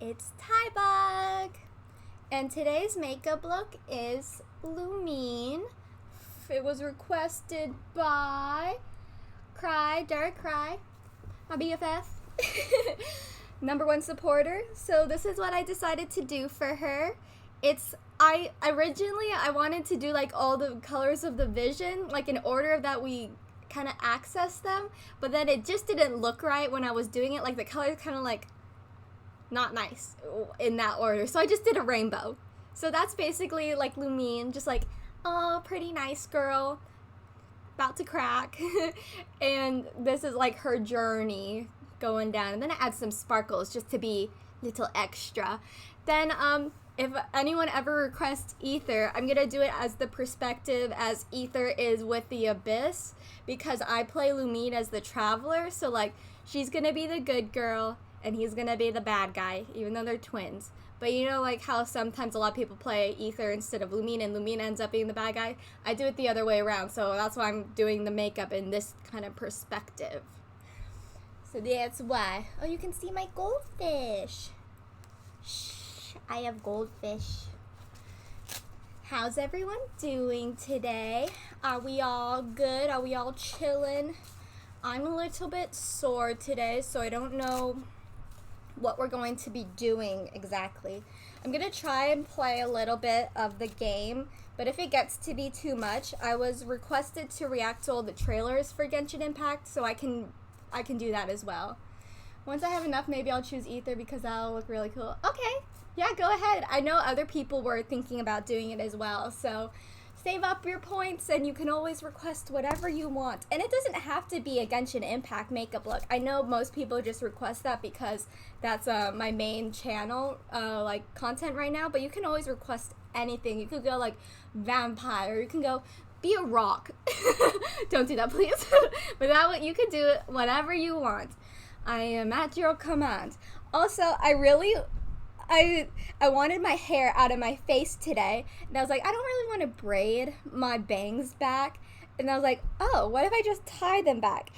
It's Tybug, and today's makeup look is Lumine. It was requested by Dark Cry, my BFF, #1 supporter. So this is what I decided to do for her. I originally wanted to do like all the colors of the vision, like in order that we kind of access them, but then it just didn't look right when I was doing it. Like the colors kind of like not nice in that order. So I just did a rainbow. So that's basically like Lumine, just like, oh, pretty nice girl, about to crack. And this is like her journey going down. And then I add some sparkles just to be a little extra. Then if anyone ever requests Ether, I'm going to do it as the perspective as Ether is with the Abyss, because I play Lumine as the Traveler. So like she's going to be the good girl and he's gonna be the bad guy, even though they're twins. But you know, like how sometimes a lot of people play Ether instead of Lumine, and Lumine ends up being the bad guy? I do it the other way around, so that's why I'm doing the makeup in this kind of perspective. So that's why. Oh, you can see my goldfish. Shh, I have goldfish. How's everyone doing today? Are we all good? Are we all chilling? I'm a little bit sore today, so I don't know what we're going to be doing exactly. I'm gonna try and play a little bit of the game, but if it gets to be too much, I was requested to react to all the trailers for Genshin Impact, so I can do that as well. Once I have enough, maybe I'll choose Ether because that'll look really cool. Okay, yeah, go ahead. I know other people were thinking about doing it as well, so save up your points and you can always request whatever you want. And it doesn't have to be a Genshin Impact makeup look. I know most people just request that because that's my main channel like content right now, but you can always request anything. You could go like vampire, you can go be a rock. Don't do that, please. But you could do it whatever you want. I am at your command. Also, I wanted my hair out of my face today, and I was like, I don't really want to braid my bangs back, and I was like, oh, what if I just tie them back?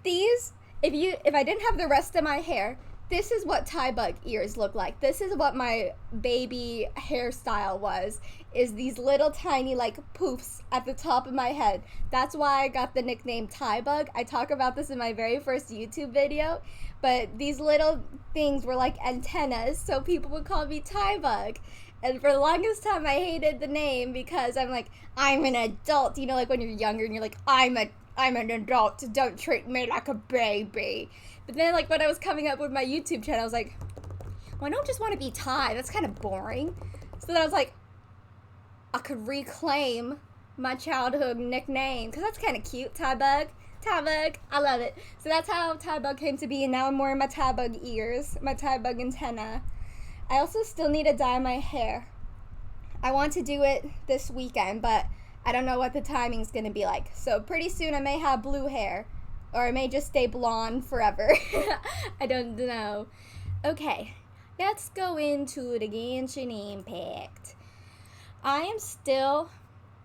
These, if I didn't have the rest of my hair, this is what Tybug ears look like. This is what my baby hairstyle was, is these little tiny like poofs at the top of my head. That's why I got the nickname Tybug. I talk about this in my very first YouTube video, but these little things were like antennas, so people would call me Tybug. And for the longest time, I hated the name because I'm like, I'm an adult. You know, like when you're younger and you're like, I'm an adult, don't treat me like a baby. But then, like, when I was coming up with my YouTube channel, I was like, well, I don't just want to be Ty. That's kind of boring. So then I was like, I could reclaim my childhood nickname, because that's kind of cute, Tybug. Tybug, I love it. So that's how Tybug came to be, and now I'm wearing my Tybug ears, my Tybug antenna. I also still need to dye my hair. I want to do it this weekend, but I don't know what the timing's going to be like. So pretty soon I may have blue hair, or I may just stay blonde forever. I don't know. Okay, let's go into the Genshin Impact. I am still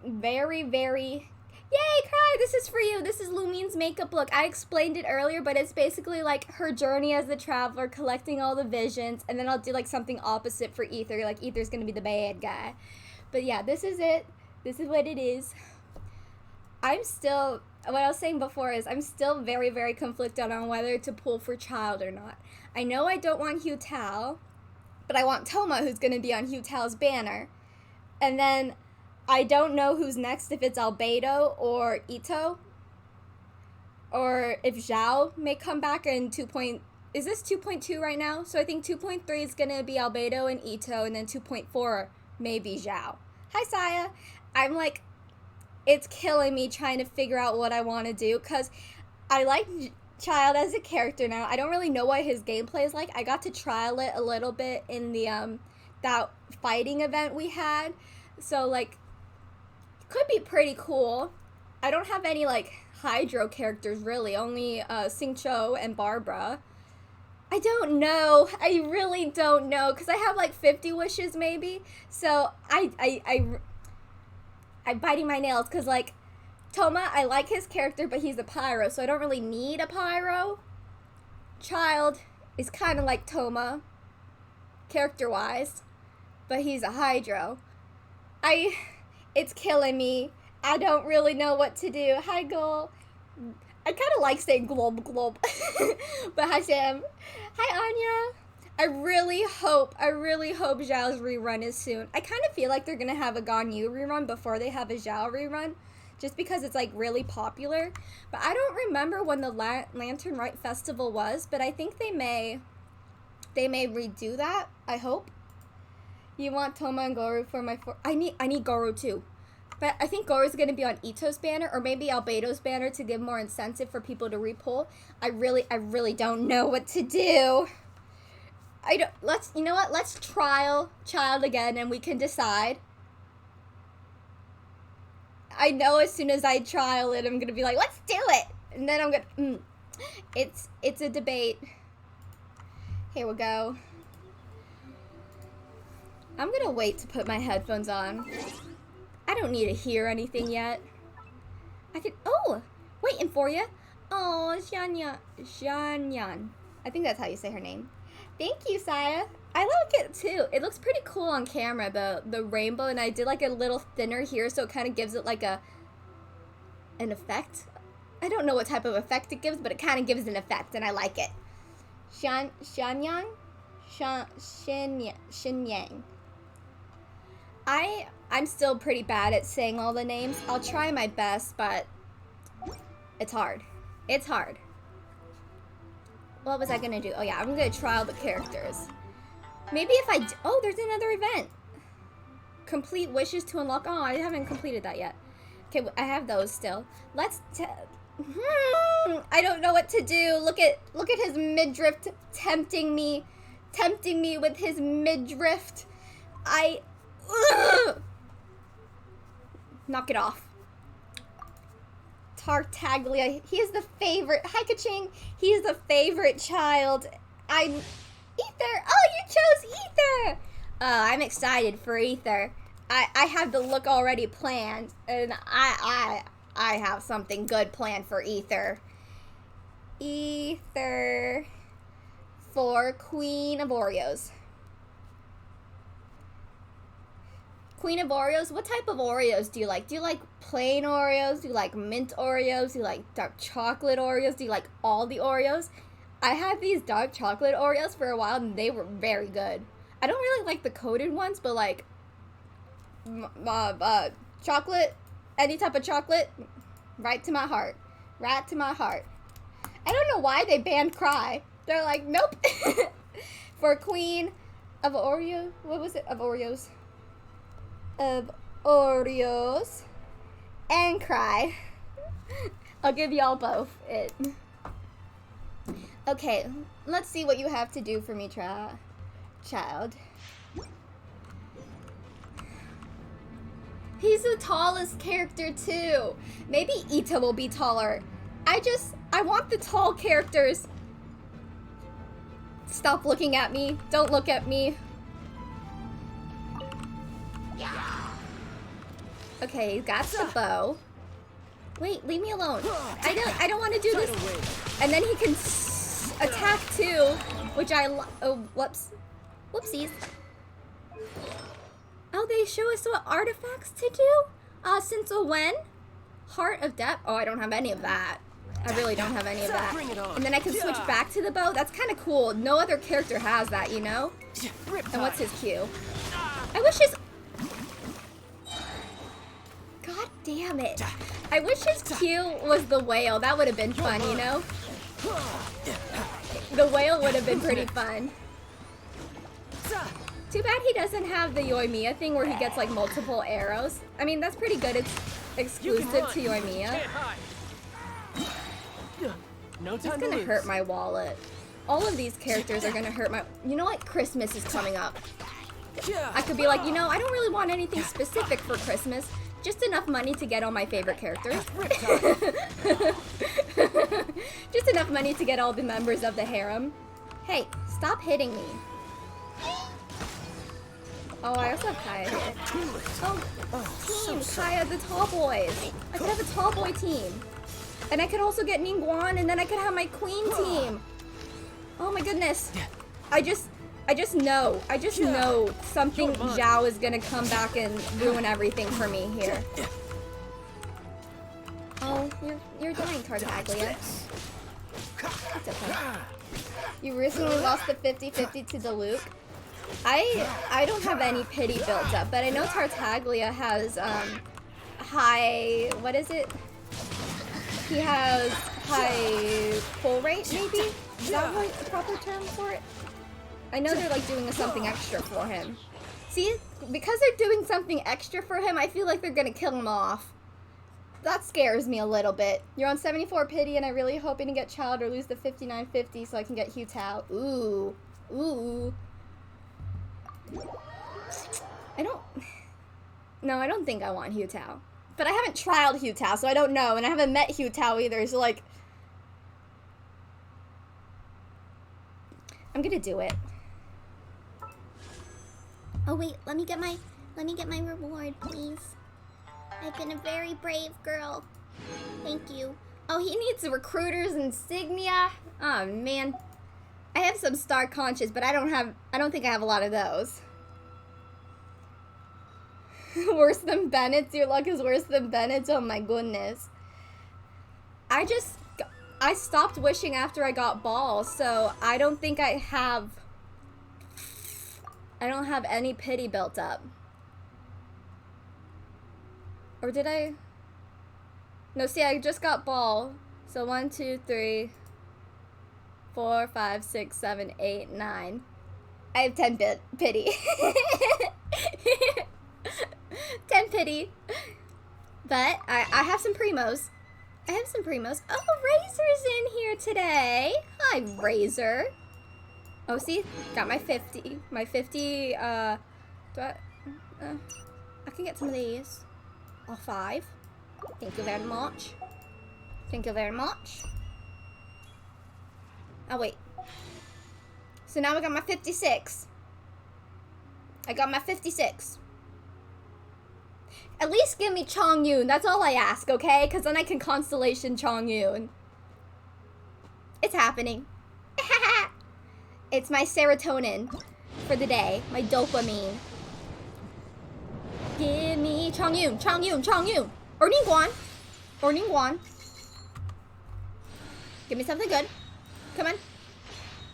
very, very... Yay, Cry! This is for you. This is Lumine's makeup look. I explained it earlier, but it's basically like her journey as the Traveler, collecting all the visions, and then I'll do like something opposite for Ether. Like Ether's gonna be the bad guy. But yeah, this is it. This is what it is. What I was saying before is I'm still very, very conflicted on whether to pull for Child or not. I know I don't want Hu Tao, but I want Toma, who's gonna be on Hu Tao's banner. And then I don't know who's next, if it's Albedo or Ito, or if Zhao may come back in is this 2.2 right now? So I think 2.3 is going to be Albedo and Ito, and then 2.4 may be Zhao. Hi, Saya. I'm like, it's killing me trying to figure out what I want to do, because I like Child as a character now. I don't really know what his gameplay is like. I got to trial it a little bit in the that fighting event we had. So, like, could be pretty cool. I don't have any, like, Hydro characters, really. Only Xingqiu and Barbara. I don't know. I really don't know. Because I have, like, 50 wishes, maybe. So, I'm biting my nails. Because, like, Toma, I like his character, but he's a pyro. So, I don't really need a pyro. Child is kind of like Toma. character-wise, but he's a Hydro. It's killing me. I don't really know what to do. Hi, Goal. I kind of like saying glob. But hi, Sam. Hi, Anya. I really hope Zhao's rerun is soon. I kind of feel like they're going to have a Ganyu rerun before they have a Zhao rerun, just because it's, like, really popular. But I don't remember when the Lantern Rite Festival was, but I think they may redo that, I hope. You want Toma and Goru for my... I need Goru, too. But I think Goru's going to be on Ito's banner, or maybe Albedo's banner to give more incentive for people to repull. I really don't know what to do. You know what? Let's trial Child again, and we can decide. I know as soon as I trial it, I'm going to be like, let's do it! And then I'm going to... It's a debate. Here we go. I'm going to wait to put my headphones on. I don't need to hear anything yet. I can... Oh! Waiting for you. Oh, Xianyan. I think that's how you say her name. Thank you, Saya. I like it, too. It looks pretty cool on camera, the rainbow, and I did, like, a little thinner here, so it kind of gives it, like, an effect. I don't know what type of effect it gives, but it kind of gives an effect, and I like it. Xianyang? Xinyang. I'm still pretty bad at saying all the names. I'll try my best, but it's hard. It's hard. What was I gonna do? Oh yeah, I'm gonna trial the characters. Maybe if I... Oh, there's another event. Complete wishes to unlock... Oh, I haven't completed that yet. Okay, I have those still. Let's... I don't know what to do. Look at his midriff tempting me with his midriff. Knock it off. Tartaglia. He is the favorite. Hi, Kaching. He is the favorite child. Ether. Oh, you chose Ether. I'm excited for Ether. I have the look already planned, and I have something good planned for Ether. Ether for Queen of Oreos. Queen of Oreos? What type of Oreos do you like? Do you like plain Oreos? Do you like mint Oreos? Do you like dark chocolate Oreos? Do you like all the Oreos? I had these dark chocolate Oreos for a while, and they were very good. I don't really like the coated ones, but like chocolate, any type of chocolate, right to my heart. Right to my heart. I don't know why they banned Cry. They're like, nope. For Queen of Oreo, what was it? Of Oreos. Of Oreos and Cry. I'll give y'all both it. Okay, let's see what you have to do for me, child. He's the tallest character too. Maybe Ita will be taller. I want the tall characters. Stop looking at me. Don't look at me. Okay, he's got the bow. Wait, leave me alone. I don't want to do this. And then he can attack too, which oh, whoops. Whoopsies. Oh, they show us what artifacts to do? Since when? Heart of Depth? Oh, I don't have any of that. I really don't have any of that. And then I can switch back to the bow? That's kind of cool. No other character has that, you know? And what's his Q? I wish his... God damn it. I wish his Q was the whale. That would have been fun, you know? The whale would have been pretty fun. Too bad he doesn't have the Yoimiya thing where he gets like multiple arrows. I mean, that's pretty good. It's exclusive to Yoimiya. It's gonna hurt my wallet. All of these characters are gonna hurt my... You know what? Christmas is coming up. I could be like, you know, I don't really want anything specific for Christmas. Just enough money to get all my favorite characters. Just enough money to get all the members of the harem. Hey, stop hitting me. Oh, I also have Kaya here. Oh, team, Kaya, the tall boys. I could have a tall boy team. And I could also get Ningguang, and then I could have my queen team. Oh my goodness. I just know something Zhao is gonna come back and ruin everything for me here. Oh, you're dying, Tartaglia. It's okay. You recently lost the 50-50 to Diluc. I don't have any pity built up, but I know Tartaglia has high, what is it? He has high pull rate, maybe? Is that like the proper term for it? I know they're like doing something extra for him. See, because they're doing something extra for him, I feel like they're gonna kill him off. That scares me a little bit. You're on 74 pity and I'm really hoping to get Child or lose the 59-50 so I can get Hu Tao. Ooh. Ooh. I don't think I want Hu Tao. But I haven't trialed Hu Tao, so I don't know. And I haven't met Hu Tao either, so like... I'm gonna do it. Oh wait, let me get my reward, please. I've been a very brave girl. Thank you. Oh, he needs the recruiters insignia. Oh man. I have some star conscious, but I don't think I have a lot of those. Worse than Bennett's? Your luck is worse than Bennett's? Oh my goodness. I stopped wishing after I got BAAL'S, so I don't think I don't have any pity built up. Or did I? No, see, I just got BAAL'S. So 1, 2, 3, 4, 5, 6, 7, 8, 9. I have 10 pity. 10 pity. But I have some primos. Oh, Razor's in here today. Hi, Razor. Oh, see? Got my 50. My 50, I can get some of these. All 5. Thank you very much. Thank you very much. Oh, wait. So now I got my 56. I got my 56. At least give me Chongyun. That's all I ask, okay? Because then I can Constellation Chongyun. It's happening. It's my serotonin for the day. My dopamine. Give me Chongyun, Chongyun, Chongyun. Or Ningguan. Or Ningguan. Give me something good. Come on.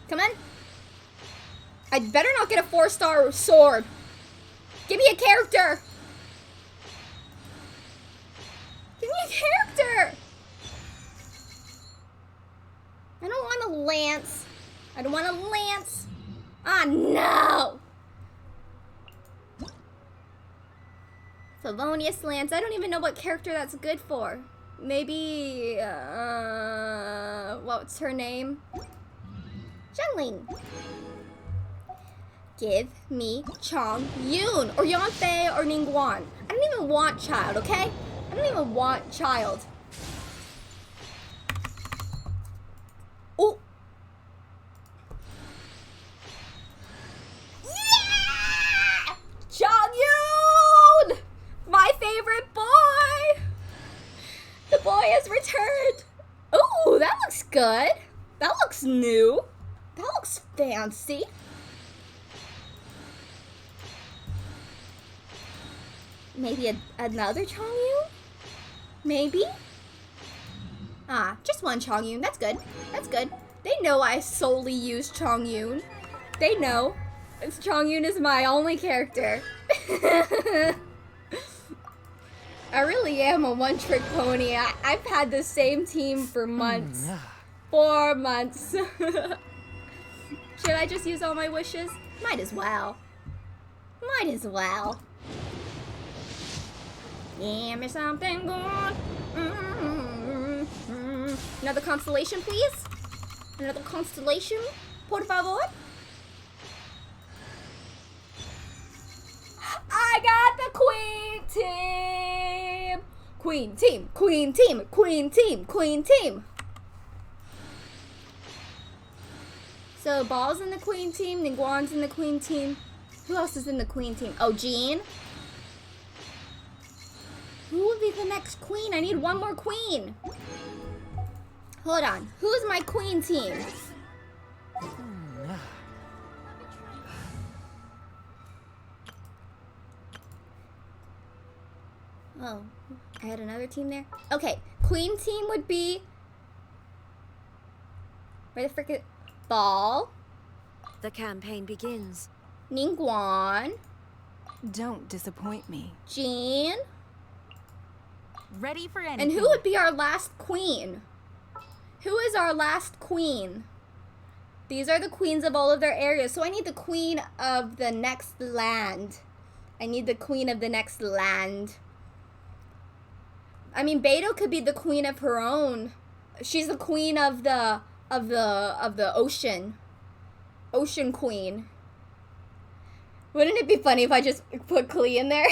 Come on. I better not get a 4-star sword. Give me a character. Give me a character. I don't want a lance. I don't want a lance. Ah, no. Favonius Lance. I don't even know what character that's good for. Maybe, what's her name? Zhengling. Give me Chongyun, or Yanfei, or Ningguan. I don't even want Child, okay? I don't even want Child. Oh. Yeah! Chongyun! My favorite boy! The boy has returned. Oh, that looks good. That looks new. That looks fancy. Maybe another Chongyun? Maybe? Ah, just one Chongyun. That's good. That's good. They know I solely use Chongyun. They know. Chongyun is my only character. I really am a one-trick pony. I've had the same team for months. 4 months. Should I just use all my wishes? Might as well. Might as well. Give me something good. Another constellation, please. Another constellation, por favor. I got the queen team. Queen team, queen team, queen team, queen team. So BAAL'S in the queen team, Ningguan's in the queen team. Who else is in the queen team? Oh, Jean. Who will be the next queen? I need one more queen. Hold on. Who's my queen team? Oh, I had another team there. Okay, queen team would be... Where the frick is... Ball. The campaign begins. Ningguan. Don't disappoint me. Jean. Ready for anything. And who would be our last queen? Who is our last queen? These are the queens of all of their areas. So I need the queen of the next land. I need the queen of the next land. I mean, Beto could be the queen of her own. She's the queen of the ocean. Ocean queen. Wouldn't it be funny if I just put Klee in there?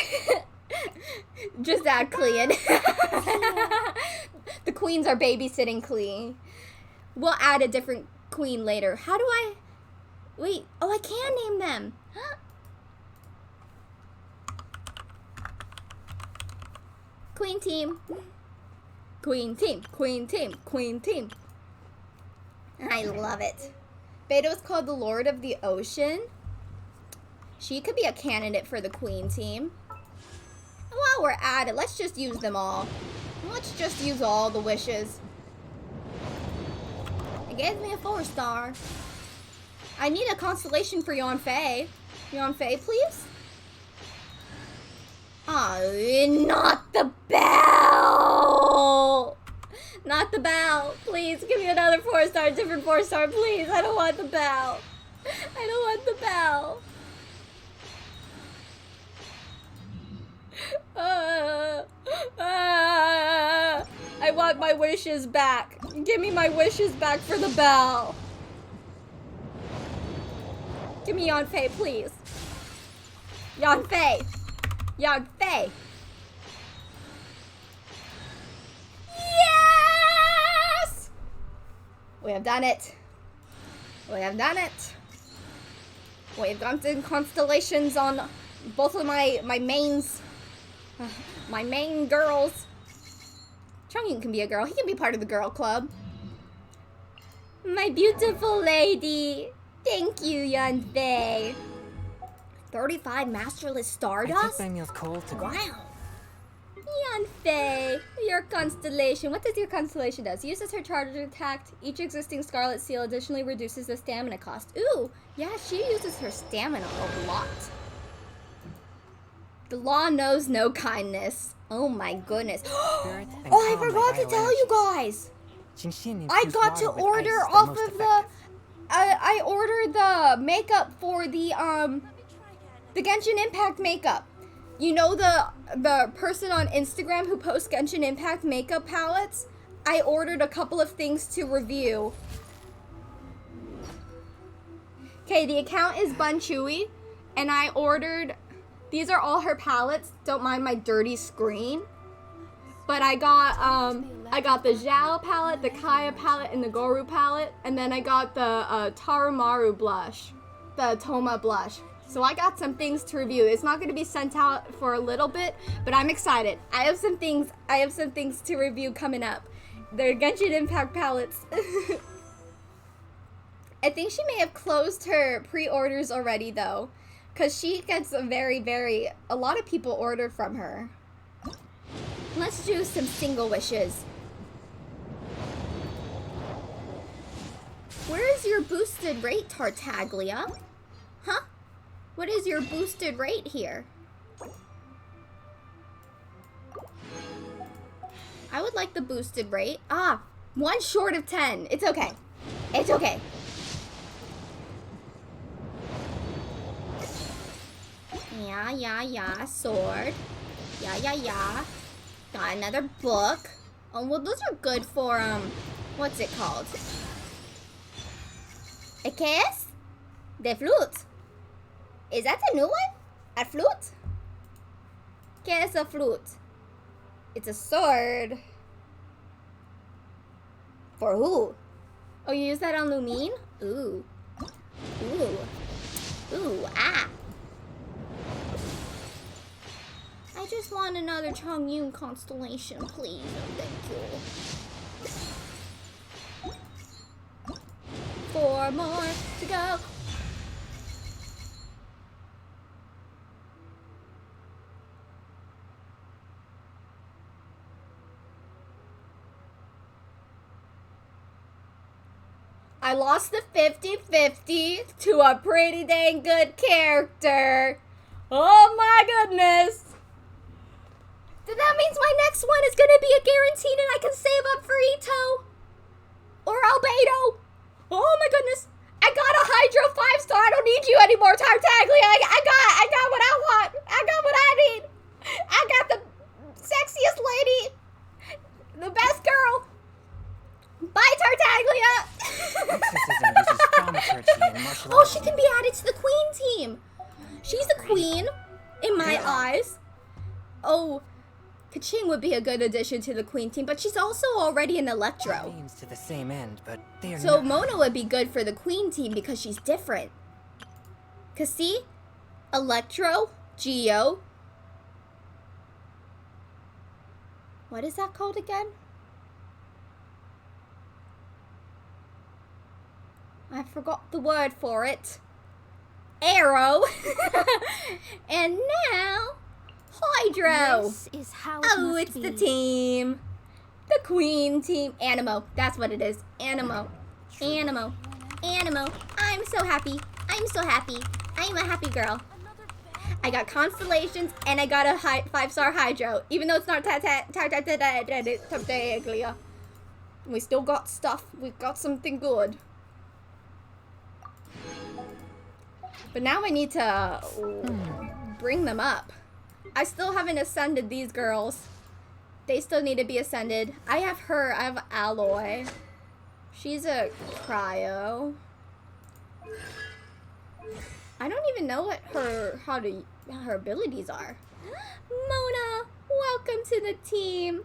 Just add Klee in. The queens are babysitting Klee. We'll add a different queen later. How do I... Wait. Oh, I can name them. Queen team. Queen team. Queen team. Queen team. I love it. Beto's called the Lord of the Ocean. She could be a candidate for the queen team. And while we're at it, let's just use them all. Let's just use all the wishes. It gave me a 4-star. I need a constellation for Yanfei. Yanfei, please. Oh, not the bell. Not the bell. Please give me another 4-star, different 4-star, please. I don't want the bell. I don't want the bell. I want my wishes back. Give me my wishes back for the bell. Give me Yanfei, please. Yanfei. Yanfei. Yes! We have done it. We have done it. We've gone to constellations on both of my mains. My main girls. Chongyun can be a girl. He can be part of the girl club. My beautiful lady. Thank you, Yanfei. 35 masterless stardust? I took my meals cold to go. Wow. Yanfei, your constellation. What does your constellation do? Uses her charge attack. Each existing scarlet seal additionally reduces the stamina cost. Ooh, yeah, she uses her stamina a lot. The law knows no kindness. Oh my goodness. Oh, I forgot to tell you guys. I got to order off of the... I ordered the makeup for the Genshin Impact makeup. You know the person on Instagram who posts Genshin Impact makeup palettes? I ordered a couple of things to review. Okay, the account is Bun Chewy, and I ordered... These are all her palettes. Don't mind my dirty screen. But I got the Zhao palette, the Kaya palette, and the Goru palette. And then I got the Tarumaru blush. The Toma blush. So I got some things to review. It's not going to be sent out for a little bit, but I'm excited. I have some things to review coming up. They're Genshin Impact palettes. I think she may have closed her pre-orders already though. Because she gets a lot of people order from her. Let's do some single wishes. Where is your boosted rate, Tartaglia? Huh? What is your boosted rate here? I would like the boosted rate. Ah, 1 short of 10. It's okay. It's okay. Yeah, sword. Yeah. Got another book. Oh, well, those are good for, what's it called? A case? The flute. Is that a new one? A flute? Case of flute. It's a sword. For who? Oh, you use that on Lumine? Ooh, ah. I just want another Chongyun constellation, please. Thank you. 4 more to go. I lost the 50-50 to a pretty dang good character. Oh my goodness. Then that means my next one is gonna be a guaranteed and I can save up for Ito. Or Albedo. Oh my goodness. I got a Hydro 5-star. I don't need you anymore, Tartaglia. I got what I want. I got what I need. I got the sexiest lady. The best girl. Bye, Tartaglia. Exorcism uses thaumaturgy and martial Oh, arts. she can be added to the queen team. She's the queen in my eyes. Oh, Kaching would be a good addition to the queen team, but she's also already an Electro. Means to the same end, but they are So not. Mona would be good for the queen team because she's different. Cause see, Electro, Geo. What is that called again? I forgot the word for it. Arrow. And now, Hydro. This is how Oh, must it's be. the team. The queen team. Animo. That's what it is. Animo. Animo. Animo. I'm so happy. I'm so happy. I'm a happy girl. I got constellations and I got a 5-star Hydro. Even though it's not Tartaglia. We still got stuff. We've got something good. But now I need to bring them up. I still haven't ascended these girls. They still need to be ascended. I have her. I have Alloy. She's a cryo. I don't even know what her abilities are. Mona, welcome to the team.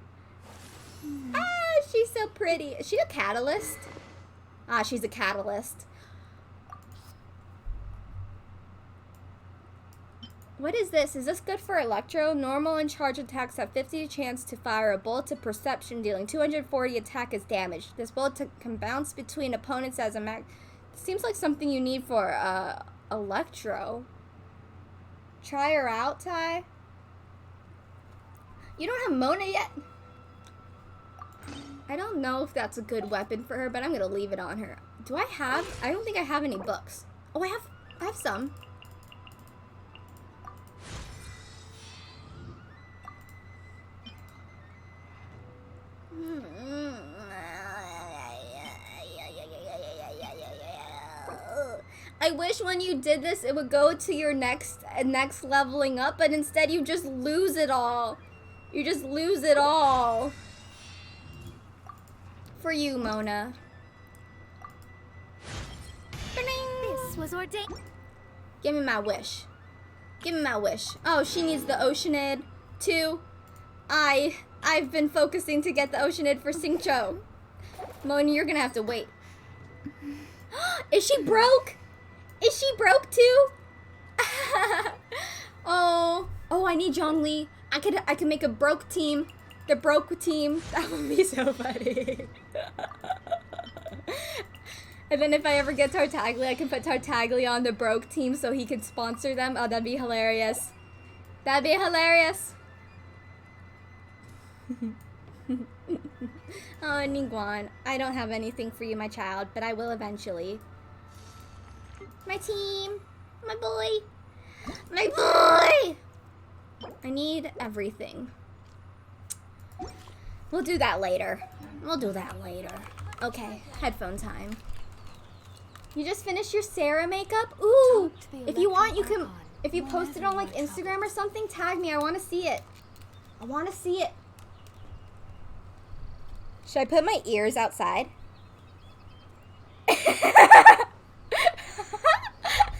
Ah, she's so pretty. Is she a catalyst? Ah, she's a catalyst. What is this? Is this good for Electro? Normal and charge attacks have 50 chance to fire a bullet to perception, dealing 240 attack as damage. This bullet can bounce between opponents as a max. Seems like something you need for Electro. Try her out, Ty. You don't have Mona yet? I don't know if that's a good weapon for her, but I'm gonna leave it on her. Do I have? I don't think I have any books. Oh, I have some. I wish when you did this it would go to your next leveling up, but instead you just lose it all. You just lose it all. For you, Mona. This was ordained. Give me my wish. Give me my wish. Oh, she needs the Oceanid too. I've been focusing to get the Oceanid for Singcho. Mona, you're gonna have to wait. Is she broke? Is she broke too? Oh, I need Zhongli. I could make a broke team. The broke team. That would be so funny. And then if I ever get Tartaglia, I can put Tartaglia on the broke team so he can sponsor them. Oh, that'd be hilarious. That'd be hilarious. Oh, Ningguan, I don't have anything for you, my child, but I will eventually. My team. My boy. My boy! I need everything. We'll do that later. We'll do that later. Okay, headphone time. You just finished your SARA makeup? Ooh! If you want, you can... If you post it on, like, Instagram or something, tag me. I want to see it. I want to see it. Should I put my ears outside?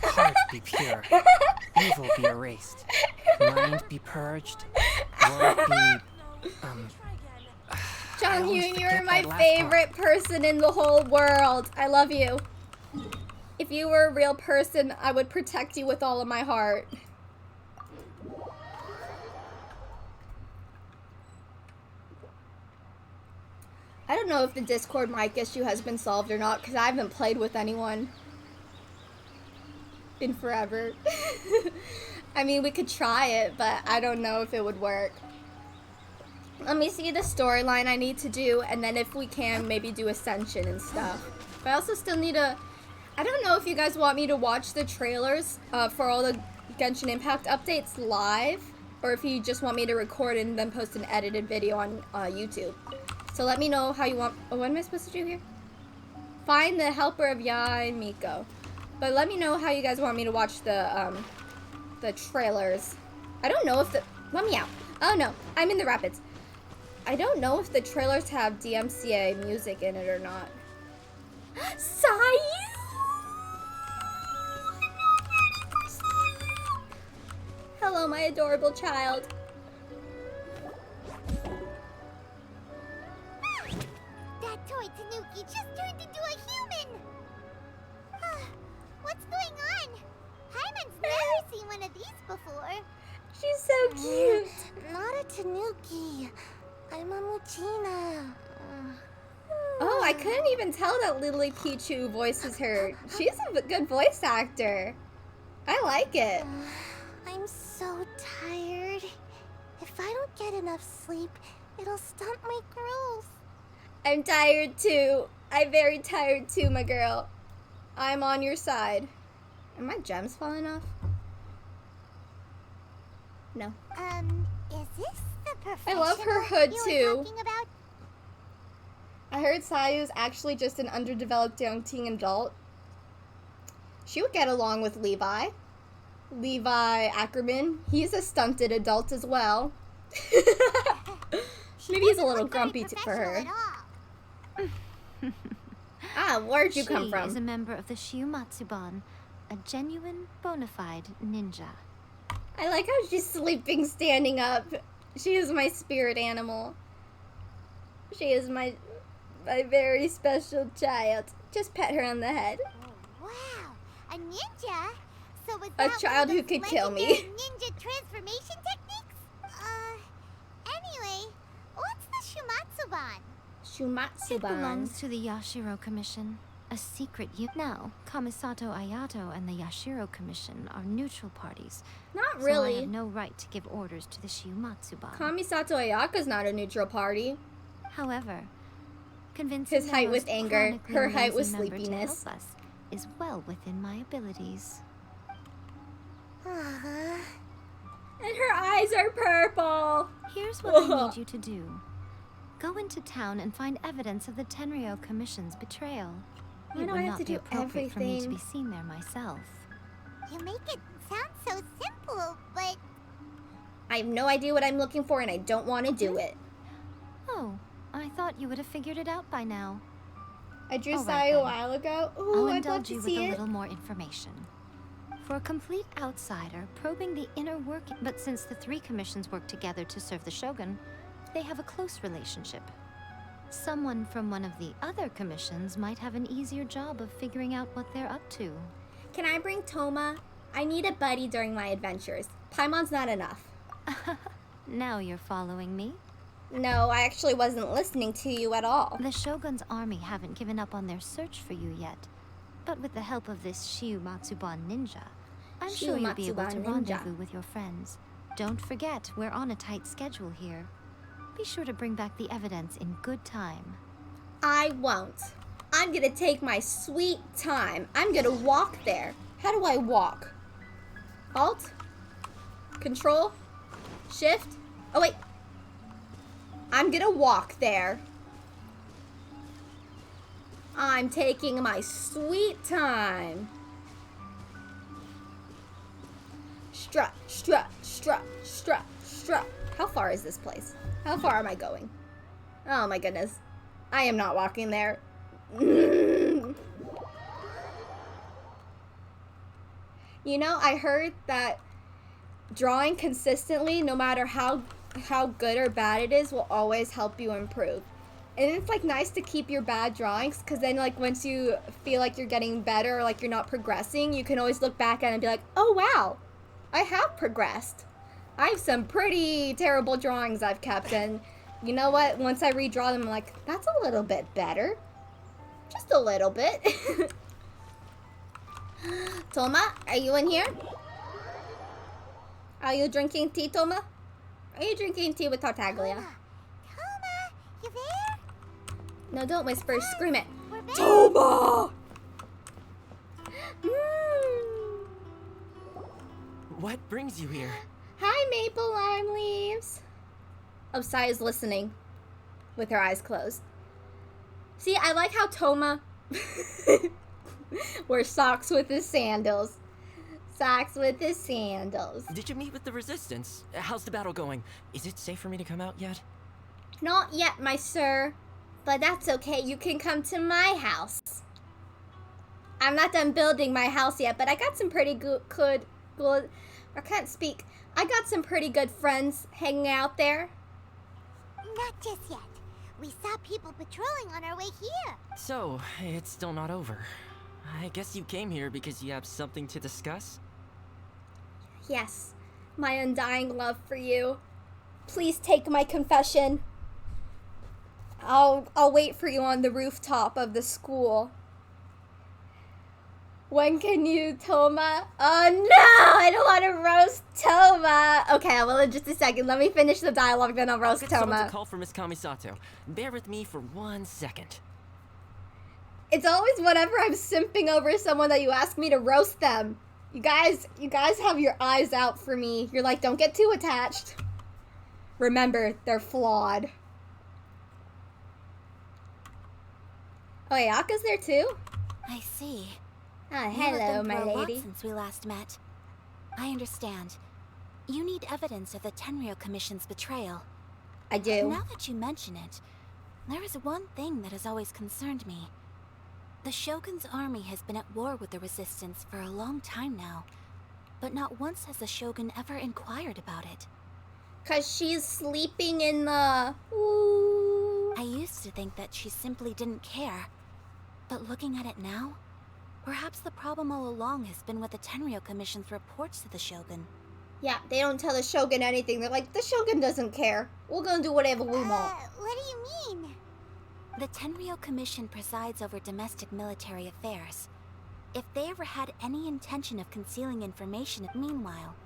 Heart be pure, evil be erased, mind be purged, world be, Jonghyun, you're forget my that last favorite person in the whole world. I love you. If you were a real person, I would protect you with all of my heart. I don't know if the Discord mic issue has been solved or not, because I haven't played with anyone in forever. I mean, we could try it, but I don't know if it would work. Let me see the storyline I need to do, and then if we can, maybe do Ascension and stuff. But I also still need to... I don't know if you guys want me to watch the trailers for all the Genshin Impact updates live, or if you just want me to record and then post an edited video on YouTube. So let me know how you want... Oh, what am I supposed to do here? Find the helper of Ya and Miko. But let me know how you guys want me to watch the trailers. I don't know if the... Let me out. Oh no, I'm in the rapids. I don't know if the trailers have DMCA music in it or not. SAYU! Hello, my adorable child. That toy Tanuki just turned into a human! What's going on? Paimon's never seen one of these before. She's so cute. Not a Tanuki. I'm a Muchina. Oh, I couldn't even tell that Lily Pichu voices her. She's a good voice actor. I like it. I'm so tired. If I don't get enough sleep, it'll stunt my growth. I'm tired too. I'm very tired too, my girl. I'm on your side. Are my gems falling off? No. Is this the professional I love her hood you were too. talking about? I heard Sayu's actually just an underdeveloped young teen adult. She would get along with Levi. Levi Ackerman. He's a stunted adult as well. Maybe he's a little grumpy for her. Ah, where'd you come She from? is a member of the Shiumatsuban, a genuine, bona fide ninja. I like how she's sleeping standing up. She is my spirit animal. She is my very special child. Just pet her on the head. Wow, a ninja? So was A that child one who of could those kill me. legendary ninja transformation techniques? Anyway, what's the Shumatsuban? It Shumatsuban. belongs to the Yashiro Commission, a secret Now, Kamisato Ayato and the Yashiro Commission are neutral parties. Not So I really. have no right to give orders to the Shiumatsuban. Kamisato Ayaka's not a neutral party. However, convincing His the height was most anger, chronically her height was lazy member to sleepiness. help us is well within my abilities. And her eyes are purple. Here's what I need you to do. Go into town and find evidence of the Tenryo Commission's betrayal. Why It do would I have not to be do appropriate for me to everything? be seen there myself. You make it sound so simple, but I have no idea what I'm looking for and I don't want to do it. Oh, I thought you would have figured it out by now. I drew All Sayu right, a then. while ago. I'll Ooh, I'd love indulge to you with see a it. little more information. For a complete outsider, probing the inner working... But since the three commissions work together to serve the Shogun, they have a close relationship. Someone from one of the other commissions might have an easier job of figuring out what they're up to. Can I bring Toma? I need a buddy during my adventures. Paimon's not enough. Now you're following me. No, I actually wasn't listening to you at all. The Shogun's army haven't given up on their search for you yet. But with the help of this Shiumatsuban ninja, I'm sure you'll be able to Shiumatsuban ninja. rendezvous with your friends. Don't forget, we're on a tight schedule here. Be sure to bring back the evidence in good time. I won't. I'm gonna take my sweet time. I'm gonna walk there. How do I walk? Alt? Control? Shift? Oh wait. I'm gonna walk there. I'm taking my sweet time. Strut, strut, strut, strut, strut. How far is this place? How far am I going? Oh my goodness. I am not walking there. You know, I heard that drawing consistently, no matter how good or bad it is, will always help you improve. And it's like nice to keep your bad drawings, because then like once you feel like you're getting better or like you're not progressing, you can always look back at it and be like, oh wow, I have progressed. I have some pretty terrible drawings I've kept, and you know what? Once I redraw them, I'm like, that's a little bit better. Just a little bit. Toma, are you in here? Are you drinking tea, Toma? Are you drinking tea with Tartaglia? You there? No, don't whisper. Scream it. We're back. Toma! Mm. What brings you here? Hi, Maple Lime Leaves. Oh, Sayu's listening with her eyes closed. See, I like how Toma wears socks with his sandals. Socks with his sandals. Did you meet with the Resistance? How's the battle going? Is it safe for me to come out yet? Not yet, my sir. But that's okay. You can come to my house. I'm not done building my house yet, but I got some pretty good I can't speak. I got some pretty good friends hanging out there. Not just yet. We saw people patrolling on our way here. So, it's still not over. I guess you came here because you have something to discuss? Yes, my undying love for you. Please take my confession. I'll wait for you on the rooftop of the school. When can you, Toma? Oh no, I don't want to roast Toma. Okay, well, in just a second. Let me finish the dialogue, then I'll roast I'll get someone Toma. to call for Miss Kamisato. Bear with me for 1 second. It's always whenever I'm simping over someone that you ask me to roast them. You guys have your eyes out for me. You're like, don't get too attached. Remember, they're flawed. Oh, Ayaka's there too? I see. Ah, You have hello, been my through a lot lady. since we last met. I understand. You need evidence of the Tenryou Commission's betrayal. I do. Now that you mention it, there is one thing that has always concerned me. The Shogun's army has been at war with the Resistance for a long time now, but not once has the Shogun ever inquired about it. 'Cause she's sleeping in the... Ooh. I used to think that she simply didn't care, but looking at it now, perhaps the problem all along has been with the Tenryou Commission's reports to the Shogun. Yeah, they don't tell the Shogun anything. They're like, the Shogun doesn't care. We're gonna do whatever we want. What do you mean? The Tenryou Commission presides over domestic military affairs. If they ever had any intention of concealing information, meanwhile,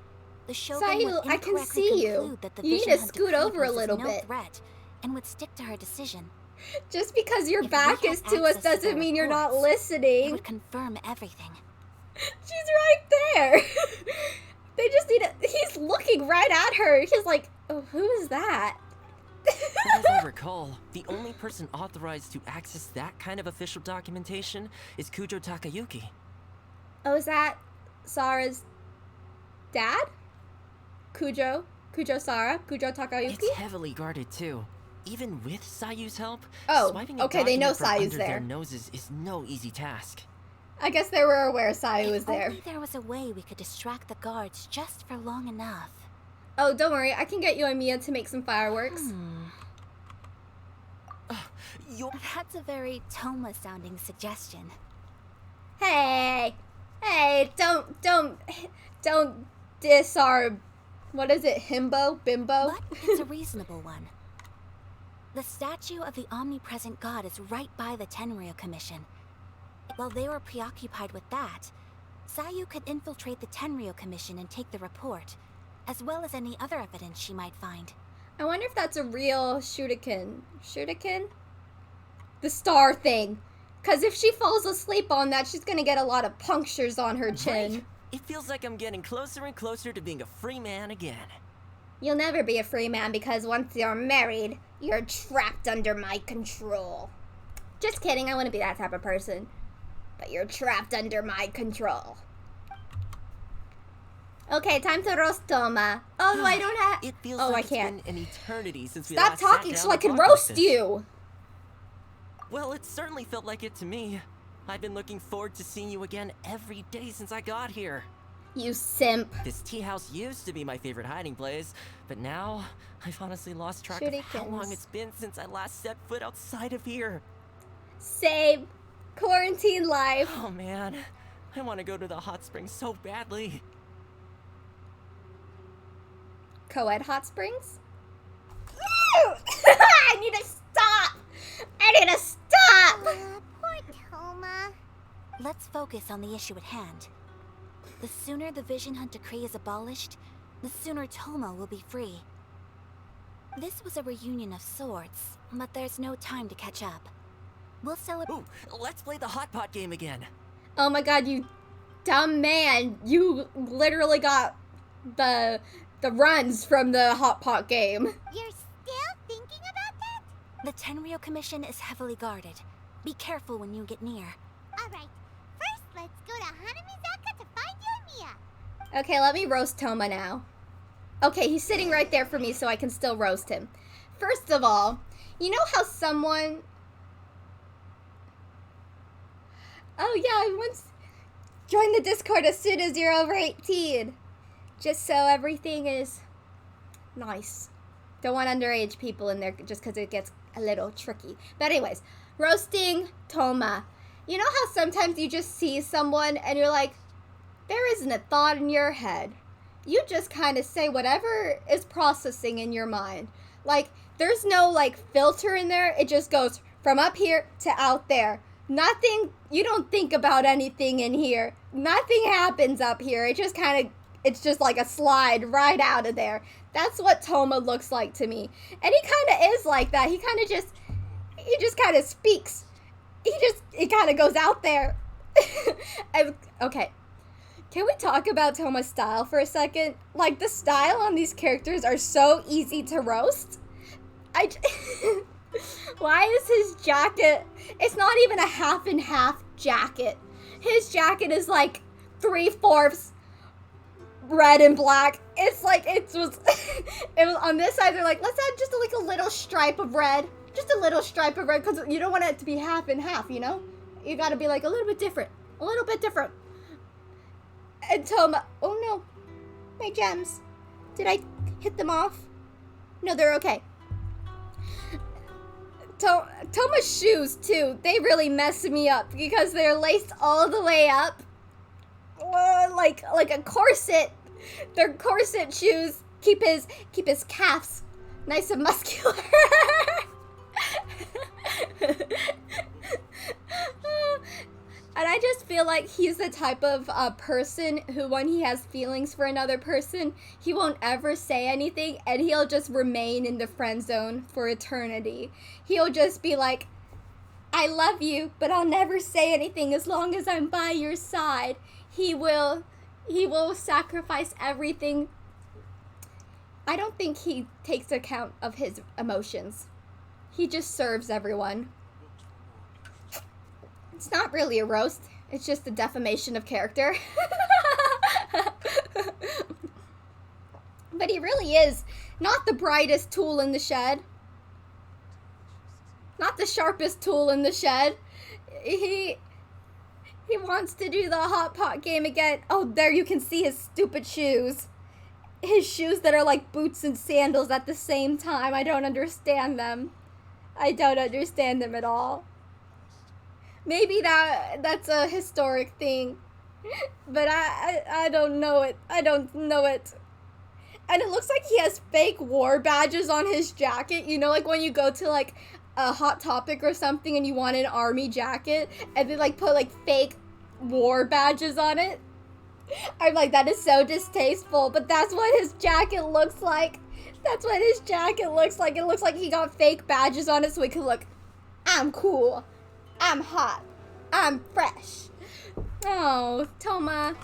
the Shogun Sayu, would I can incorrectly see you. conclude that the You need Vision to Hunt scoot decree over a poses little no bit. threat, and would stick to her decision. Just because your If we back had is to us access to doesn't their mean you're not reports, It listening. would confirm everything. She's right there. They just need to... He's looking right at her. He's like, oh, who is that? But as I recall, the only person authorized to access that kind of official documentation is Kujo Takayuki. Oh, is that Sara's dad? Kujo Sara? Kujo Takayuki? It's heavily guarded too. Even with Sayu's help, Oh, swiping a okay, they know document from Sayu's under there. their noses is no easy task. I guess they were aware Sayu was If there. only there was a way we could distract the guards just for long enough. Oh, don't worry. I can get you and Mia to make some fireworks. That's a very Toma-sounding suggestion. Hey, don't diss our, what is it, bimbo? But it's a reasonable one. The statue of the omnipresent god is right by the Tenryou Commission. While they were preoccupied with that, Sayu could infiltrate the Tenryou Commission and take the report, as well as any other evidence she might find. I wonder if that's a real shuriken. Shuriken? The star thing. Because if she falls asleep on that, she's going to get a lot of punctures on her chin. Right. It feels like I'm getting closer and closer to being a free man again. You'll never be a free man because once you're married, you're trapped under my control. Just kidding, I wouldn't be that type of person. But you're trapped under my control. Okay, time to roast Toma. Oh, I don't have... It feels Oh, like I it's can't. been an eternity since we Stop last talking sat so down I to can talk roast about this. you. Well, it certainly felt like it to me. I've been looking forward to seeing you again every day since I got here. You simp. This tea house used to be my favorite hiding place, but now I've honestly lost track of how Shurikens. long it's been since I last set foot outside of here. Same. Quarantine life. Oh man, I want to go to the hot springs so badly. Co-ed hot springs? I need to stop! I need to stop! Poor Toma. Let's focus on the issue at hand. The sooner the Vision Hunt decree is abolished, the sooner Toma will be free. This was a reunion of sorts, but there's no time to catch up. We'll celebrate. Ooh, let's play the hot pot game again. Oh my god, you dumb man. You literally got the runs from the hot pot game. You're still thinking about that? The Tenryou Commission is heavily guarded. Be careful when you get near. Alright, first let's go to Hanamizaka to find Yoimiya. Okay, let me roast Toma now. Okay, he's sitting right there for me so I can still roast him. First of all, you know how someone... Oh yeah, I once joined the Discord as soon as you're over 18. Just so everything is nice. Don't want underage people in there just because it gets a little tricky. But anyways, roasting Toma. You know how sometimes you just see someone and you're like, there isn't a thought in your head. You just kind of say whatever is processing in your mind. Like, there's no, like, filter in there. It just goes from up here to out there. Nothing, you don't think about anything in here. Nothing happens up here. It just kind of, it's just like a slide right out of there. That's what Toma looks like to me. And he kind of is like that. He just kind of speaks. It kind of goes out there. Okay. Can we talk about Toma's style for a second? Like, the style on these characters are so easy to roast. Why is his jacket... It's not even a half and half jacket. His jacket is like 3/4 red and black. It's like, it was on this side, they're like, let's add just like a little stripe of red. Just a little stripe of red, because you don't want it to be half and half, you know? You gotta be like a little bit different. A little bit different. And Toma, oh no, my gems. Did I hit them off? No, they're okay. Toma's shoes too, they really mess me up because they're laced all the way up. Like a corset. Their corset shoes keep his calves nice and muscular. And I just feel like he's the type of person who, when he has feelings for another person, he won't ever say anything and he'll just remain in the friend zone for eternity. He'll just be like, I love you, but I'll never say anything as long as I'm by your side. He will sacrifice everything. I don't think he takes account of his emotions. He just serves everyone. It's not really a roast. It's just a defamation of character. But he really is not the brightest tool in the shed. Not the sharpest tool in the shed. He wants to do the hot pot game again. Oh, there you can see his stupid shoes. His shoes that are like boots and sandals at the same time. I don't understand them. I don't understand them at all. Maybe that's a historic thing, but I don't know it. I don't know it. And it looks like he has fake war badges on his jacket. You know, like when you go to like a Hot Topic or something and you want an army jacket and they like put like fake war badges on it. I'm like, that is so distasteful, but that's what his jacket looks like. That's what his jacket looks like. It looks like he got fake badges on it so he could look, I'm cool. I'm hot. I'm fresh. Oh, Toma.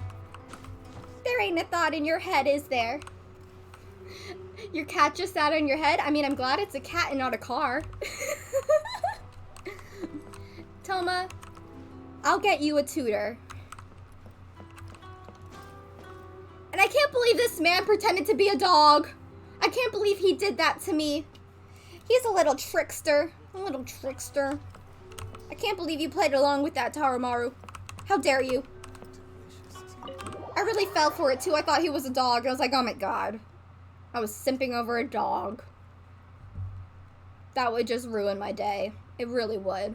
There ain't a thought in your head, is there? Your cat just sat on your head? I mean, I'm glad it's a cat and not a car. Toma, I'll get you a tutor. And I can't believe this man pretended to be a dog. I can't believe he did that to me. He's a little trickster. A little trickster. I can't believe you played along with that, Tarumaru. How dare you? I really fell for it too. I thought he was a dog. I was like, oh my god. I was simping over a dog. That would just ruin my day. It really would.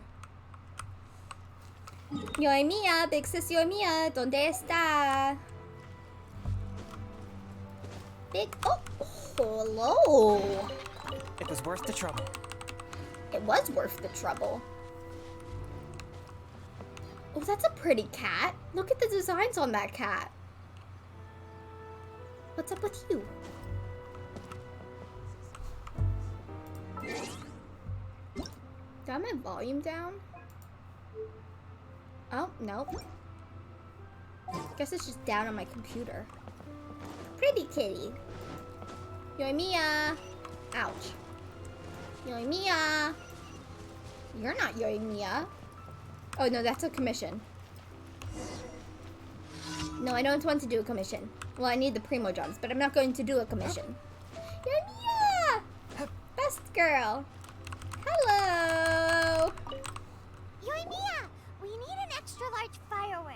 Yoimiya, big sis Yoimiya, ¿dónde está? Big, oh, hello. It was worth the trouble. It was worth the trouble. Oh, that's a pretty cat. Look at the designs on that cat. What's up with you? Got my volume down? Oh, nope. Guess it's just down on my computer. Pretty kitty. Yoimiya. Ouch. Yoimiya. You're not Yoimiya. Oh, no, that's a commission. No, I don't want to do a commission. Well, I need the primo jobs, but I'm not going to do a commission. Yoimiya! Best girl. Hello. Yoimiya, we need an extra large firework.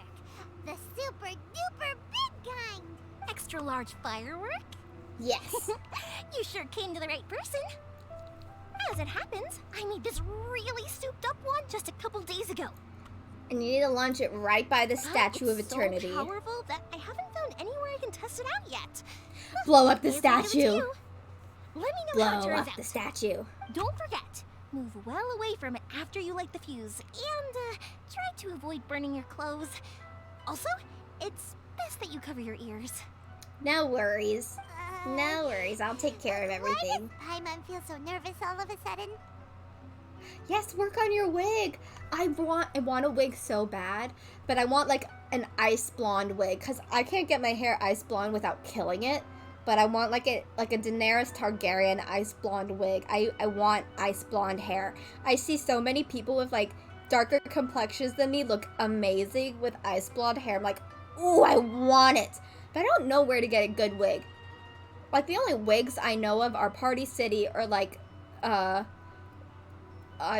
The super duper big kind. Extra large firework? Yes. You sure came to the right person. As it happens, I made this really souped up one just a couple days ago. And you need to launch it right by the Statue of It's Eternity. so powerful that I haven't found anywhere I can test it out yet. Blow up the Here's what I'll statue. do. Let me know how it Blow turns up the out. statue. Don't forget, move well away from it after you light the fuse, and try to avoid burning your clothes. Also, it's best that you cover your ears. No worries. No worries. I'll take care of Why everything. does Paimon feel so nervous all of a sudden? Yes, work on your wig. I want a wig so bad, but I want like an ice blonde wig because I can't get my hair ice blonde without killing it. But I want like a Daenerys Targaryen ice blonde wig. I want ice blonde hair. I see so many people with like darker complexions than me look amazing with ice blonde hair. I'm like, ooh, I want it. But I don't know where to get a good wig. Like the only wigs I know of are Party City or like I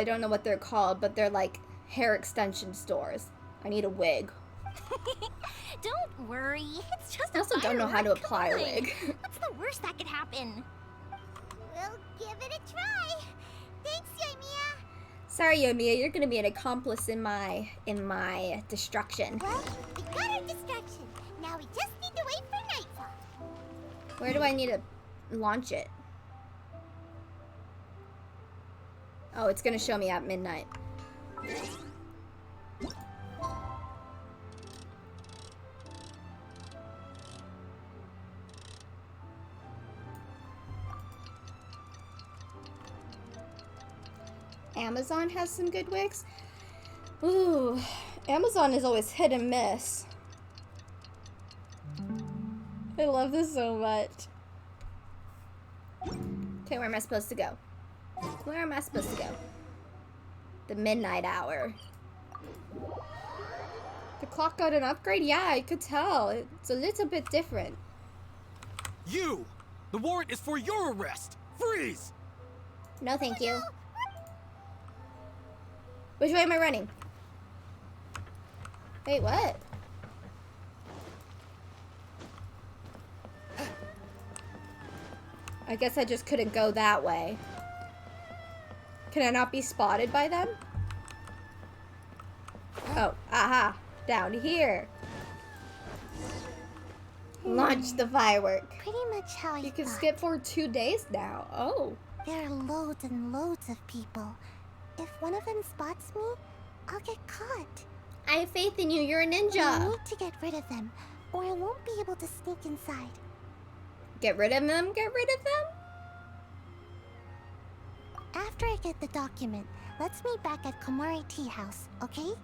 don't know what they're called, but they're like hair extension stores. I need a wig. Don't worry, it's just I also don't know how to firework. apply a Come on. wig. What's the worst that could happen? We'll give it a try. Thanks, Yoimiya. Sorry, Yoimiya, you're gonna be an accomplice in my destruction. Well, we got our distraction. Now we just need to wait for nightfall. Where do I need to launch it? Oh, it's gonna show me at midnight. Amazon has some good wigs. Ooh, Amazon is always hit and miss. I love this so much. Okay, where am I supposed to go? Where am I supposed to go? The midnight hour. The clock got an upgrade? Yeah, I could tell. It's a little bit different. You! The warrant is for your arrest! Freeze! No, thank you. Which way am I running? Wait, what? I guess I just couldn't go that way. Can I not be spotted by them? Oh, aha. Down here. Launch the firework. Pretty much how I You can thought. skip for 2 days now. Oh. There are loads and loads of people. If one of them spots me, I'll get caught. I have faith in you. You're a I ninja. need to get rid of them, or I won't be able to sneak inside. Get rid of them? Get rid of them? After I get the document, let's meet back at Komari Tea House, okay?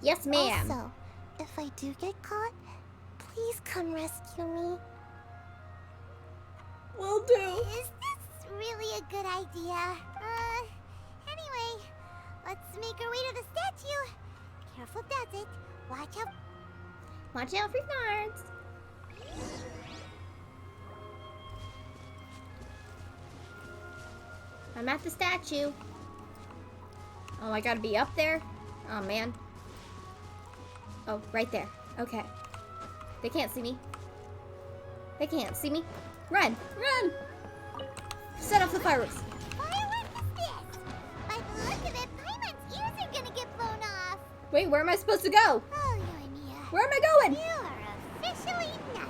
Yes, ma'am. Also, if I do get caught, please come rescue me. Will do. Is this really a good idea? Anyway, let's make our way to the statue. Careful does it. Watch out. Watch out for guards. I'm at the statue. Oh, I gotta be up there? Oh, man. Oh, right there. Okay. They can't see me. They can't see me. Run! Run! Set off the fireworks. Firework is this? By the look of it, Paimon's ears are gonna get blown off. Wait, where am I supposed to go? Oh, Yoimiya. Where am I going? You are officially nuts.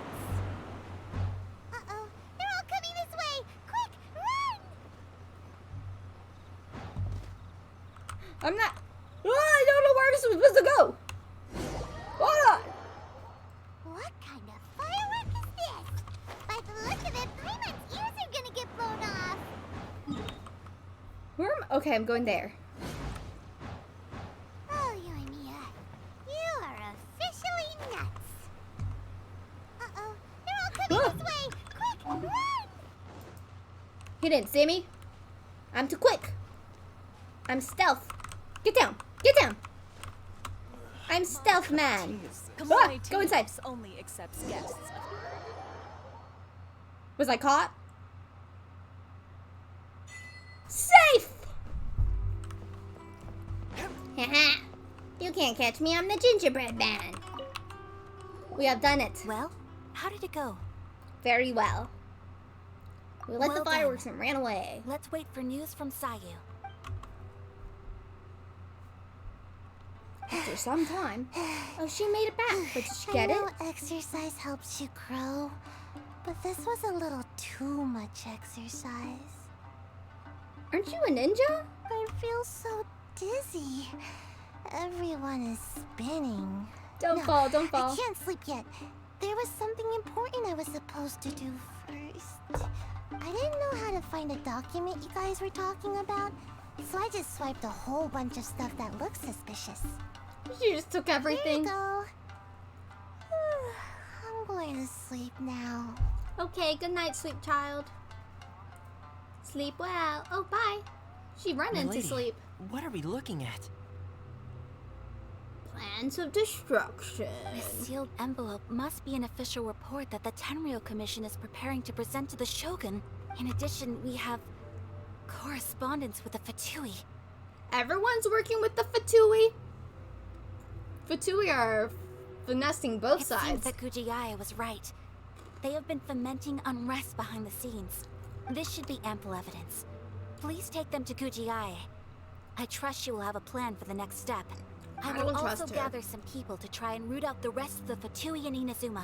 Uh-oh. They're all coming this way. Quick, run! I'm not... Oh, I don't know where I'm supposed to go. Hold on. What kind of firework is this? By the look of it, Paimon's ears are gonna get blown off. Where am... Okay, I'm going there. He didn't see me. I'm too quick. I'm stealth. Get down. Get down. I'm stealth man. Ah, go inside. Only accepts guests. Was I caught? Safe! Haha. You can't catch me. I'm the gingerbread man. We have done it. Well, how did it go? Very well. We lit the Well fireworks done. and ran away. Let's wait for news from SAYU. After some time. Oh, she made it back. But did she get I it? know exercise helps you grow, but this was a little too much exercise. Aren't you a ninja? I feel so dizzy. Everyone is spinning. Don't fall, don't fall. I can't sleep yet. There was something important I was supposed to do first. I didn't know how to find a document you guys were talking about, so I just swiped a whole bunch of stuff that looks suspicious. She just took There everything. you go. I'm going to sleep now. Okay, good night, sweet child. Sleep well. Oh, bye. She ran into Milady, sleep. what are we looking at? Plans of destruction. This sealed envelope must be an official report that the Tenryou Commission is preparing to present to the Shogun. In addition, we have correspondence with the Fatui. Everyone's working with the Fatui. Fatui are finessing both It seems sides. that Gujiae was right. They have been fomenting unrest behind the scenes. This should be ample evidence. Please take them to Gujiae. I trust she will have a plan for the next step. I will don't also trust her. gather some people to try and root out the rest of the Fatui and Inazuma.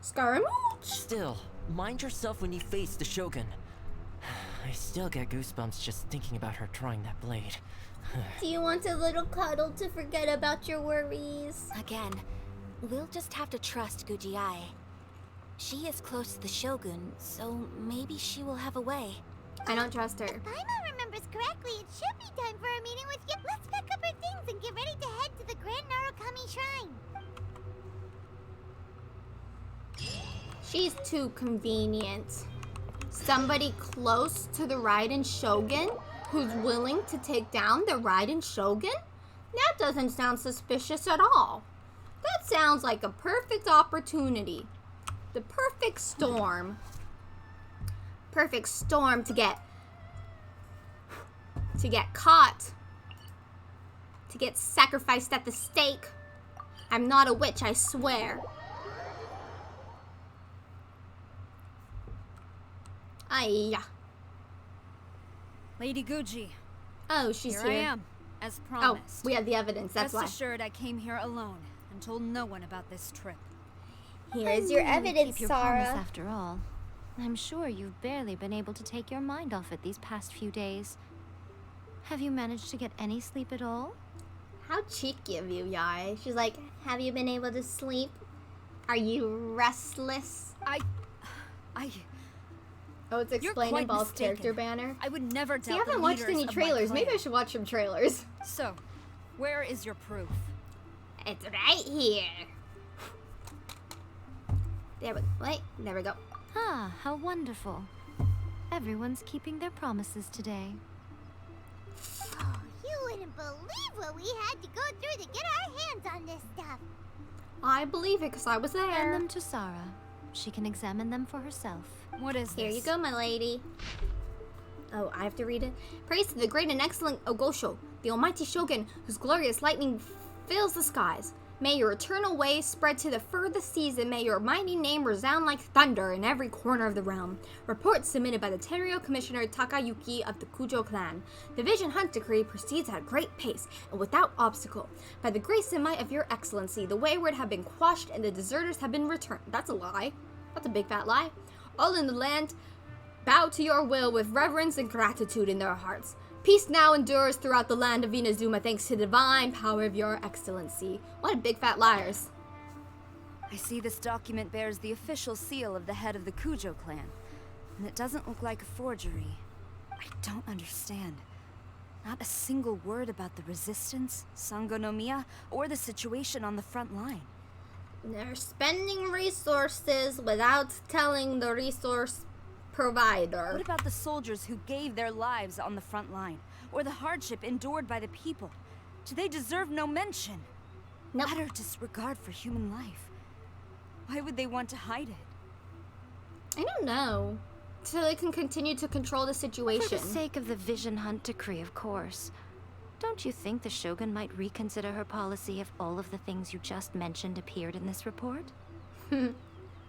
Scaramouche? Still, mind yourself when you face the Shogun. I still get goosebumps just thinking about her drawing that blade. Do you want a little cuddle to forget about your worries? Again, we'll just have to trust Gujiae. She is close to the Shogun, so maybe she will have a way. I don't trust her. If Paimon remembers correctly, it should be time for a meeting with you. Let's pack up our things and get ready to head to the Grand Narukami Shrine. She's too convenient. Somebody close to the Raiden Shogun who's willing to take down the Raiden Shogun? That doesn't sound suspicious at all. That sounds like a perfect opportunity. The perfect storm. Perfect storm to get caught. To get sacrificed at the stake. I'm not a witch, I swear. Ayya. Lady Guji, Oh, she's here here. I am, as Oh, promised. we have the evidence, that's Rest why. assured, I came here alone and told no one about this trip. Here's your evidence, Keep your promise Sarah. after all. I'm sure you've barely been able to take your mind off it these past few days. Have you managed to get any sleep at all? How cheeky of you, Yai. She's like, have you been able to sleep? Are you restless? I... Oh, it's You're explaining quite Ball's mistaken. character banner. I would never doubt See, I haven't the watched leaders any of my trailers. Maybe I clan. should watch some trailers. So, where is your proof? It's right here. There we go. Wait, there we go. Ah, how wonderful. Everyone's keeping their promises today. Oh, you wouldn't believe what we had to go through to get our hands on this stuff. I believe it because I was Hand there. them to Sarah. She can examine them for herself. What is Here this? you go, my lady. Oh, I have to read it. Praise to the great and excellent Ogosho, the almighty shogun, whose glorious lightning fills the skies. May your eternal ways spread to the furthest seas, and may your mighty name resound like thunder in every corner of the realm. Report submitted by the Tenryou Commissioner Takayuki of the Kujo clan. The Vision Hunt Decree proceeds at a great pace and without obstacle. By the grace and might of your excellency, the wayward have been quashed and the deserters have been returned. That's a lie. That's a big fat lie. All in the land bow to your will with reverence and gratitude in their hearts. Peace now endures throughout the land of Inazuma thanks to the divine power of your excellency. What a big fat liars. I see this document bears the official seal of the head of the Kujo clan, and it doesn't look like a forgery. I don't understand. Not a single word about the resistance, Sangonomiya, or the situation on the front line. They're spending resources without telling the resource provider. What about the soldiers who gave their lives on the front line? Or the hardship endured by the people? Do they deserve no mention? Nope. Utter disregard for human life. Why would they want to hide it? I don't know. So they can continue to control the situation. For the sake of the Vision Hunt decree, of course. Don't you think the Shogun might reconsider her policy if all of the things you just mentioned appeared in this report?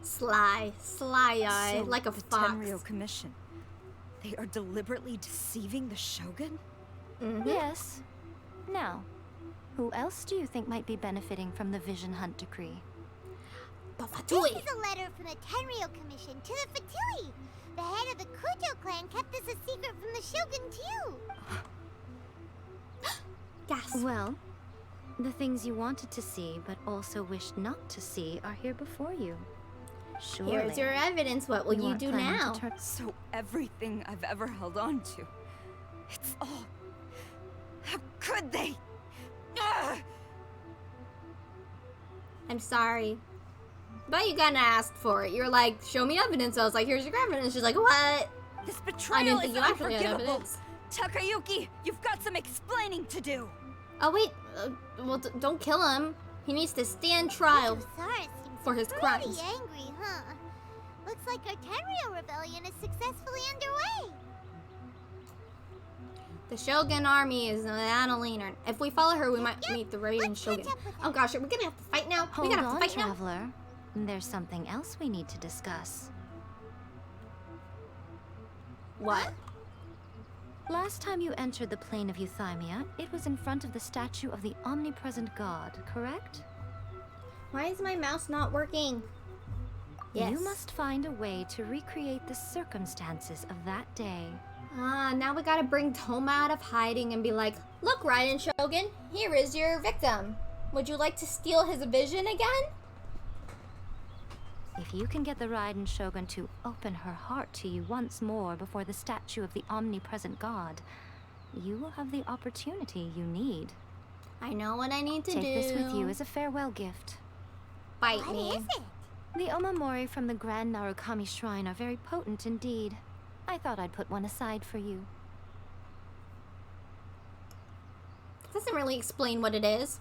Sly eye, So, like a the fox. Tenryou Commission. They are deliberately deceiving the Shogun? Yes. Now, who else do you think might be benefiting from the Vision Hunt decree? The This Fatui. is a letter from the Tenryou Commission to the Fatui. The head of the Kujo clan kept this a secret from the Shogun too. Yes. Well, the things you wanted to see but also wished not to see are here before you. Surely. Here's your evidence. What will you aren't do planning to now? turn- So everything I've ever held on to, it's all... How could they? Ugh! I'm sorry. But you kinda asked for it. You're like, show me evidence. I was like, here's your evidence. She's like, what? This I betrayal didn't is think you actually had unforgivable. evidence. Takayuki, you've got some explaining to do. Oh wait, well don't kill him. He needs to stand trial. SARA seems For his pretty crimes. angry, huh? Looks like our Tenryou rebellion is successfully underway. The Shogun army is Annalena. If we follow her, we might meet the Raiden Let's Shogun. catch up with Oh gosh, are we gonna have to fight now? Hold we gotta on, fight now. traveler. There's something else we need to discuss. What? Last time you entered the plane of Euthymia, it was in front of the statue of the omnipresent god, correct? Why is my mouse not working? Yes. You must find a way to recreate the circumstances of that day. Ah, now we gotta bring Toma out of hiding and be like, look, Raiden Shogun, here is your victim. Would you like to steal his vision again? If you can get the Raiden Shogun to open her heart to you once more before the statue of the omnipresent god, you will have the opportunity you need. I know what I need to Take do. this with you as a farewell gift. Bite What me. is it? The omamori from the Grand Narukami Shrine are very potent indeed. I thought I'd put one aside for you. Doesn't really explain what it is.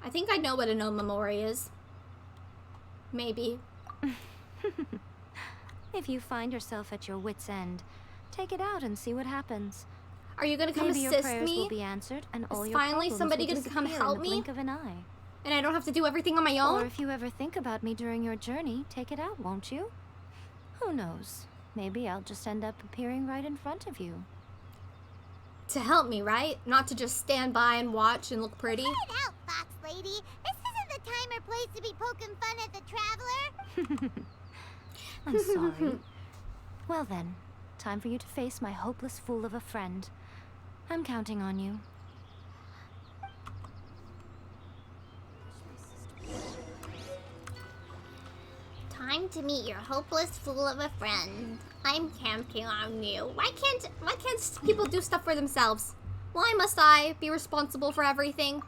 I think I know what an omamori is. Maybe. If you find yourself at your wit's end, take it out and see what happens. Are you gonna come Maybe your assist prayers will me? be answered, and all Is your finally problems somebody will gonna come disappear help in the me? blink of an eye. And I don't have to do everything on my Or own? if you ever think about me during your journey, take it out, won't you? Who knows? Maybe I'll just end up appearing right in front of you. To help me, right? Not to just stand by and watch and look pretty. Cut it out, Fox Lady. This isn't the time or place to be poking fun at the traveler. I'm sorry. Well then, time for you to face my hopeless fool of a friend. I'm counting on you. Time to meet your hopeless fool of a friend. I'm counting on you. Why can't people do stuff for themselves? Why must I be responsible for everything?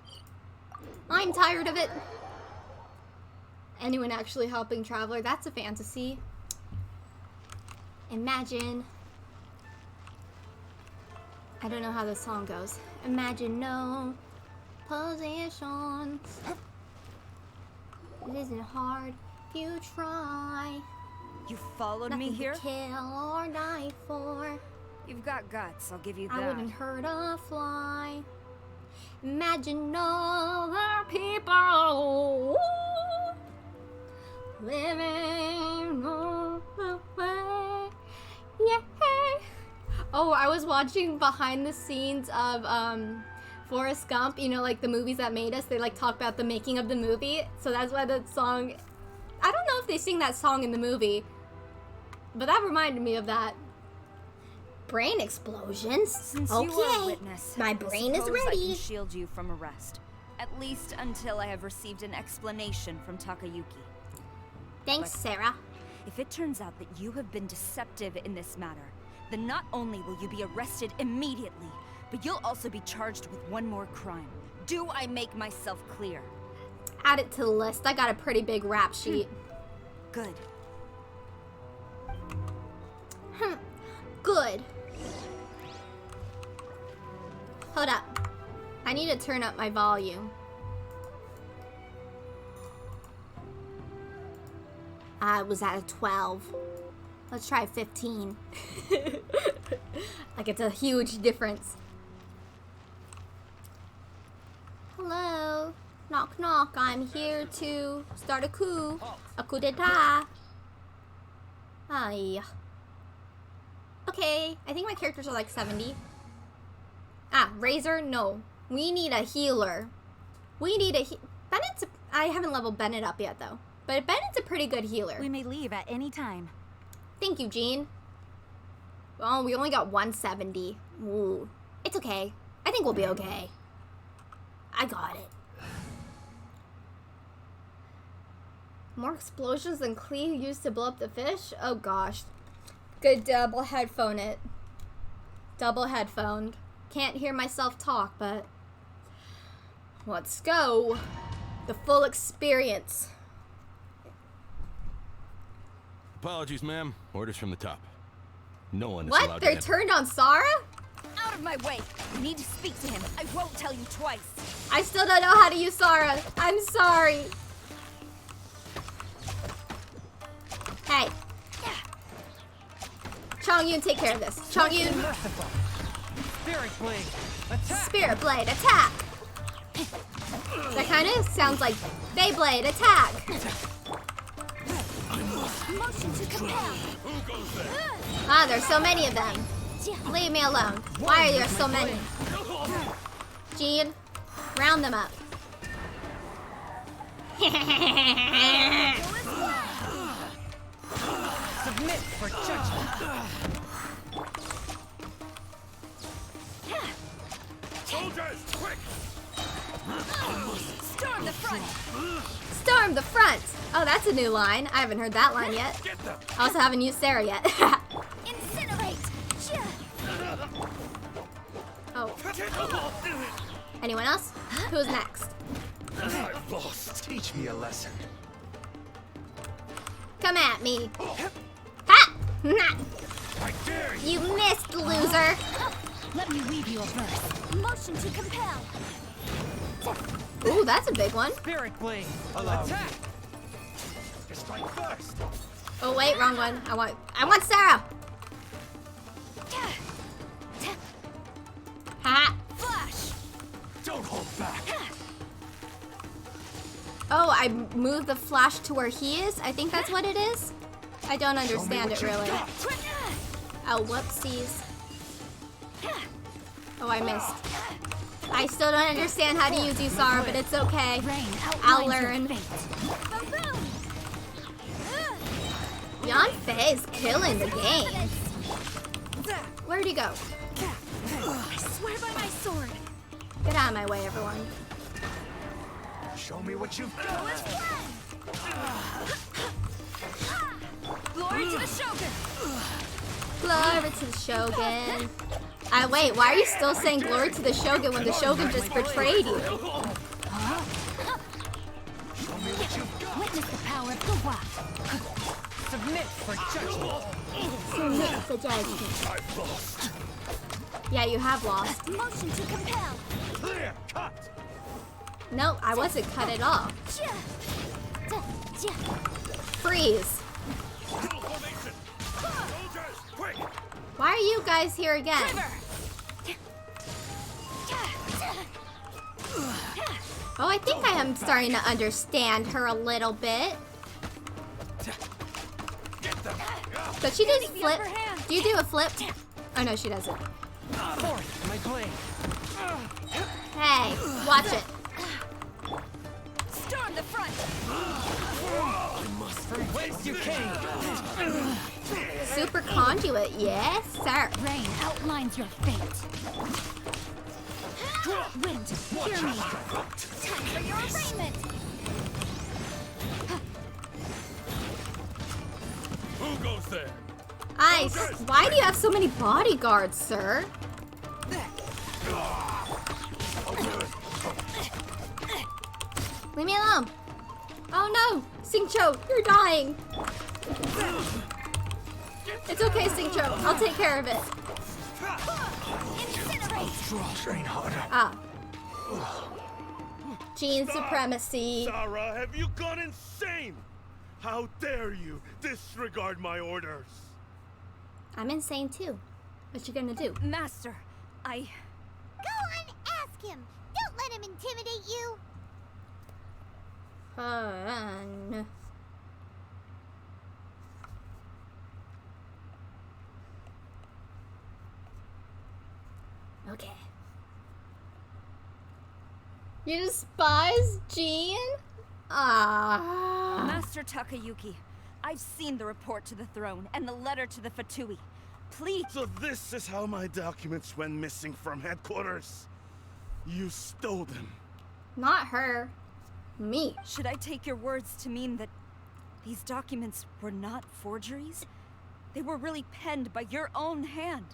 I'm tired of it. Anyone actually helping Traveler? That's a fantasy. Imagine. I don't know how this song goes. Imagine no positions. It isn't hard if you try. You followed Nothing me here? to kill or die for. You've got guts, I'll give you that. I wouldn't hurt a fly. Imagine other people living on the way. Yeah. Oh, I was watching behind the scenes of Forrest Gump. You know, like the movies that made us. They like talk about the making of the movie. So that's why that song. I don't know if they sing that song in the movie, but that reminded me of that. Brain explosions? Since okay. you are a witness, My I brain is suppose I ready. can shield you from arrest. At least until I have received an explanation from Takayuki. Thanks, Sarah. If it turns out that you have been deceptive in this matter, then not only will you be arrested immediately, but you'll also be charged with one more crime. Do I make myself clear? Add it to the list. I got a pretty big rap sheet. Good. Good. Hold up. I need to turn up my volume. I was at a 12. Let's try 15. Like it's a huge difference. Hello. Knock knock. I'm here to start a coup. A coup d'etat. Ay. Okay, I think my characters are like 70. Ah, Razor, no. We need a healer. We need a Bennett's I haven't leveled Bennett up yet though. But Bennett's a pretty good healer. We may leave at any time. Thank you, Jean. Well, we only got 170. Ooh. It's okay. I think we'll be okay. I got it. More explosions than Clee used to blow up the fish? Oh gosh. Good double headphone it. Double headphoned. Can't hear myself talk, but let's go. The full experience. Apologies, ma'am. Orders from the top. No one is What? allowed They're to enter. turned on Sarah? Out of my way! I need to speak to him. I won't tell you twice. I still don't know how to use Sarah. I'm sorry. Hey. Chongyun, take care of this. Chongyun. Spirit Blade, attack! Spirit Blade, attack! That kind of sounds like Beyblade, attack! Motion to compel. Ah, there's so many of them. Leave me alone. Why are there so many? Jean, round them up. Submit for judgment. Soldiers, quick! Storm the front! Storm the front! Oh, that's a new line. I haven't heard that line yet. Get them! I also haven't used Sarah yet. Incinerate. Oh. Anyone else? Who's next? I've lost. Teach me a lesson. Come at me. Ha! I dare you! You missed, loser. Let me weave you a verse. Motion to compel. Ooh, that's a big one. Spirit Blade, attack! Strike first! Oh wait, wrong one. I want Sarah. Ha! Flash! Don't hold back! Oh, I moved the flash to where he is? I think that's what it is? I don't understand it really. Oh, whoopsies. Oh, I missed. I still don't understand how to use Usara, but it's okay. I'll learn. Yanfei is killing the game. Where'd he go? I swear by my sword. Get out of my way, everyone. Show me what you've got! Glory to the Shogun! Glory to the Shogun. Wait, why are you still saying glory to the Shogun when the Shogun just betrayed you? Show me what you've got! Witness the power of the Wa. Submit for judgment. Submit for judgment. I've lost! Yeah, you have lost. Motion to compel. Clear! Cut! No, I wasn't cut at all. Freeze. Dual formation! Soldiers, quick! Why are you guys here again? Oh, I think I am starting to understand her a little bit. Get them! So she does flip. Do you do a flip? Oh no, she doesn't. Forth, my blade. Hey, watch it. Storm the front! From whence you came. Super conduit, yes, sir. Rain outlines your fate. Wind, hear me. Time for your arraignment. Who goes there? Ice. Why do you have so many bodyguards, sir? Leave me alone. Oh no! Singcho, you're dying! It's okay, Singcho. I'll take care of it. Train harder. Ah. Gene supremacy. SARA, have you gone insane? How dare you disregard my orders? I'm insane too. What you gonna do? Master, I... Go and ask him. Don't let him intimidate you. Fun. Okay. You despise Gene? Ah. Master Takayuki, I've seen the report to the throne and the letter to the Fatui. Please... So this is how my documents went missing from headquarters. You stole them. Not her. Me. Should I take your words to mean that these documents were not forgeries? They were really penned by your own hand.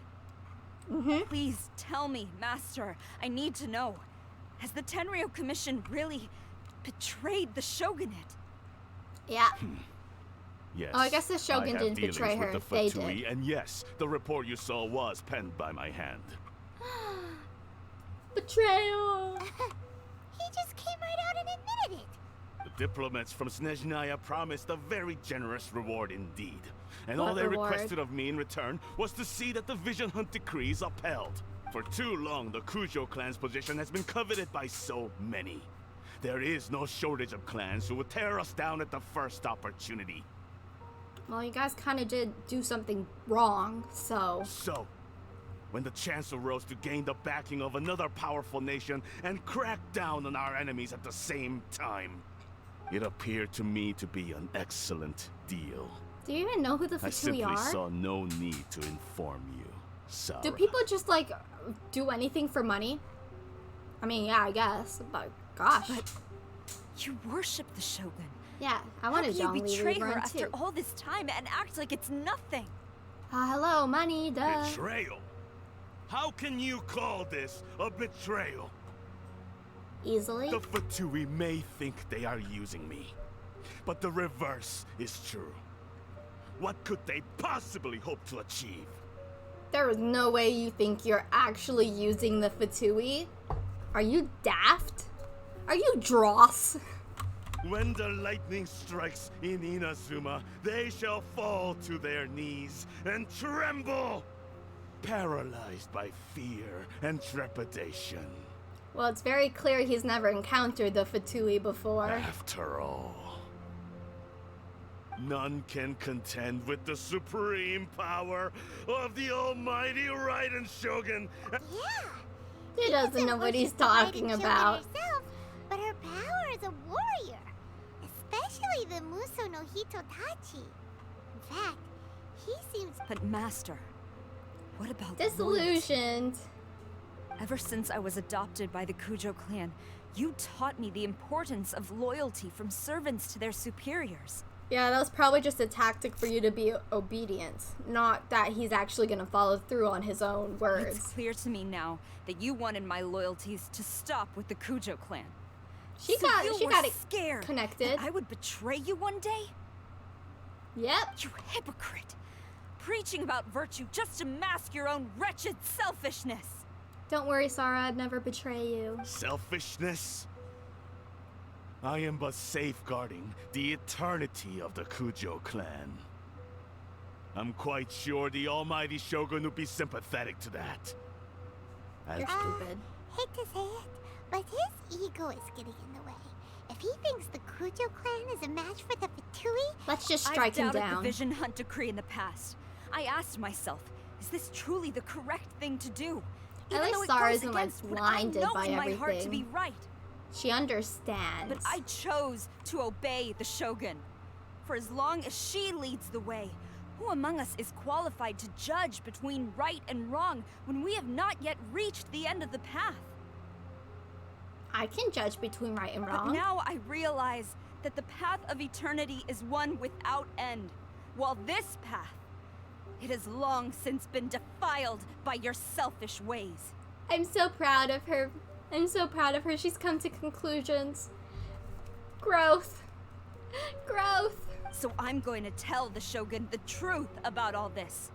Please tell me, Master. I need to know. Has the Tenryou Commission really betrayed the shogunate? Yeah. Yes. Oh, I guess the Shogun I have didn't dealings betray with her. the They Fatui, did. and yes, the report you saw was penned by my hand. Betrayal. He just came right out and admitted it. The diplomats from Snezhnaya promised a very generous reward indeed. And all What they reward? requested of me in return was to see that the Vision Hunt decree is upheld. For too long, the Kujo clan's position has been coveted by so many. There is no shortage of clans who would tear us down at the first opportunity. Well, you guys kind of did do something wrong, so... So, when the chance arose to gain the backing of another powerful nation and crack down on our enemies at the same time, it appeared to me to be an excellent deal. Do you even know who the I Fatui simply are? saw no need to inform you, SARA. Do people just, like, do anything for money? I mean, yeah, I guess, but gosh. But you worship the Shogun. Yeah, I want How to can you Zhongli betray her rerun after too. all this time and act like it's nothing? Hello, money, duh. Betrayal? How can you call this a betrayal? Easily? The Fatui may think they are using me, but the reverse is true. What could they possibly hope to achieve? There is no way you think you're actually using the Fatui. Are you daft? Are you dross? When the lightning strikes in Inazuma, they shall fall to their knees and tremble, paralyzed by fear and trepidation. Well, it's very clear he's never encountered the Fatui before. After all, none can contend with the supreme power of the almighty Raiden Shogun. Yeah. He doesn't know what he's talking about. Herself, but her power as a warrior. Especially the Muso no Hitotachi. In fact, he seems... But Master, what about loyalty? Disillusioned. Ever since I was adopted by the Kujo clan, you taught me the importance of loyalty from servants to their superiors. Yeah, that was probably just a tactic for you to be obedient. Not that he's actually gonna follow through on his own words. It's clear to me now that you wanted my loyalties to stop with the Kujo clan. She So got you she were got it scared connected. that I would betray you one day? Yep. You hypocrite! Preaching about virtue just to mask your own wretched selfishness! Don't worry, Sarah, I'd never betray you. Selfishness? I am but safeguarding the eternity of the Kujo clan. I'm quite sure the almighty Shogun would be sympathetic to that. You're stupid. Hate to say it, but his ego is getting in the way. If he thinks the Kujo clan is a match for the Fatui, Let's just strike him I've doubted down. the Vision Hunt decree in the past. I asked myself, is this truly the correct thing to do? At Even least though it Sarah goes isn't, like, against what blinded I know by in my heart to everything. be right. She understands. But I chose to obey the Shogun. For as long as she leads the way, who among us is qualified to judge between right and wrong when we have not yet reached the end of the path? I can judge between right and But wrong. now I realize that the path of eternity is one without end, while this path, it has long since been defiled by your selfish ways. I'm so proud of her. I'm so proud of her. She's come to conclusions. Growth. Growth. So I'm going to tell the Shogun the truth about all this.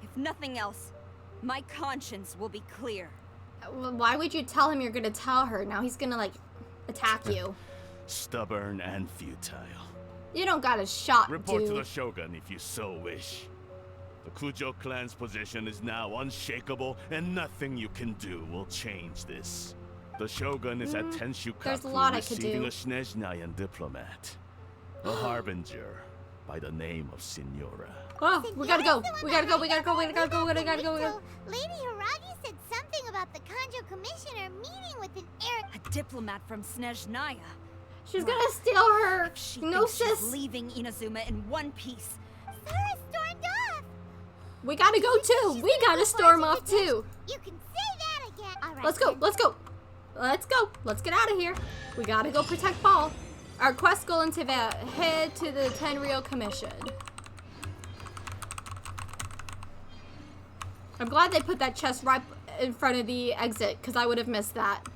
If nothing else, my conscience will be clear. Why would you tell him you're gonna tell her? Now he's gonna, like, attack you. Stubborn and futile. You don't got a shot, Report dude. to the Shogun if you so wish. The Kujo clan's position is now unshakable, and nothing you can do will change this. The Shogun is at There's a Tenshukaku lot I could receiving do. a Snezhnayan diplomat. A harbinger by the name of SIGNORA. Oh, we gotta go. We gotta go. We gotta go. We gotta go. We gotta go. Lady Hiragi said something about the Kanjo Commissioner meeting with an air. A diplomat from Snezhnaya. She's gonna steal her She gnosis. thinks she's leaving Inazuma in one piece. Sarah stormed off. We gotta go too. We gotta storm off too. You can say that again. All right. Let's go. then. Let's go. Let's go. Let's get out of here. We gotta go protect Ball. Our quest goal into that. Head to the Tenryou Commission. I'm glad they put that chest right in front of the exit, because I would have missed that.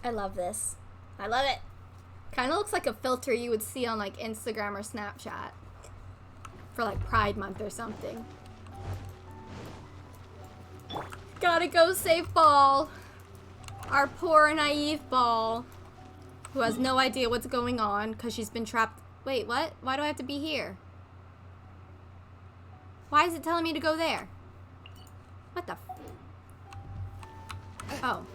I love this. I love it. Kind of looks like a filter you would see on like Instagram or Snapchat for like Pride Month or something. Gotta go save Ball. Our poor naive Ball, who has no idea what's going on because she's been trapped. Wait, what? Why do I have to be here? Why is it telling me to go there? What the f- Oh.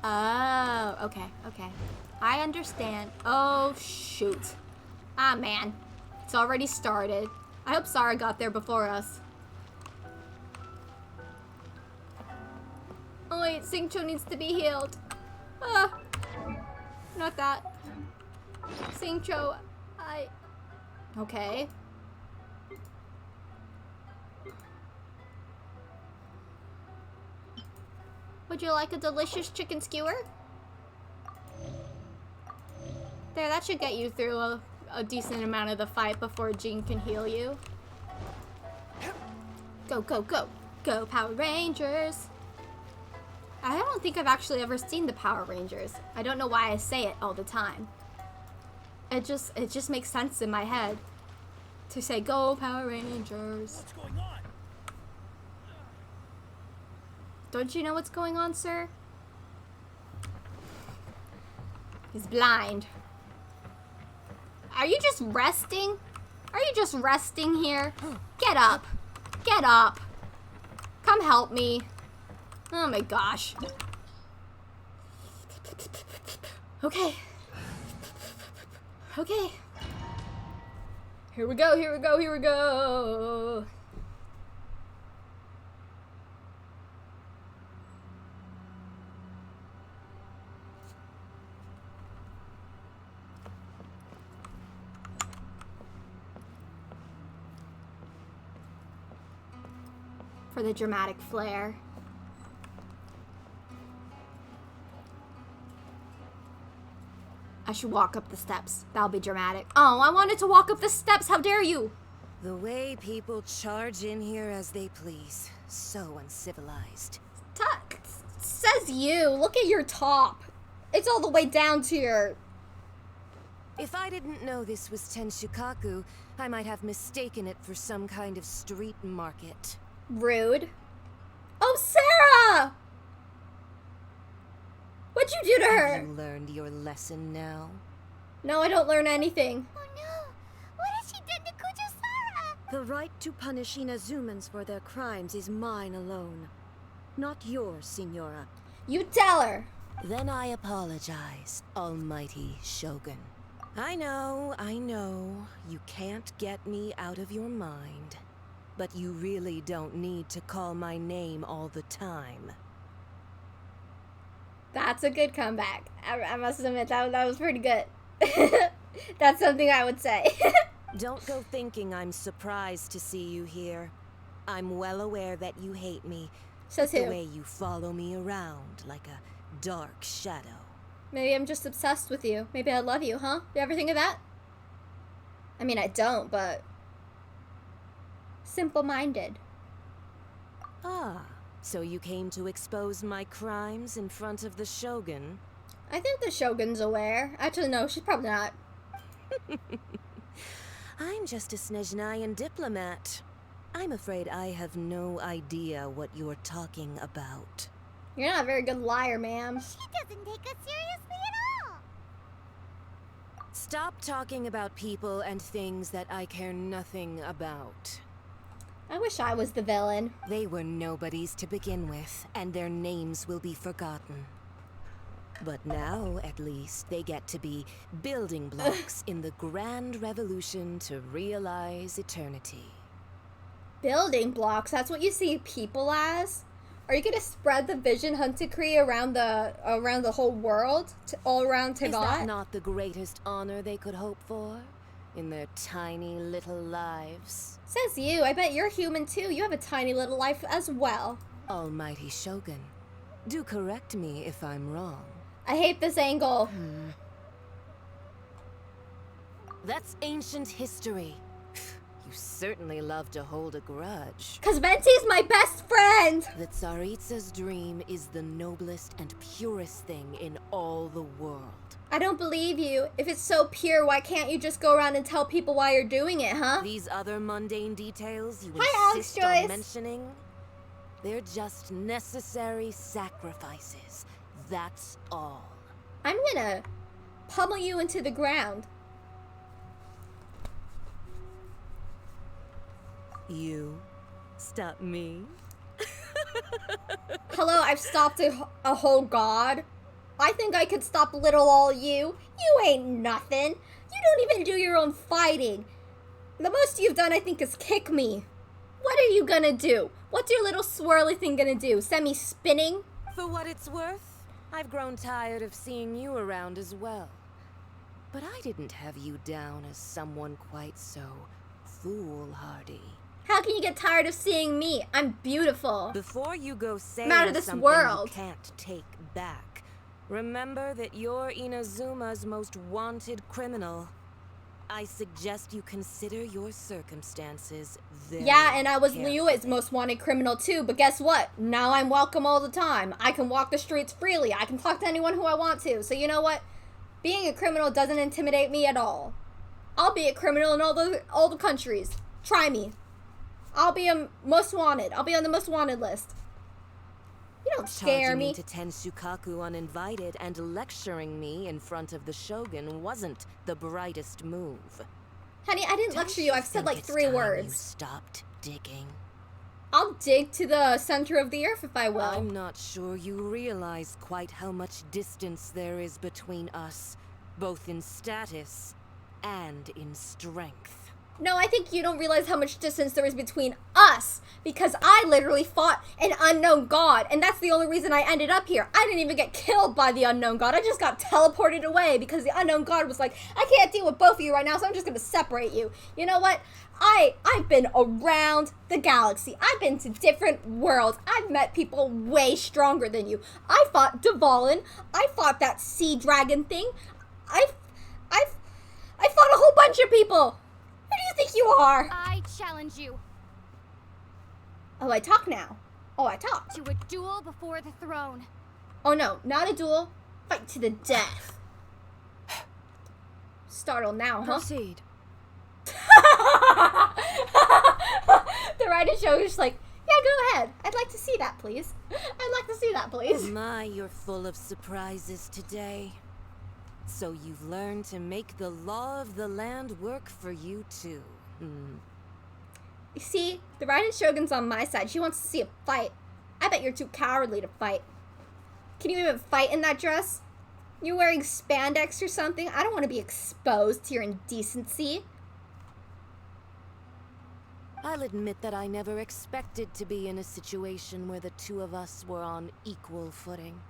Oh, okay, okay. I understand. Oh, shoot. Ah, man. It's already started. I hope Sarah got there before us. Oh, wait. Xingqiu needs to be healed. Ah. Not that. Xingqiu, Okay. Would you like a delicious chicken skewer? There, that should get you through a decent amount of the fight before Jean can heal you. Go, go, go. Go, Power Rangers. I don't think I've actually ever seen the Power Rangers. I don't know why I say it all the time. It just makes sense in my head to say, go, Power Rangers. What's going on? Don't you know what's going on, sir? He's blind. Are you just resting? Are you just resting here? Get up. Get up. Come help me. Oh my gosh. Okay. Okay. Here we go, here we go, here we go. For the dramatic flair. I should walk up the steps. That'll be dramatic. Oh, I wanted to walk up the steps. How dare you? The way people charge in here as they please. So uncivilized. Says you. Look at your top. It's all the way down to your... If I didn't know this was Tenshukaku, I might have mistaken it for some kind of street market. Rude. Oh, Sarah! What'd you do to her? Have you learned your lesson now? No, I don't learn anything. Oh no! What has she done to Kujo Sara? The right to punish Inazumans for their crimes is mine alone. Not yours, Signora. You tell her. Then I apologize, almighty Shogun. I know, you can't get me out of your mind. But you really don't need to call my name all the time. That's a good comeback. I must admit, that was pretty good. That's something I would say. Don't go thinking I'm surprised to see you here. I'm well aware that you hate me. Says the who? way you follow me around like a dark shadow. Maybe I'm just obsessed with you. Maybe I love you, huh? You ever think of that? I mean, I don't, but... simple-minded. Ah, So you came to expose my crimes in front of the Shogun? I think the Shogun's aware. Actually, no, she's probably not. I'm just a Snezhnayan diplomat. I'm afraid I have no idea what you're talking about. You're not a very good liar, ma'am. She doesn't take us seriously at all. Stop talking about people and things that I care nothing about. I wish I was the villain. They were nobodies to begin with, and their names will be forgotten. But now, at least, they get to be building blocks in the grand revolution to realize eternity. Building blocks? That's what you see people as? Are you gonna spread the Vision Hunt decree around the whole world, all around Teyvat? Is that not the greatest honor they could hope for in their tiny little lives? Says you. I bet you're human too. You have a tiny little life as well. Almighty Shogun, do correct me if I'm wrong. I hate this angle. That's ancient history. You certainly love to hold a grudge. 'Cause Venti's my best friend! The Tsaritsa's dream is the noblest and purest thing in all the world. I don't believe you. If it's so pure, why can't you just go around and tell people why you're doing it, huh? These other mundane details you Hi, insist Alex on Joyce. mentioning, they're just necessary sacrifices. That's all. I'm gonna pummel you into the ground. You stop me? Hello, I've stopped a whole god. I think I could stop little ol' you. You ain't nothing. You don't even do your own fighting. The most you've done, I think, is kick me. What are you gonna do? What's your little swirly thing gonna do? Send me spinning? For what it's worth, I've grown tired of seeing you around as well. But I didn't have you down as someone quite so foolhardy. How can you get tired of seeing me? I'm beautiful. Before you go saying I'm out of this something world. you can't take back, remember that you're Inazuma's most wanted criminal. I suggest you consider your circumstances very Yeah, and I was carefully. Liu's most wanted criminal too, but guess what? Now I'm welcome all the time. I can walk the streets freely. I can talk to anyone who I want to. So you know what? Being a criminal doesn't intimidate me at all. I'll be a criminal in all the countries. Try me. I'll be a most wanted. I'll be on the most wanted list. You don't scare Charging me. me to Tensukaku uninvited and lecturing me in front of the Shogun wasn't the brightest move. Honey, I didn't Don't lecture you. I've said think like it's 3 time You words. stopped digging. I'll dig to the center of the earth if I will. I'm not sure you realize quite how much distance there is between us, both in status and in strength. No, I think you don't realize how much distance there is between us, because I literally fought an unknown god, and that's the only reason I ended up here. I didn't even get killed by the unknown god. I just got teleported away because the unknown god was like, I can't deal with both of you right now, so I'm just gonna separate you. You know what? I've been around the galaxy. I've been to different worlds. I've met people way stronger than you. I fought Dvalin. I fought that sea dragon thing. I fought a whole bunch of people. Who do you think you are? I challenge you Oh, I talk now. Oh, I talk. to a duel before the throne. Oh no, not a duel. Fight to the death. Startled now, huh? Proceed. The writer show is like, yeah, go ahead. I'd like to see that, please. I'd like to see that, please. My, you're full of surprises today. So you've learned to make the law of the land work for you too. You see, the Raiden Shogun's on my side. She wants to see a fight. I bet you're too cowardly to fight. Can you even fight in that dress? You're wearing spandex or something? I don't want to be exposed to your indecency. I'll admit that I never expected to be in a situation where the two of us were on equal footing.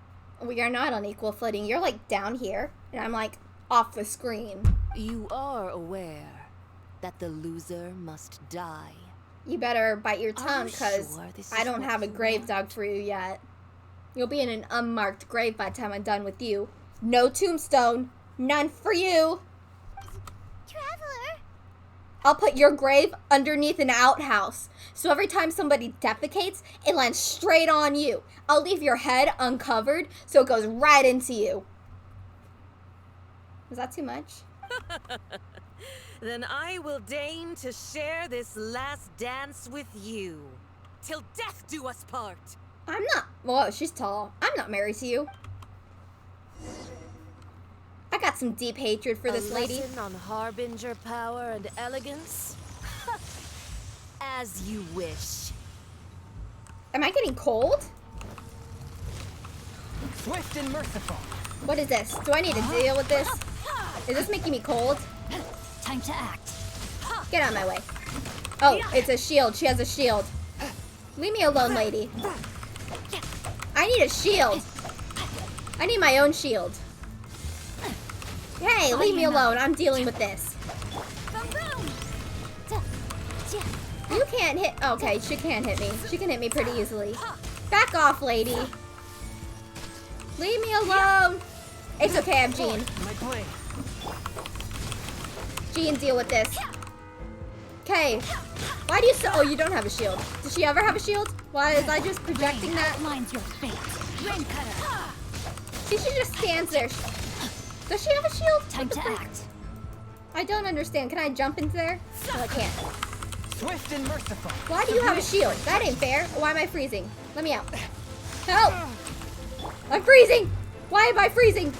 We are not on equal footing. You're like down here, and I'm like off the screen. You are aware that the loser must die. You better bite your tongue, you because sure this I is don't what have a you grave want? dug for you yet. You'll be in an unmarked grave by the time I'm done with you. No tombstone. None for you. Traveler? I'll put your grave underneath an outhouse. So every time somebody defecates, it lands straight on you. I'll leave your head uncovered so it goes right into you. Was that too much? Then I will deign to share this last dance with you. Till death do us part. I'm not. Whoa, she's tall. I'm not married to you. I got some deep hatred for this lady. A lesson on harbinger power and elegance? As you wish. Am I getting cold? Swift and merciful. What is this? Do I need to deal with this? Is this making me cold? Time to act. Get out of my way. Oh, it's a shield. She has a shield. Leave me alone, lady. I need a shield. I need my own shield. Hey, leave me alone. I'm dealing with this. You can't hit. Okay, she can't hit me. She can hit me pretty easily. Back off, lady. Leave me alone. It's okay, I have Jean. Jean, deal with this. Okay. Why do you so? Oh, you don't have a shield. Does she ever have a shield? Why is I just projecting that? Outlines your fate. Rain cutter. See, she just stands there. Does she have a shield? Time to act. I don't understand. Can I jump into there? No, I can't. Swift and merciful. Why do you have a shield? That ain't fair. Why am I freezing? Let me out. Help! I'm freezing! Why am I freezing?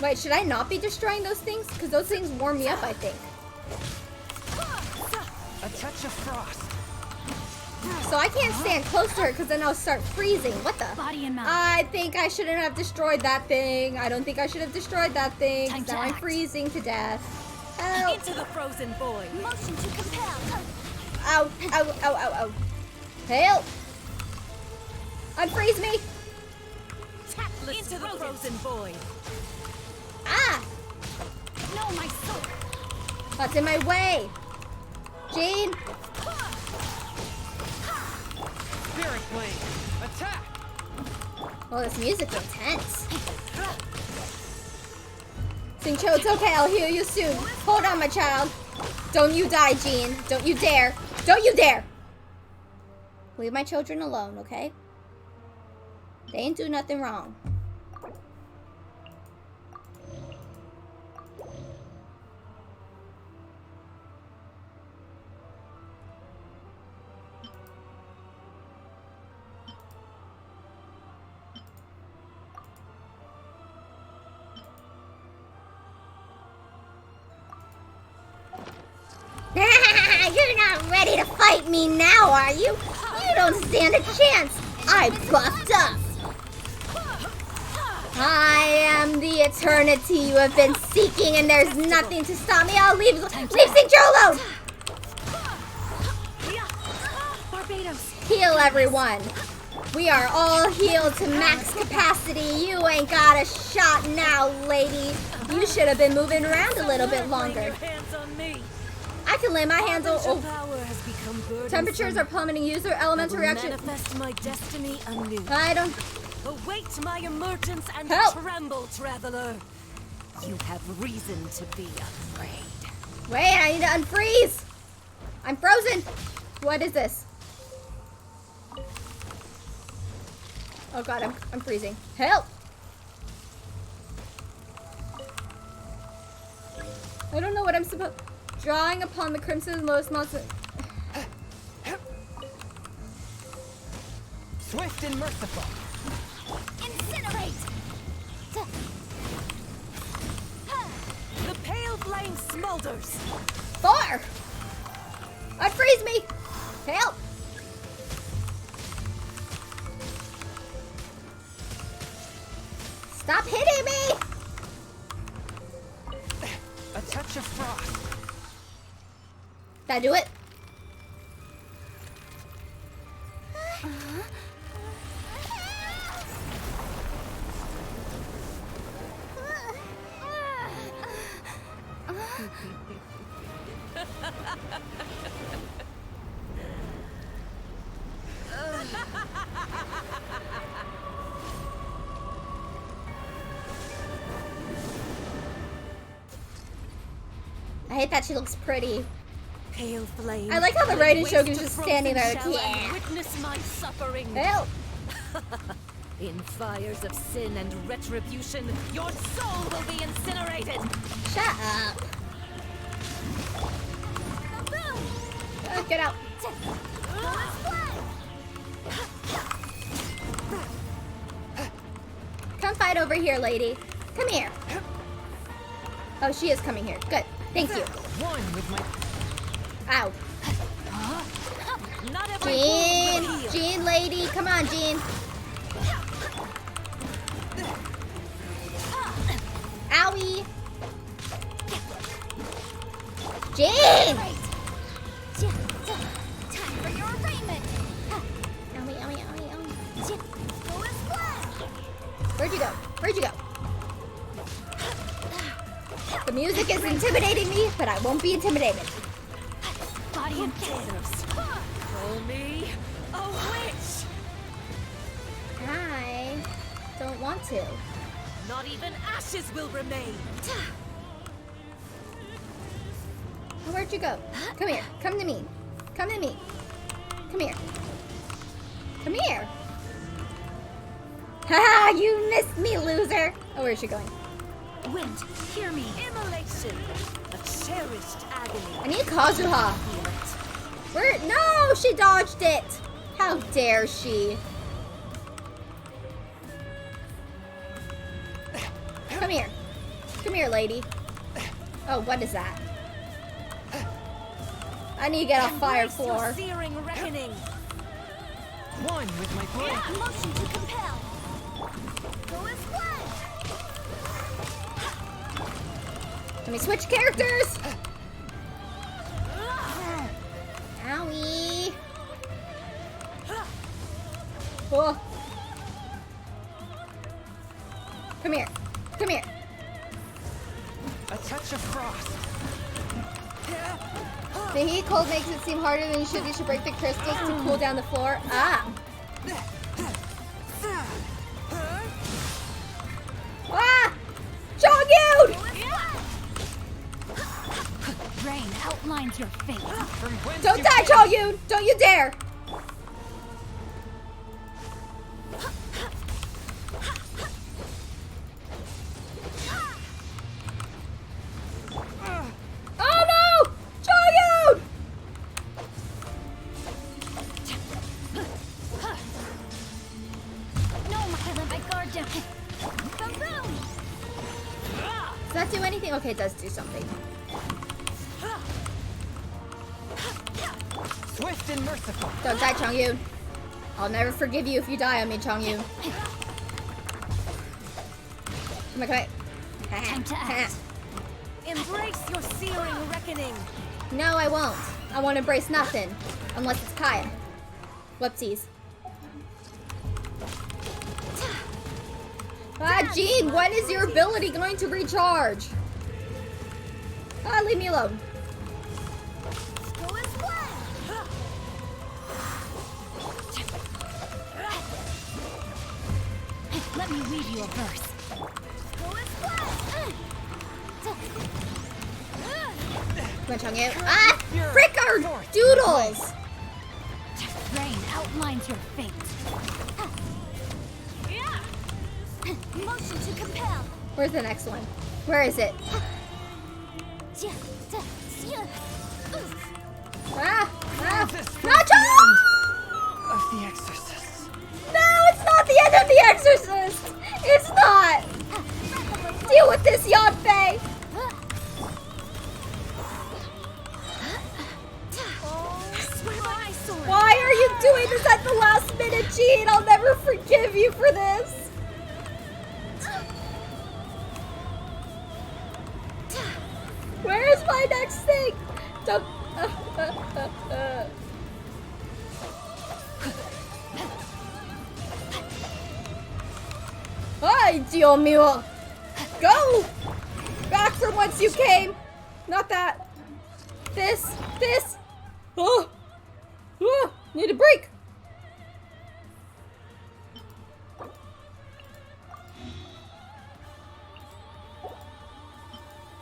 Wait, should I not be destroying those things? Because those things warm me up, I think. A touch of frost. So I can't stand close to her because then I'll start freezing. What the? Body and mouth. I think I shouldn't have destroyed that thing. I don't think I should have destroyed that thing. Time to Now I'm act. freezing to death. Help. Into the frozen void. Motion to compel. Ow, ow, ow, ow, ow. Help. Unfreeze me. Into the frozen void. Ah. No, my soul. That's in my way. Jean. Spirit blade. Attack. Oh, this music's intense. Sincho, it's okay. I'll heal you soon. Hold on, my child. Don't you die, Jean. Don't you dare. Don't you dare. Leave my children alone, okay? They ain't do nothing wrong. You're not ready to fight me now, are you? You don't stand a chance. I buffed up. I am the eternity you have been seeking, and there's nothing to stop me. I'll leave Xingqiu alone. Barbados. Heal everyone. We are all healed to max capacity. You ain't got a shot now, lady. You should have been moving around a little bit longer. I can lay my hands on. Oh. Temperatures are plummeting. User elemental reaction. Manifest my destiny anew. I don't. Await my emergence and Help. tremble, traveler. You have reason to be afraid. Wait, I need to unfreeze. I'm frozen. What is this? Oh god, I'm freezing. Help! I don't know what I'm supposed. Drawing upon the crimson lowest monster. Swift and merciful. Incinerate. The pale flame smolders. 4! Unfreeze me! Help! Stop hitting me! A touch of frost. Did I do it? hate that she looks pretty. Pale flame. I like how the Raiden Shogun's just standing there like, yeah. Witness my suffering. Help! In fires of sin and retribution, your soul will be incinerated. Shut up. Get out. Come fight over here, lady. Come here. Oh, she is coming here. Good. Thank you. One with my... Ow. Jean! Jean, lady. Come on, Jean. Owie. Jean! Time for your arraignment. Owie, owie, owie, owie. Where'd you go? Where'd you go? The music is intimidating me, but I won't be intimidated. Body and pieces. Call me a witch. I don't want to. Not even ashes will remain. Where'd you go? Come here. Come to me. Come to me. Come here. Come here. Haha, you missed me, loser. Oh, where's she going? Wind, hear me. Immolation. A cherished agony. I need Kazuha. Where? No, she dodged it. How dare she? Come here. Come here, lady. Oh, what is that? I need to get off fire floor. Searing reckoning. One with my flame. Motion to compel. Go as planned. Let me switch characters. Owie. Oh. Come here. Come here. A touch of frost. The heat cold makes it seem harder than you should. You should break the crystals to cool down the floor. Ah. Ah! Chongyun! Rain outlines your fate. Don't die, Chongyun! Don't you dare! Oh no! Chongyun! No, my guard down. Does that do anything? Okay, it does do something. Swift and merciful. Don't die, Chongyun. I'll never forgive you if you die on me, Chongyun. Come on, come on. Time to act. Embrace your searing reckoning. No, I won't. I won't embrace nothing. Unless it's Kaya. Whoopsies. Ah, Jean, when is your ability going to recharge? Ah, leave me alone. Go as planned. Let me read you a verse. Go as planned. Come on, Chongyun. Ah! Fricker doodles! Rain outlines your fate. Motion to compel. Where's the next one? Where is it? Ah! Ah! No, Of the exorcists. No, it's not the end of The Exorcist! It's not! Deal with this, Yanfei! Why are you doing this at the last minute, Jean? I'll never forgive you for this! Where is my next thing? Don't... Ay, Dios mío! Go! Back from whence you came! Not that. This. Oh! Oh! Need a break!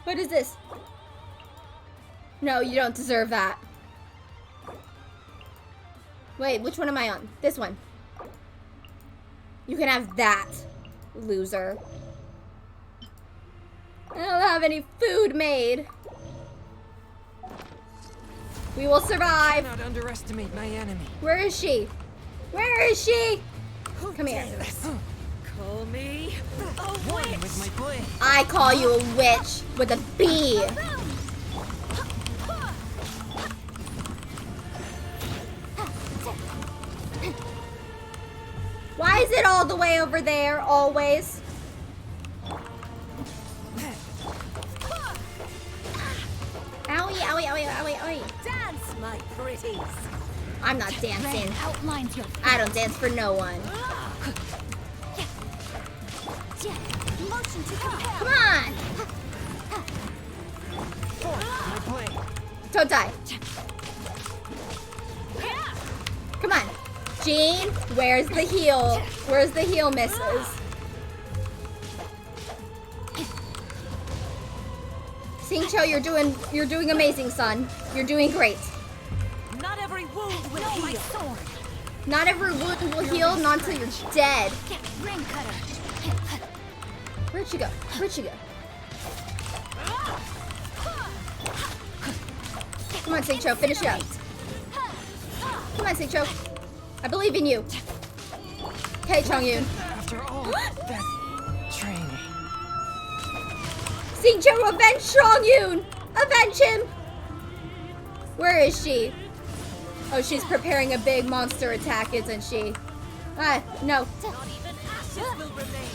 What is this? No, you don't deserve that. Wait, which one am I on? This one. You can have that, loser. I don't have any food made. We will survive. Do not underestimate my enemy. Where is she? Where is she? Come here. Call me One with my blade. I call you a witch with a B. Why is it all the way over there, always? Owie, owie, owie, owie, owie. dance, my pretties. I'm not dancing. Outlines your I don't dance for no one. motion to compare. Come on! My blade. Don't die. Come on. Jean, where's the heel? Where's the heel, missus? Singcho, you're doing amazing, son. You're doing great. Not every wound will heal. Sword. Not every wound will heal, not until you're dead. Ring cutter. Where'd she go? Where'd she go? Come on, Singcho, finish it up. Come on, Singcho. I believe in you. Okay, Chongyun. After all that training. Singcho, avenge Chongyun! Avenge him! Where is she? Oh, she's preparing a big monster attack, isn't she? Ah, no. Not even ashes will remain.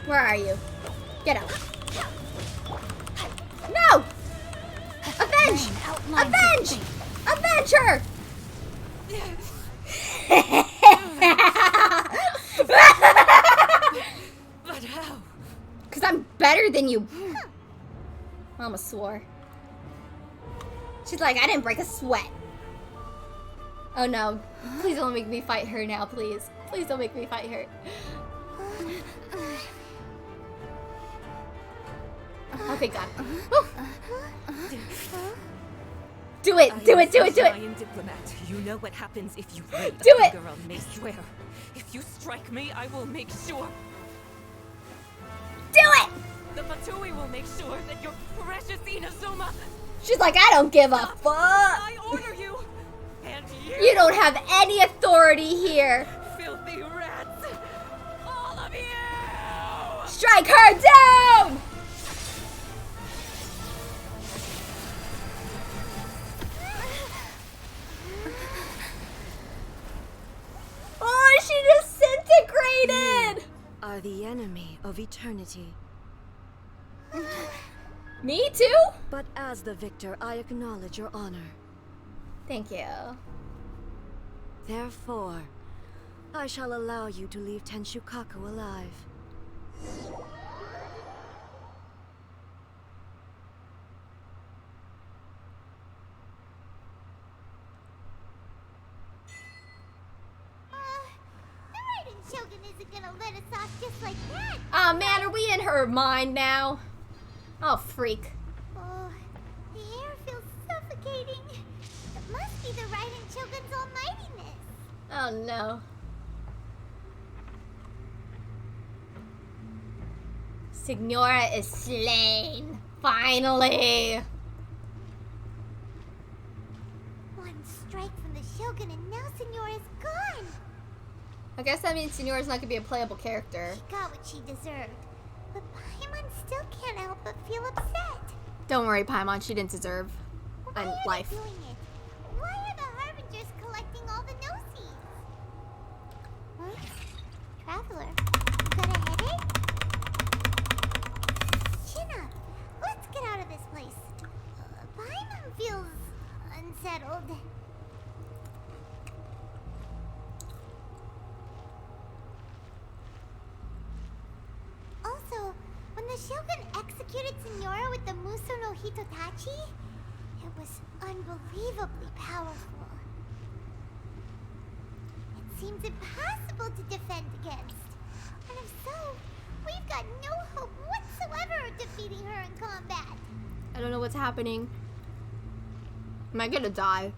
Where are you? Get up. No! Avenge! Avenge! Avenge her! But how? Because I'm better than you. I almost swore. She's like, I didn't break a sweat. Oh no. Please don't make me fight her now, please. Please don't make me fight her. Oh, thank God. Woo. Do it! Do it! Do it! Do it! Lion diplomat, you know what happens if you rape Do a it! girl may swear. If you strike me, I will make sure. Do it! The Fatui will make sure that your precious Inazuma. She's like, I don't give a fuck. I order you, and You don't have any authority here. filthy rats, all of you. Strike her down! Oh, she disintegrated! Are the enemy of eternity. Me too? But as the victor, I acknowledge your honor. Thank you. Therefore, I shall allow you to leave Tenshukaku alive. Shogun isn't gonna let us off just like that. Oh man, are we in her mind now? Oh, freak. Oh, the air feels suffocating. It must be the Raiden Shogun's almightiness. Oh no. Signora is slain. Finally. One strike from the Shogun and now Signora's gone. I guess that means Signora's not gonna be a playable character. She got what she deserved. But Paimon still can't help but feel upset. Don't worry, Paimon, she didn't deserve Why a are life. they doing it? Why are the Harbingers collecting all the Gnosis? Huh? Traveler, you got a headache? Chin up. Let's get out of this place. Paimon feels unsettled. Also, when the Shogun executed Signora with the Muso no Hitotachi, it was unbelievably powerful. It seems impossible to defend against. And if so, We've got no hope whatsoever of defeating her in combat. I don't know what's happening. Am I gonna die?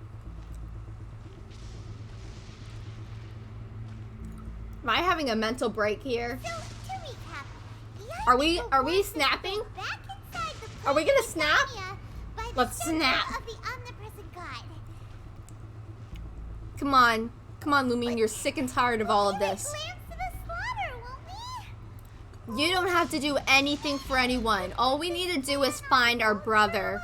Am I having a mental break here? So, to recap, Are we snapping? Are we gonna snap? Let's snap. Of the omnipresent god. Come on, Lumine, you're sick and tired of all of this. You don't have to do anything for anyone. All we need to do is find our brother.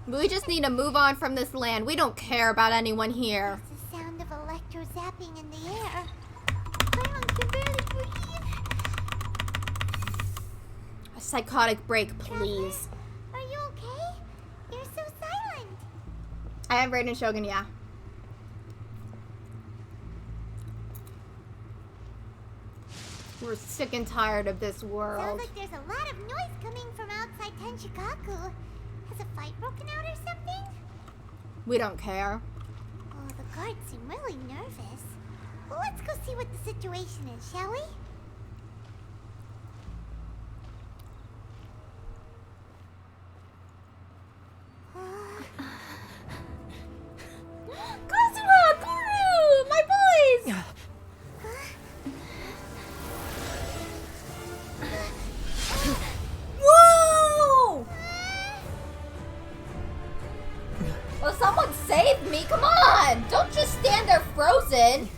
We just need to move on from this land. We don't care about anyone here. There's the sound of electro zapping in the air. Paimon can barely breathe. A psychotic break, please. Are you okay? You're so silent. I have Raiden Shogun, yeah. We're sick and tired of this world. Sounds like there's a lot of noise coming from outside Tenshikaku. Has a fight broken out or something? We don't care. Oh, the guards seem really nervous. Well, let's go see what the situation is, shall we? Kazuma! Guru! My boys! Whoa! Well, someone save me! Come on! Don't just stand there frozen!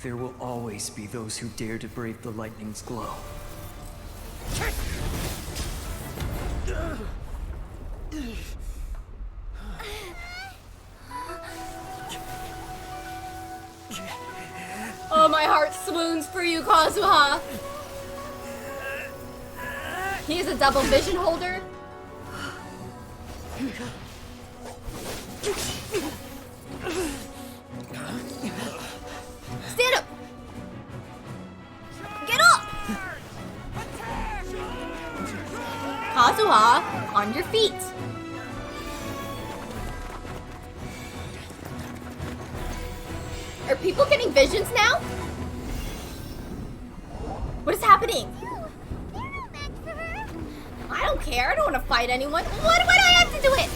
There will always be those who dare to brave the lightning's glow. Oh, my heart swoons for you, Kazuha! He's a double vision holder. Stand up! Get up! Kazuha, on your feet. Are people getting visions now? What is happening? I don't care. I don't want to fight anyone. What would I have to do it?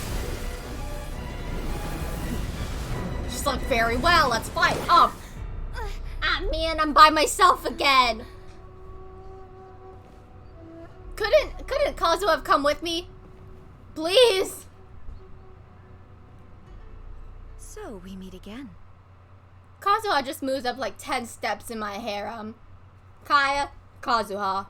She's like, very well. Let's fight. Oh. Ah, man, I'm by myself again. Couldn't Kazuha have come with me? Please. So we meet again. Kazuha just moves up like 10 steps in my harem. Kaya, Kazuha.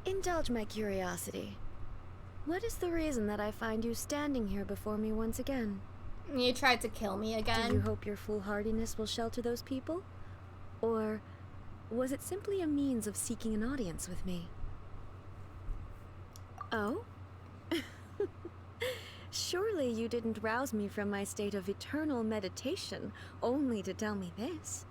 Indulge my curiosity. What is the reason that I find you standing here before me once again? You tried to kill me again. Do you hope your foolhardiness will shelter those people? Or was it simply a means of seeking an audience with me? Oh? Surely you didn't rouse me from my state of eternal meditation only to tell me this.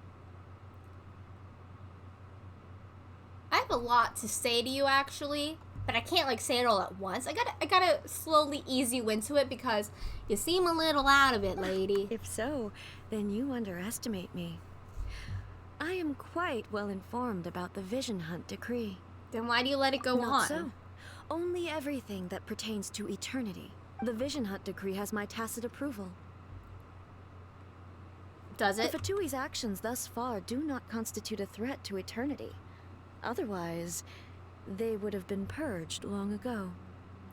I have a lot to say to you, actually, but I can't like say it all at once. I gotta slowly ease you into it because you seem a little out of it, lady. If so, then you underestimate me. I am quite well informed about the Vision Hunt decree. Then why do you let it go on? Not so. Only everything that pertains to eternity. The Vision Hunt decree has my tacit approval. Does it? The Fatui's actions thus far do not constitute a threat to eternity. Otherwise, they would have been purged long ago.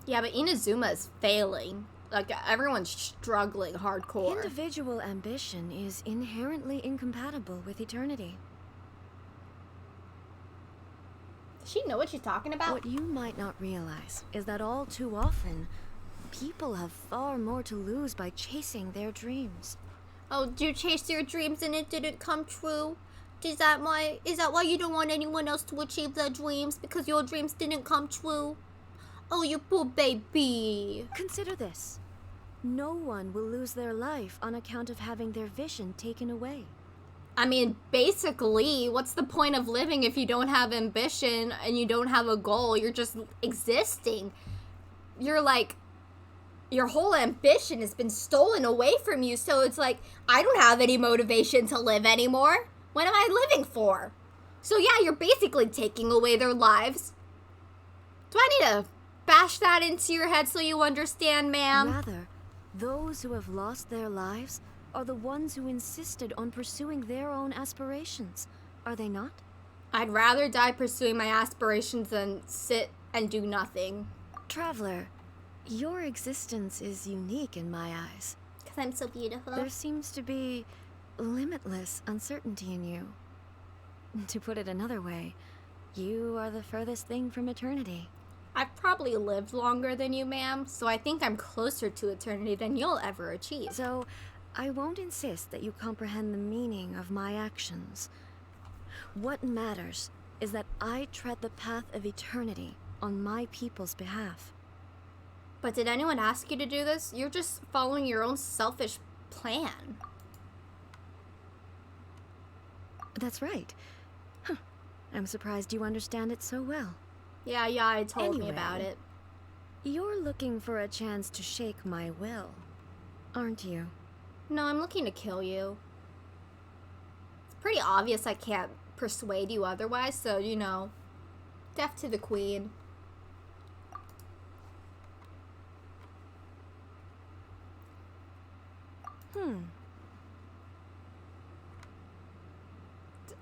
Yeah, but Inazuma is failing. Like, everyone's struggling hardcore. Individual ambition is inherently incompatible with eternity. Does she know what she's talking about? What you might not realize is that all too often, people have far more to lose by chasing their dreams. Oh, you chased your dreams and it didn't come true? Is that why you don't want anyone else to achieve their dreams? Because your dreams didn't come true? Oh, you poor baby. Consider this. No one will lose their life on account of having their vision taken away. I mean, basically, what's the point of living if you don't have ambition and you don't have a goal? You're just existing. You're like, your whole ambition has been stolen away from you, so it's like, I don't have any motivation to live anymore. What am I living for? So yeah, you're basically taking away their lives. Do I need to bash that into your head so you understand, ma'am? Rather, those who have lost their lives are the ones who insisted on pursuing their own aspirations. Are they not? I'd rather die pursuing my aspirations than sit and do nothing. Traveler, your existence is unique in my eyes. Because I'm so beautiful. There seems to be limitless uncertainty in you. To put it another way, you are the furthest thing from eternity. I've probably lived longer than you, ma'am, so I think I'm closer to eternity than you'll ever achieve. So, I won't insist that you comprehend the meaning of my actions. What matters is that I tread the path of eternity on my people's behalf. But did anyone ask you to do this? You're just following your own selfish plan. That's right. Huh. I'm surprised you understand it so well. Yeah, I told me about it. You're looking for a chance to shake my will, aren't you? No, I'm looking to kill you. It's pretty obvious I can't persuade you otherwise, so, you know, death to the queen.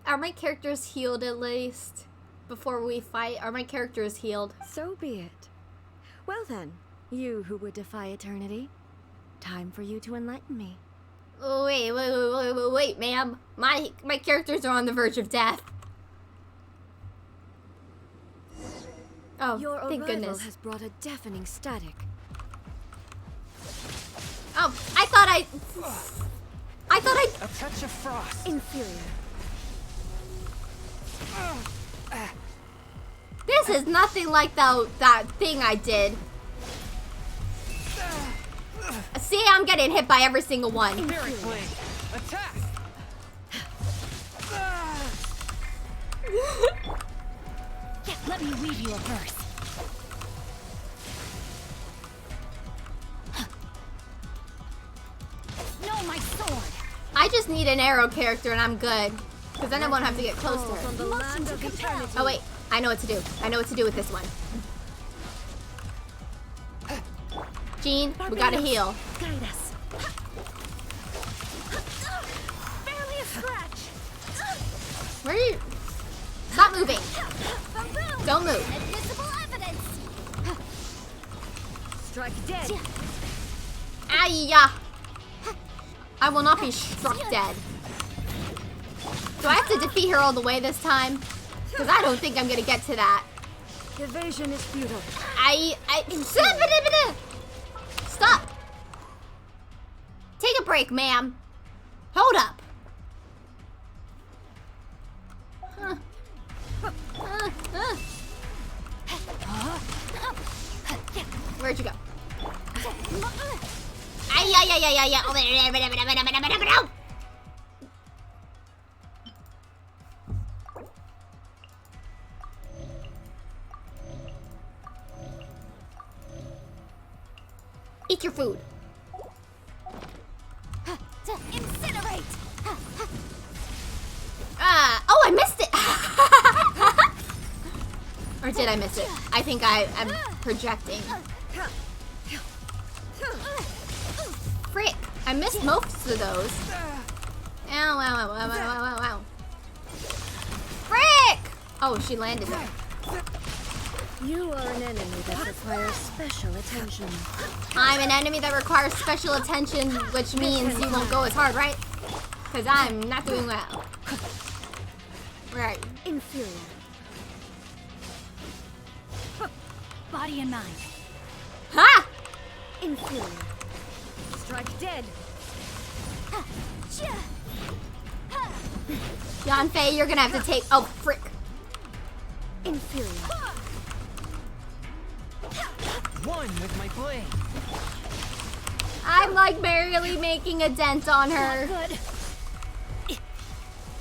Are my characters healed at least? Before we fight, are my characters healed? So be it. Well then, you who would defy eternity, time for you to enlighten me. Wait, ma'am. My characters are on the verge of death. Oh, Your thank arrival goodness. has brought a deafening static. Oh, I thought I A touch of frost. Inferior. This is nothing like that thing I did. See, I'm getting hit by every single one. Spirit blade. Attack. Let me weave you a verse. No, my sword. I just need an arrow character and I'm good. Because then I won't have to get close to her. Oh wait, I know what to do. I know what to do with this one. Jean, we gotta heal. Guide us. Barely a scratch. Where are you? Stop moving. Don't move. Invisible evidence. Strike dead. Ayya. I will not be struck dead. Do I have to defeat her all the way this time? Because I don't think I'm gonna get to that. Evasion is futile. Stop. Take a break, ma'am. Hold up. Where'd you go? Eat your food. Incinerate. Oh, I missed it. Or did I miss it? I think I'm projecting. Frick, I missed most of those. Ow, ow, ow, ow, ow, ow, ow. Frick! Oh, she landed there. You are an enemy that requires special attention. I'm an enemy that requires special attention, which means you won't go as hard, right? Because I'm not doing well. Where are you? Inferior. Body and mind. Ha! Inferior. Strike dead. Yanfei, you're gonna have to take. Oh, frick. Inferior. One with my blade. I'm like barely making a dent on her.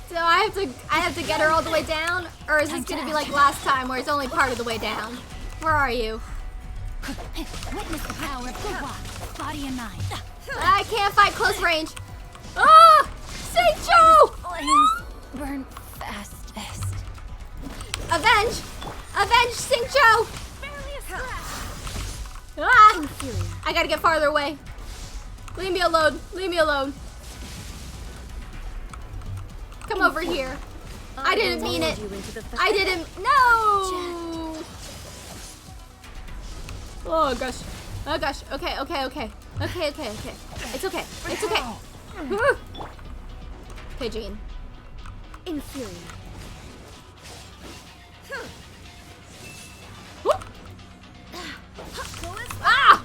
So I have to get her all the way down, or is this gonna be like last time where it's only part of the way down? Where are you? Witness the power of Kuwa. Body and mind. I can't fight close range. Ah! Seicho! burn fastest. Avenge! Avenge Xingqiu! Ah! I gotta get farther away. Leave me alone. Leave me alone. Come over here. I didn't mean it. I didn't. No! Oh gosh. Oh gosh. Okay, okay, okay. Okay, okay, okay. It's okay. It's okay. Okay, Jean. Inferior. Ah!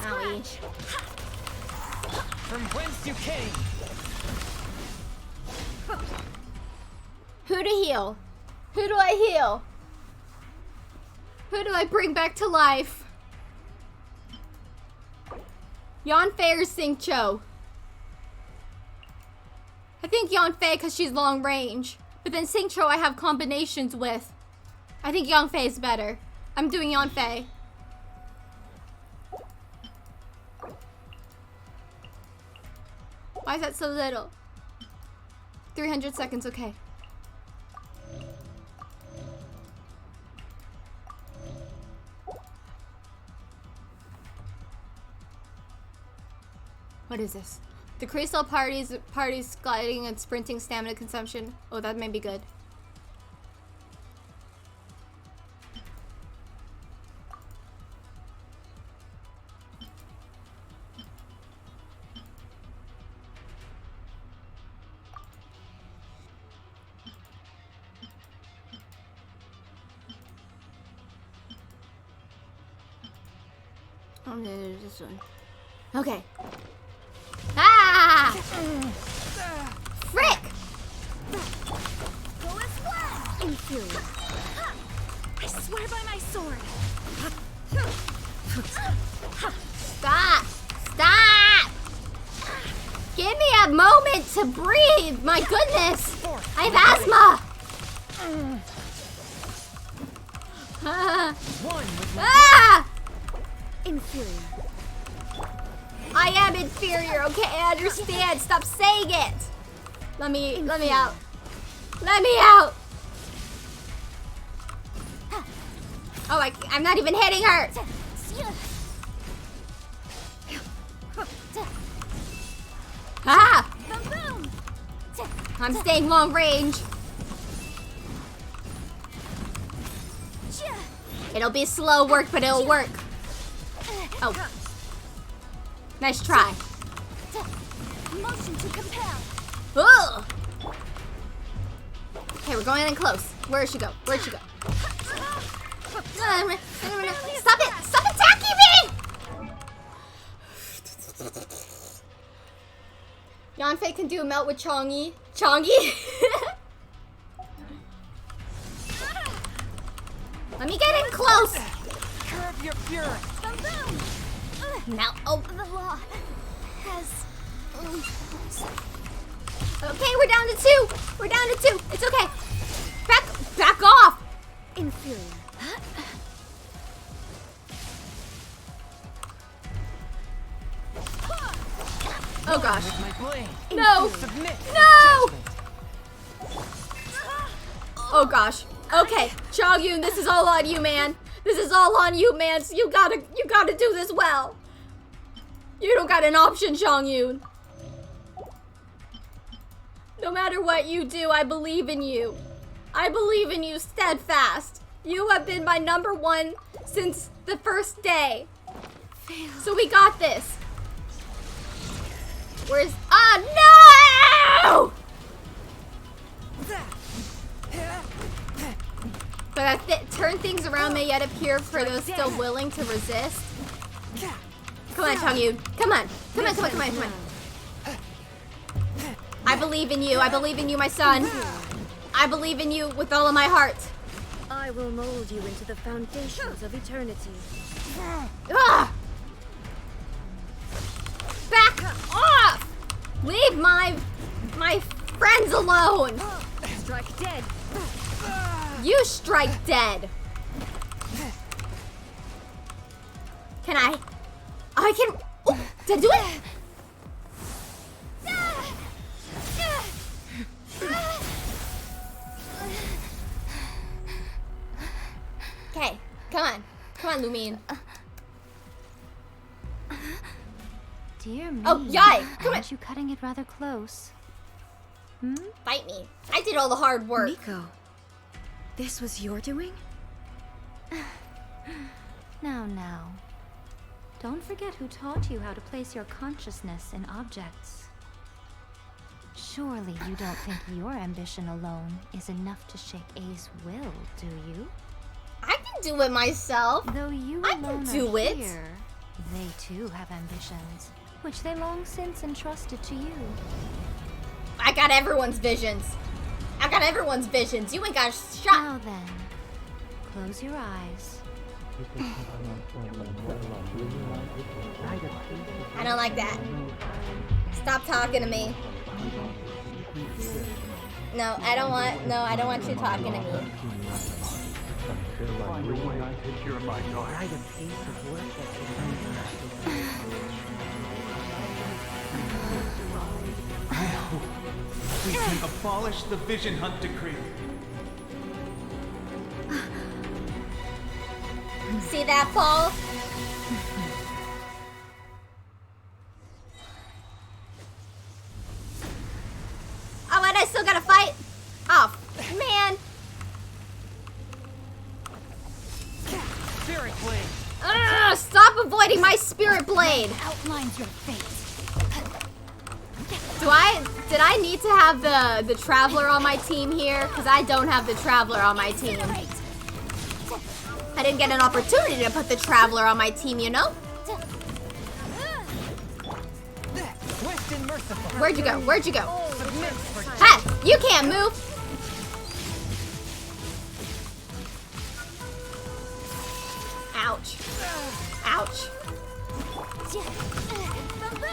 Owie. From whence you came. Who to heal? Who do I heal? Who do I bring back to life? Yanfei or Xingqiu? I think Yanfei because she's long range. But then Xingqiu I have combinations with. I think Yanfei is better. I'm doing Yanfei. Why is that so little? 300 seconds, okay. What is this? Decrease all parties gliding and sprinting stamina consumption. Oh, that may be good. I'm gonna do this one. Okay. Ah! Frick! Inferior. I swear by my sword. Stop! Stop! Give me a moment to breathe! My goodness! I have asthma! Ah! Inferior. I am inferior, okay? I understand. Stop saying it. Let me out. Let me out. Oh, I'm not even hitting her. Ah! I'm staying long range. It'll be slow work, but it'll work. Oh. Nice try. Motion to compel. Ugh. Okay, we're going in close. Where'd she go? Where'd she go? Stop it! Stop attacking me! Yanfei can do a melt with Chang'e. Chang'e? Let me get in close. Curb your fury. Now, oh. The law has. Okay, we're down to 2. We're down to 2. It's okay. Back off. Inferior. Oh gosh. No. No. No. Oh gosh. Okay, Chongyun, this is all on you, man. This is all on you, man. So you gotta do this well. You don't got an option, Chongyun. No matter what you do, I believe in you. I believe in you steadfast. You have been my #1 since the first day. So we got this. Where's... Ah, no! But I turn things around may yet appear for those still willing to resist. Come on, Chongyun. Come on. Come on, come on, come on, come on. I believe in you. I believe in you, my son. I believe in you with all of my heart. I will mold you into the foundations of eternity. Ah! Back off! Leave my friends alone! Strike dead. You strike dead. Can I can... Oh, did I do it? Okay, come on. Come on, Lumine. Dear me. Oh, yay! Come on. Aren't you cutting it rather close? Hmm? Fight me. I did all the hard work. Nico, this was your doing? Now. Don't forget who taught you how to place your consciousness in objects. Surely you don't think your ambition alone is enough to shake A's will, do you? I can do it myself. Though you I alone can do are it. here, they too have ambitions, which they long since entrusted to you. I got everyone's visions. I got everyone's visions. You ain't got a shot. Now then, close your eyes. I don't like that. Stop talking to me. No, I don't want you talking to me. I hope we can abolish the Vision Hunt Decree. See that, Paul? Oh, and I still gotta fight? Oh, man. Spirit Blade. Ugh, stop avoiding my Spirit Blade. Outlines your fate. Did I need to have the Traveler on my team here? Because I don't have the Traveler on my team. I didn't get an opportunity to put the Traveler on my team, you know? Where'd you go? Where'd you go? Ha! You can't move! Ouch. Ouch.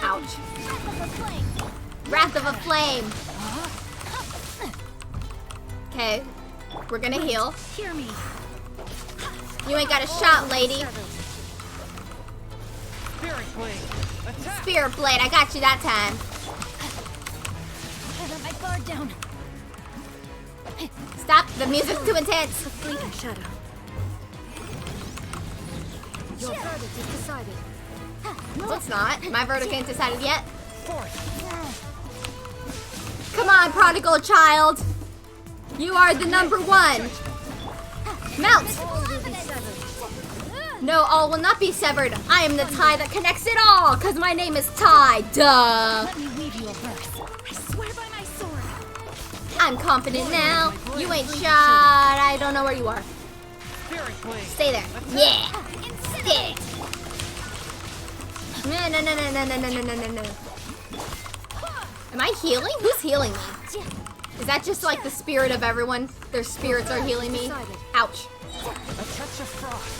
Ouch. Wrath of a Flame. Okay. We're gonna heal. Hear me. You ain't got a shot, lady. Spirit Blade. Attack. Spirit Blade, I got you that time. I let my guard down. Stop, the music's too intense. The fleeting shadow. Your verdict is decided. No, it's not. My verdict ain't decided yet. Come on, prodigal child. You are the #1. Mount. No, all will not be severed. I am the tie that connects it all, because my name is Ty. Duh. Let me weave you a verse. I swear by my sword. I'm confident now. You ain't shot. I don't know where you are. Spirit Blade. Stay there. Yeah. Stay. No. Am I healing? Who's healing me? Is that just like the spirit of everyone? Their spirits are healing me? Ouch.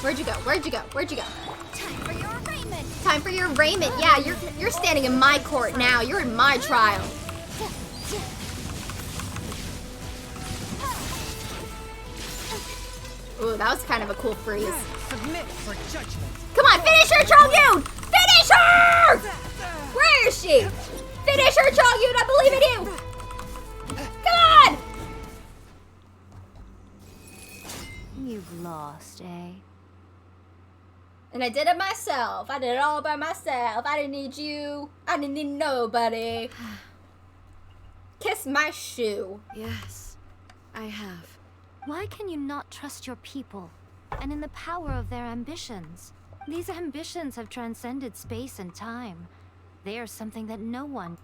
Where'd you go? Where'd you go? Where'd you go? Time for your arraignment. Time for your arraignment. Yeah, you're standing in my court now. You're in my trial. Ooh, that was kind of a cool freeze. Submit for judgment. Come on, finish her, Chongyun! Finish her! Where is she? Finish her, Chongyun! I believe in you! Come on! You've lost, eh? And I did it myself. I did it all by myself. I didn't need you. I didn't need nobody. Kiss my shoe. Yes, I have. Why can you not trust your people and in the power of their ambitions? These ambitions have transcended space and time. They are something that no one...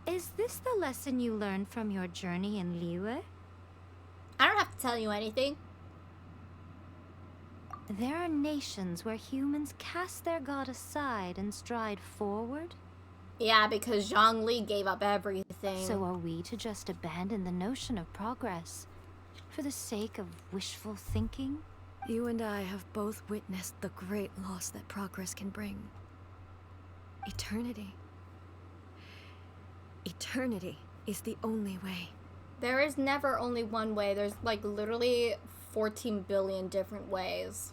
Is this the lesson you learned from your journey in Liyue? I don't have to tell you anything. There are nations where humans cast their god aside and stride forward. Yeah, because Zhongli gave up everything. So are we to just abandon the notion of progress for the sake of wishful thinking? You and I have both witnessed the great loss that progress can bring. Eternity. Eternity is the only way. There is never only one way. There's like literally 14 billion different ways.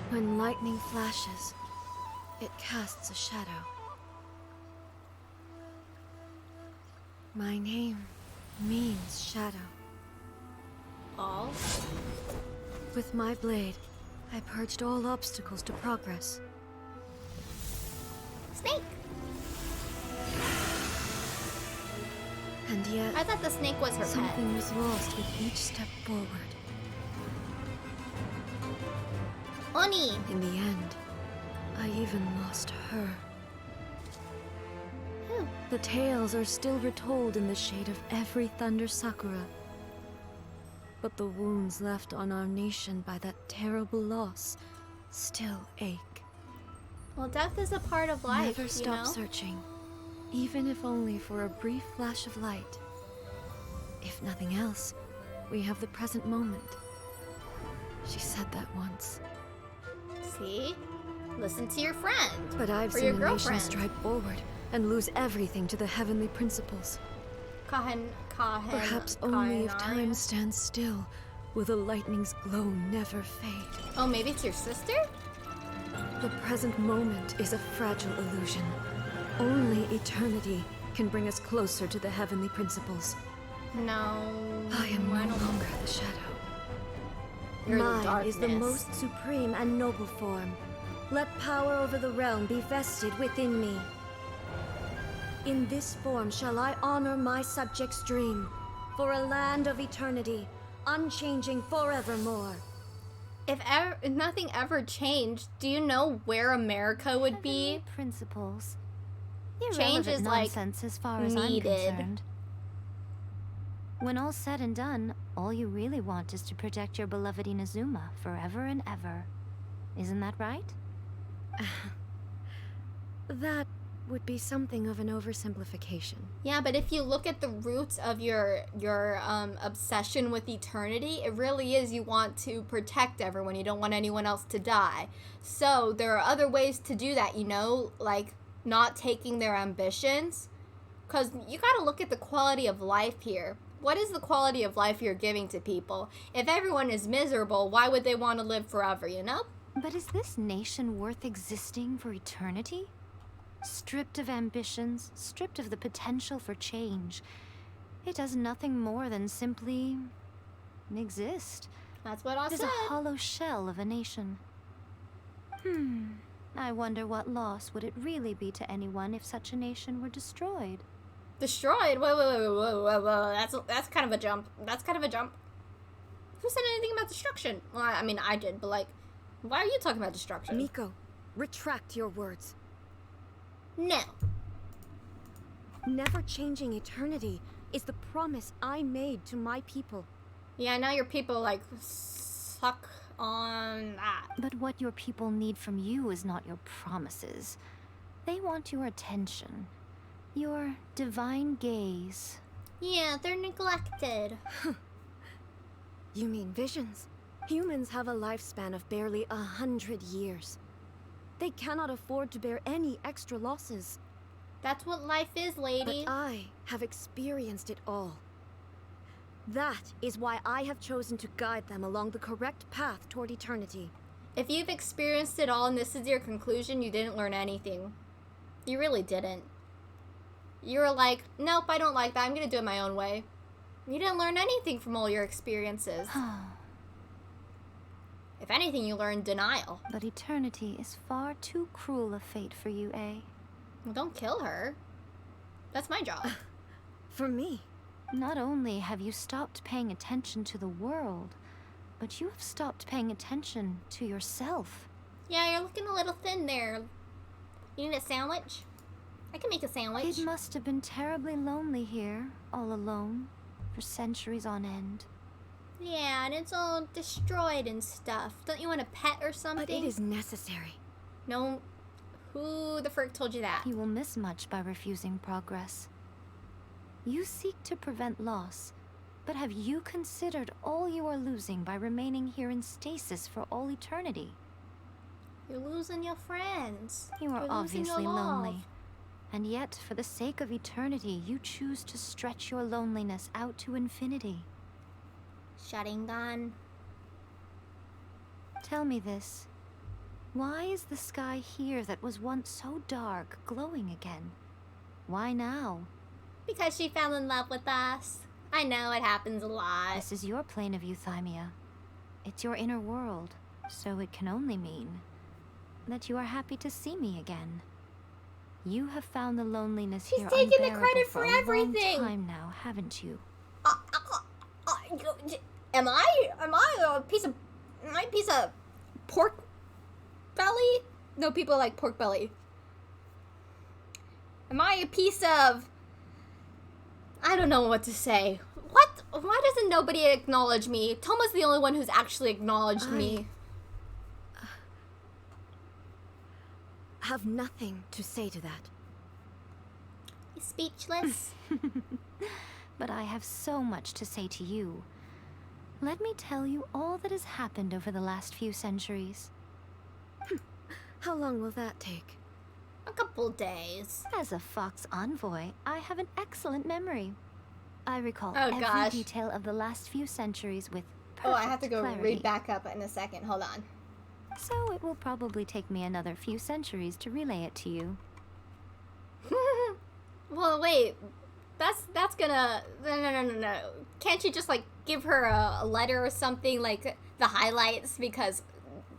When lightning flashes, it casts a shadow. My name means shadow. All? With my blade, I purged all obstacles to progress. Snake! And yet, I thought the snake was her something pet. was lost with each step forward. Oni! In the end, I even lost her. The tales are still retold in the shade of every Thunder Sakura. But the wounds left on our nation by that terrible loss still ache. Well, death is a part of life, Never stop searching, even if only for a brief flash of light. If nothing else, we have the present moment. She said that once. See? Listen to your friend. But I've or seen your a nation girlfriend. stride forward and lose everything to the heavenly principles. Perhaps only if time stands still will the lightning's glow never fade. Oh, maybe it's your sister? The present moment is a fragile illusion. Only eternity can bring us closer to the heavenly principles. No. I am no longer the shadow. You're the Mine is the darkness. most supreme and noble form. Let power over the realm be vested within me. In this form shall I honor my subjects' dream, for a land of eternity, unchanging forevermore. If nothing ever changed, do you know where America would be? Principles. Change is like nonsense as far as needed. I'm concerned. When all's said and done, all you really want is to protect your beloved Inazuma forever and ever. Isn't that right? That would be something of an oversimplification. Yeah, but if you look at the roots of your obsession with eternity, it really is you want to protect everyone. You don't want anyone else to die. So there are other ways to do that, you know, like not taking their ambitions. Because you got to look at the quality of life here. What is the quality of life you're giving to people? If everyone is miserable, why would they want to live forever, you know? But is this nation worth existing for eternity? Stripped of ambitions, stripped of the potential for change. It does nothing more than simply exist. That's what I said. It is a hollow shell of a nation. I wonder what loss would it really be to anyone if such a nation were destroyed? Destroyed? Whoa. That's kind of a jump. That's kind of a jump. Who said anything about destruction? Well, I mean, I did, but like, why are you talking about destruction? Miko, retract your words. No. Never changing eternity is the promise I made to my people. Yeah, now your people, like, suck on that. But what your people need from you is not your promises. They want your attention. Your divine gaze. Yeah, they're neglected. You mean visions? Humans have a lifespan of barely 100 years. They cannot afford to bear any extra losses. That's what life is, lady. But I have experienced it all. That is why I have chosen to guide them along the correct path toward eternity. If you've experienced it all and this is your conclusion, you didn't learn anything. You really didn't. You were like, nope, I don't like that. I'm gonna do it my own way. You didn't learn anything from all your experiences. If anything, you learned denial. But eternity is far too cruel a fate for you, eh? Well, don't kill her. That's my job. For me. Not only have you stopped paying attention to the world, but you have stopped paying attention to yourself. Yeah, you're looking a little thin there. You need a sandwich? I can make a sandwich. It must have been terribly lonely here, all alone, for centuries on end. Yeah, and it's all destroyed and stuff. Don't you want a pet or something? But it is necessary. No. Who the frick told you that? You will miss much by refusing progress. You seek to prevent loss, but have you considered all you are losing by remaining here in stasis for all eternity? You're losing your friends. You are You're obviously losing your love. lonely. And yet, for the sake of eternity, you choose to stretch your loneliness out to infinity. Shutting down. Tell me this. Why is the sky here that was once so dark glowing again? Why now? Because she fell in love with us. I know it happens a lot. This is your plane of euthymia. It's your inner world, so it can only mean that you are happy to see me again. You have found the loneliness here taking the unbearable credit for everything. A long time now, haven't you? Am I a piece of pork belly? No, people like pork belly. Am I a piece of... I don't know what to say. What? Why doesn't nobody acknowledge me? Toma's the only one who's actually acknowledged me. Have nothing to say to that. He's speechless. But I have so much to say to you. Let me tell you all that has happened over the last few centuries. How long will that take? A couple days. As a Fox envoy, I have an excellent memory. I recall Oh, every detail of the last few centuries with perfect Oh, I have to go clarity. read back up in a second. Hold on. So it will probably take me another few centuries to relay it to you. Well, wait. That's gonna... No. Can't you just, like, give her a letter or something, like, the highlights? Because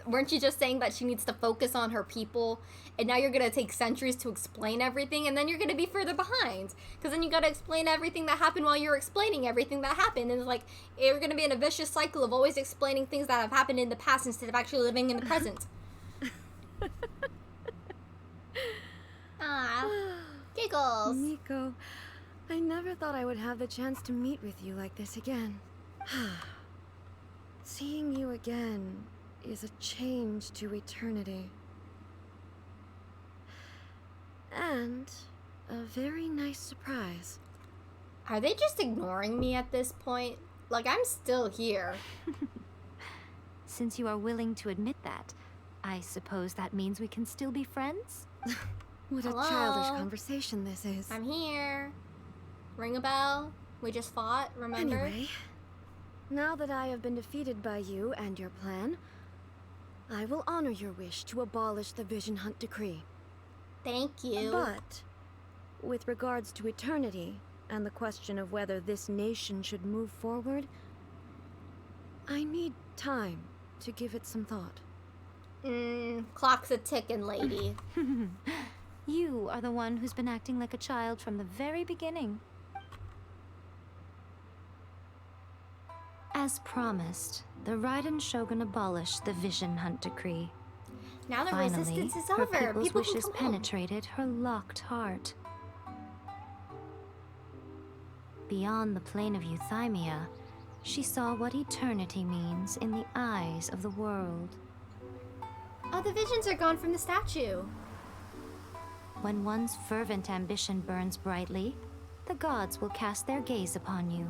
weren't you just saying that she needs to focus on her people? And now you're gonna take centuries to explain everything, and then you're gonna be further behind. Because then you gotta explain everything that happened while you're explaining everything that happened. And it's like, you're gonna be in a vicious cycle of always explaining things that have happened in the past instead of actually living in the present. Ah, giggles. Nico, I never thought I would have the chance to meet with you like this again. Seeing you again is a change to eternity. And a very nice surprise. Are they just ignoring me at this point? Like, I'm still here. Since you are willing to admit that, I suppose that means we can still be friends? What Hello? a childish conversation this is. I'm here. Ring a bell. We just fought, remember? Anyway, now that I have been defeated by you and your plan, I will honor your wish to abolish the Vision Hunt Decree. Thank you. But, with regards to eternity, and the question of whether this nation should move forward, I need time to give it some thought. Clock's a ticking, lady. You are the one who's been acting like a child from the very beginning. As promised, the Raiden Shogun abolished the Vision Hunt Decree. Now the Finally, resistance is her over. people's People can wishes come home. penetrated her locked heart. Beyond the plane of euthymia, she saw what eternity means in the eyes of the world. Oh, the visions are gone from the statue. When one's fervent ambition burns brightly, the gods will cast their gaze upon you.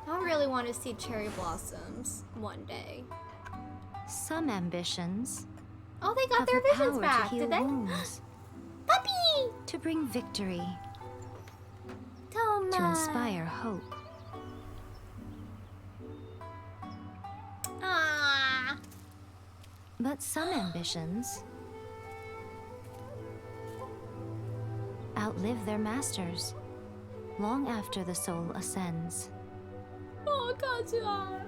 I really want to see cherry blossoms one day. Some ambitions Oh, they got have their the visions power back, to heal did they? wounds, Puppy! to bring victory, Toma! to inspire hope. Ah. But some ambitions outlive their masters long after the soul ascends. Oh, Kazuha.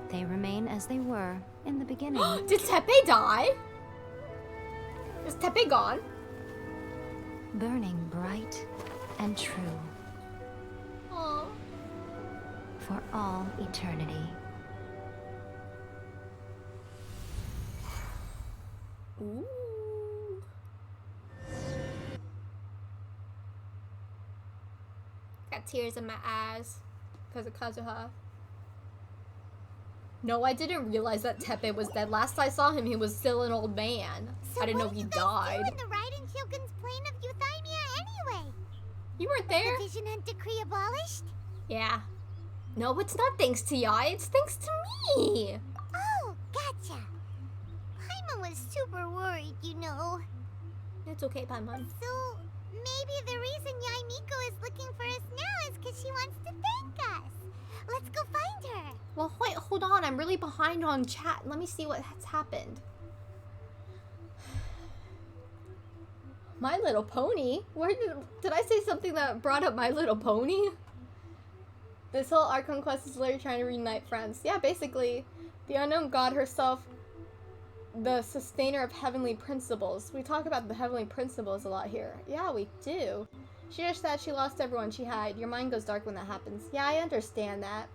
They remain as they were in the beginning. Did Tepe die? Is Tepe gone? Burning bright and true Oh. for all eternity. Ooh. Got tears in my eyes because of Kazuha. No, I didn't realize that Tepe was dead. Last I saw him, he was still an old man. So I didn't know he died. What did you guys do in the Raiden Shogun's plane of euthymia anyway? You weren't there? The Vision Hunt Decree abolished? Yeah. No, it's not thanks to ya. It's thanks to me. Oh, gotcha. Paimon was super worried, you know. It's okay, Paimon. So, maybe the reason Yai Miko is looking for us now is because she wants to thank us. Let's go find her. Well, wait, hold on. I'm really behind on chat. Let me see what has happened. My Little Pony? Where did I say something that brought up My Little Pony? This whole Archon quest is literally trying to reunite friends. Yeah, basically, the unknown god herself, the sustainer of heavenly principles. We talk about the heavenly principles a lot here. Yeah, we do. She just said she lost everyone she had. Your mind goes dark when that happens. Yeah, I understand that.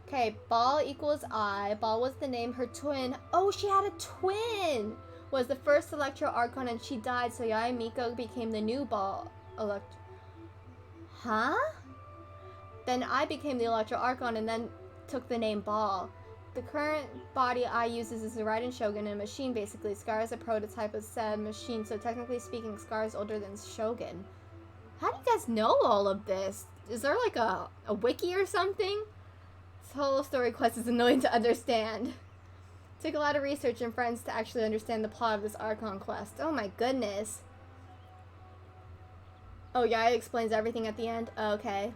Okay, Baal equals I. Baal was the name her twin. Oh, she had a twin! Was the first Electro Archon and she died, so Yae Miko became the new Baal Huh? Then I became the Electro Archon and then took the name Baal. The current body I uses is the Raiden Shogun, a machine basically. Scar is a prototype of said machine, so technically speaking, Scar is older than Shogun. How do you guys know all of this? Is there like a wiki or something? This whole story quest is annoying to understand. Took a lot of research and friends to actually understand the plot of this Archon quest. Oh my goodness. Oh, Yae explains everything at the end? Okay.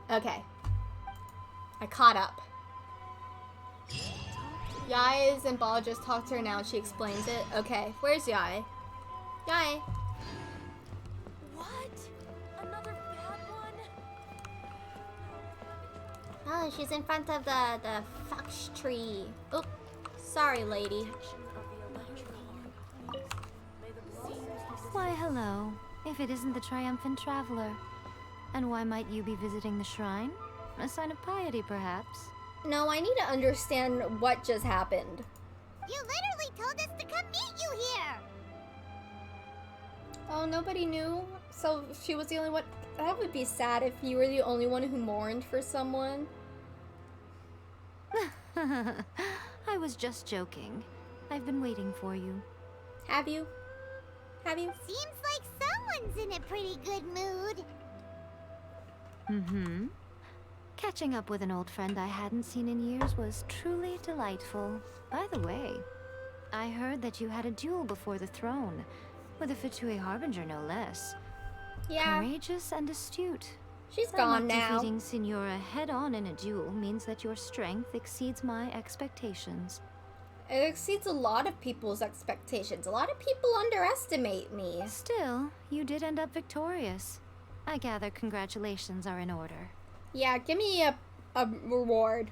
Okay. I caught up. Yae and Baal just talked to her now and she explains it. Okay, where's Yae? Yae. What? Another bad one? Oh, she's in front of the fox tree. Oh, sorry, lady. Why, hello. If it isn't the triumphant traveler. And why might you be visiting the shrine? A sign of piety, perhaps? No, I need to understand what just happened. You literally told us to come meet you here! Oh, nobody knew? So she was the only one? That would be sad if you were the only one who mourned for someone. I was just joking. I've been waiting for you. Have you? Have you? Seems like someone's in a pretty good mood. Mm-hmm. Catching up with an old friend I hadn't seen in years was truly delightful. By the way, I heard that you had a duel before the throne, with a Fatui Harbinger no less. Yeah. Courageous and astute. She's gone now. Defeating Signora head-on in a duel means that your strength exceeds my expectations. It exceeds a lot of people's expectations. A lot of people underestimate me. Still, you did end up victorious. I gather congratulations are in order. Yeah, give me a reward.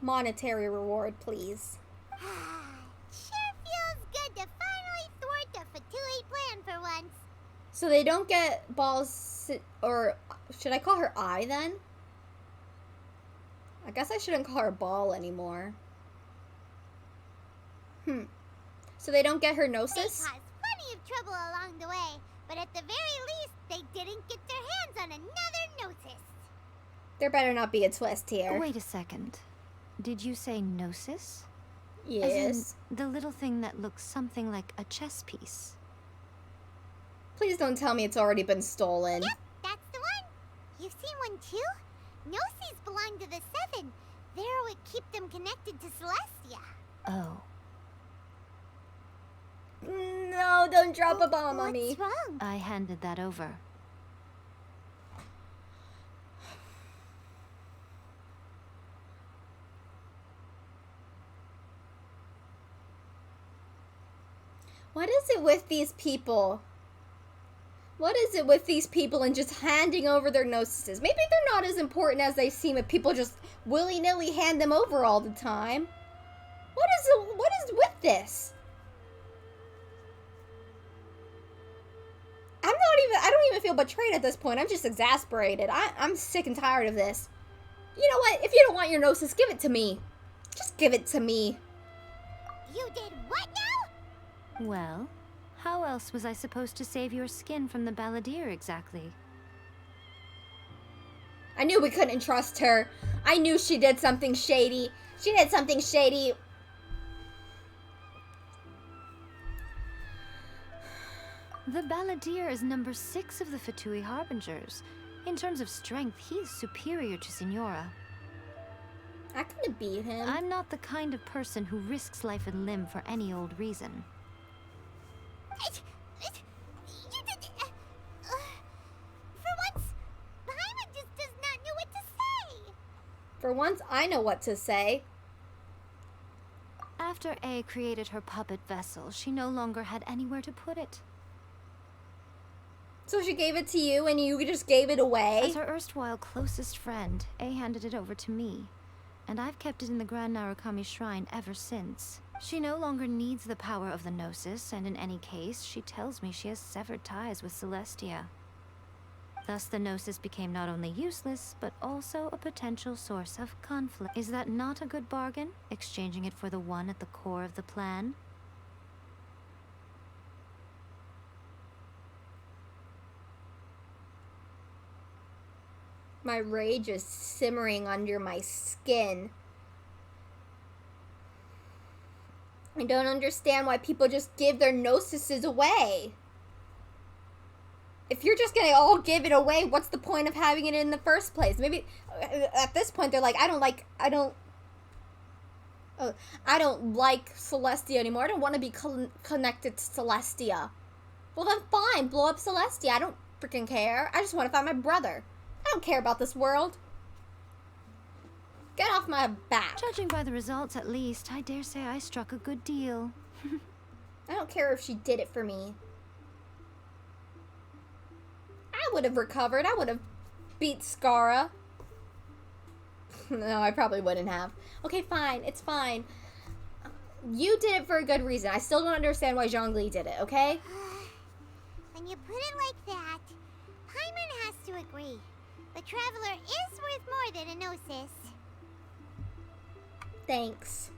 Monetary reward, please. Sure feels good to finally thwart the Fatui plan for once. So they don't get Baal's, or should I call her I then? I guess I shouldn't call her Baal anymore. So they don't get her Gnosis? They caused plenty of trouble along the way, but at the very least, they didn't get their hands on another Gnosis. There better not be a twist here. Wait a second. Did you say Gnosis? Yes. As in, the little thing that looks something like a chess piece. Please don't tell me it's already been stolen. Yep, that's the one. You've seen one too? Gnosis belong to the Seven. They're what keep them connected to Celestia. Oh. No, don't drop a bomb on me. What's wrong? I handed that over. What is it with these people? What is it with these people and just handing over their Gnosises? Maybe they're not as important as they seem if people just willy-nilly hand them over all the time. What is with this? I don't even feel betrayed at this point. I'm just exasperated. I'm sick and tired of this. You know what? If you don't want your Gnosis, give it to me. Just give it to me. You did what now? Well, how else was I supposed to save your skin from the Balladeer exactly? I knew we couldn't trust her. I knew she did something shady. She did something shady. The Balladeer is number 6 of the Fatui Harbingers. In terms of strength, he's superior to Signora. I couldn't beat him. I'm not the kind of person who risks life and limb for any old reason. For once, Paimon just does not know what to say. For once, I know what to say. After A created her puppet vessel, she no longer had anywhere to put it. So she gave it to you and you just gave it away? As her erstwhile closest friend, A handed it over to me, and I've kept it in the Grand Narukami Shrine ever since. She no longer needs the power of the Gnosis, and in any case, she tells me she has severed ties with Celestia. Thus, the Gnosis became not only useless, but also a potential source of conflict. Is that not a good bargain, exchanging it for the one at the core of the plan? My rage is simmering under my skin. I don't understand why people just give their gnosises away. If you're just gonna all give it away, what's the point of having it in the first place? Maybe at this point they're like, I don't like Celestia anymore. I don't want to be connected to Celestia. Well then fine, blow up Celestia. I don't freaking care. I just want to find my brother. I don't care about this world. Get off my back. Judging by the results, at least, I dare say I struck a good deal. I don't care if she did it for me. I would have recovered. I would have beat SARA. No, I probably wouldn't have. Okay, fine. It's fine. You did it for a good reason. I still don't understand why Zhongli did it, okay? When you put it like that, Paimon has to agree. The Traveler is worth more than a Gnosis. Thanks.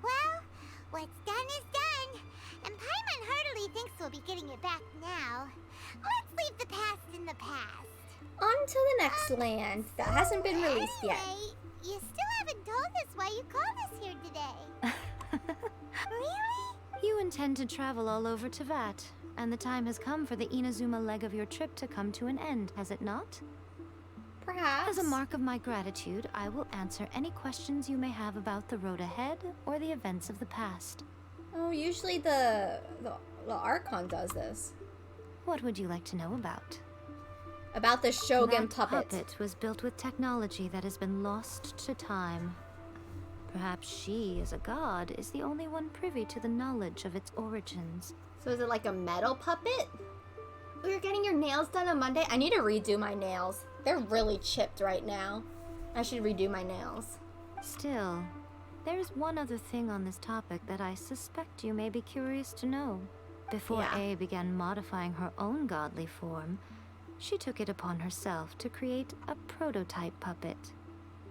Well, what's done is done. And Paimon heartily thinks we'll be getting it back now. Let's leave the past in the past. On to the next land that hasn't been released yet. You still haven't told us why you called us here today. Really? You intend to travel all over Teyvat, and the time has come for the Inazuma leg of your trip to come to an end, has it not? Perhaps. As a mark of my gratitude, I will answer any questions you may have about the road ahead or the events of the past. Oh, usually the Archon does this. What would you like to know about? About the Shogun that puppet. puppet was built with technology that has been lost to time. Perhaps she, as a god, is the only one privy to the knowledge of its origins. So is it like a metal puppet? Oh, you're getting your nails done on Monday? I need to redo my nails. They're really chipped right now. I should redo my nails. Still, there's one other thing on this topic that I suspect you may be curious to know. Before A began modifying her own godly form, she took it upon herself to create a prototype puppet.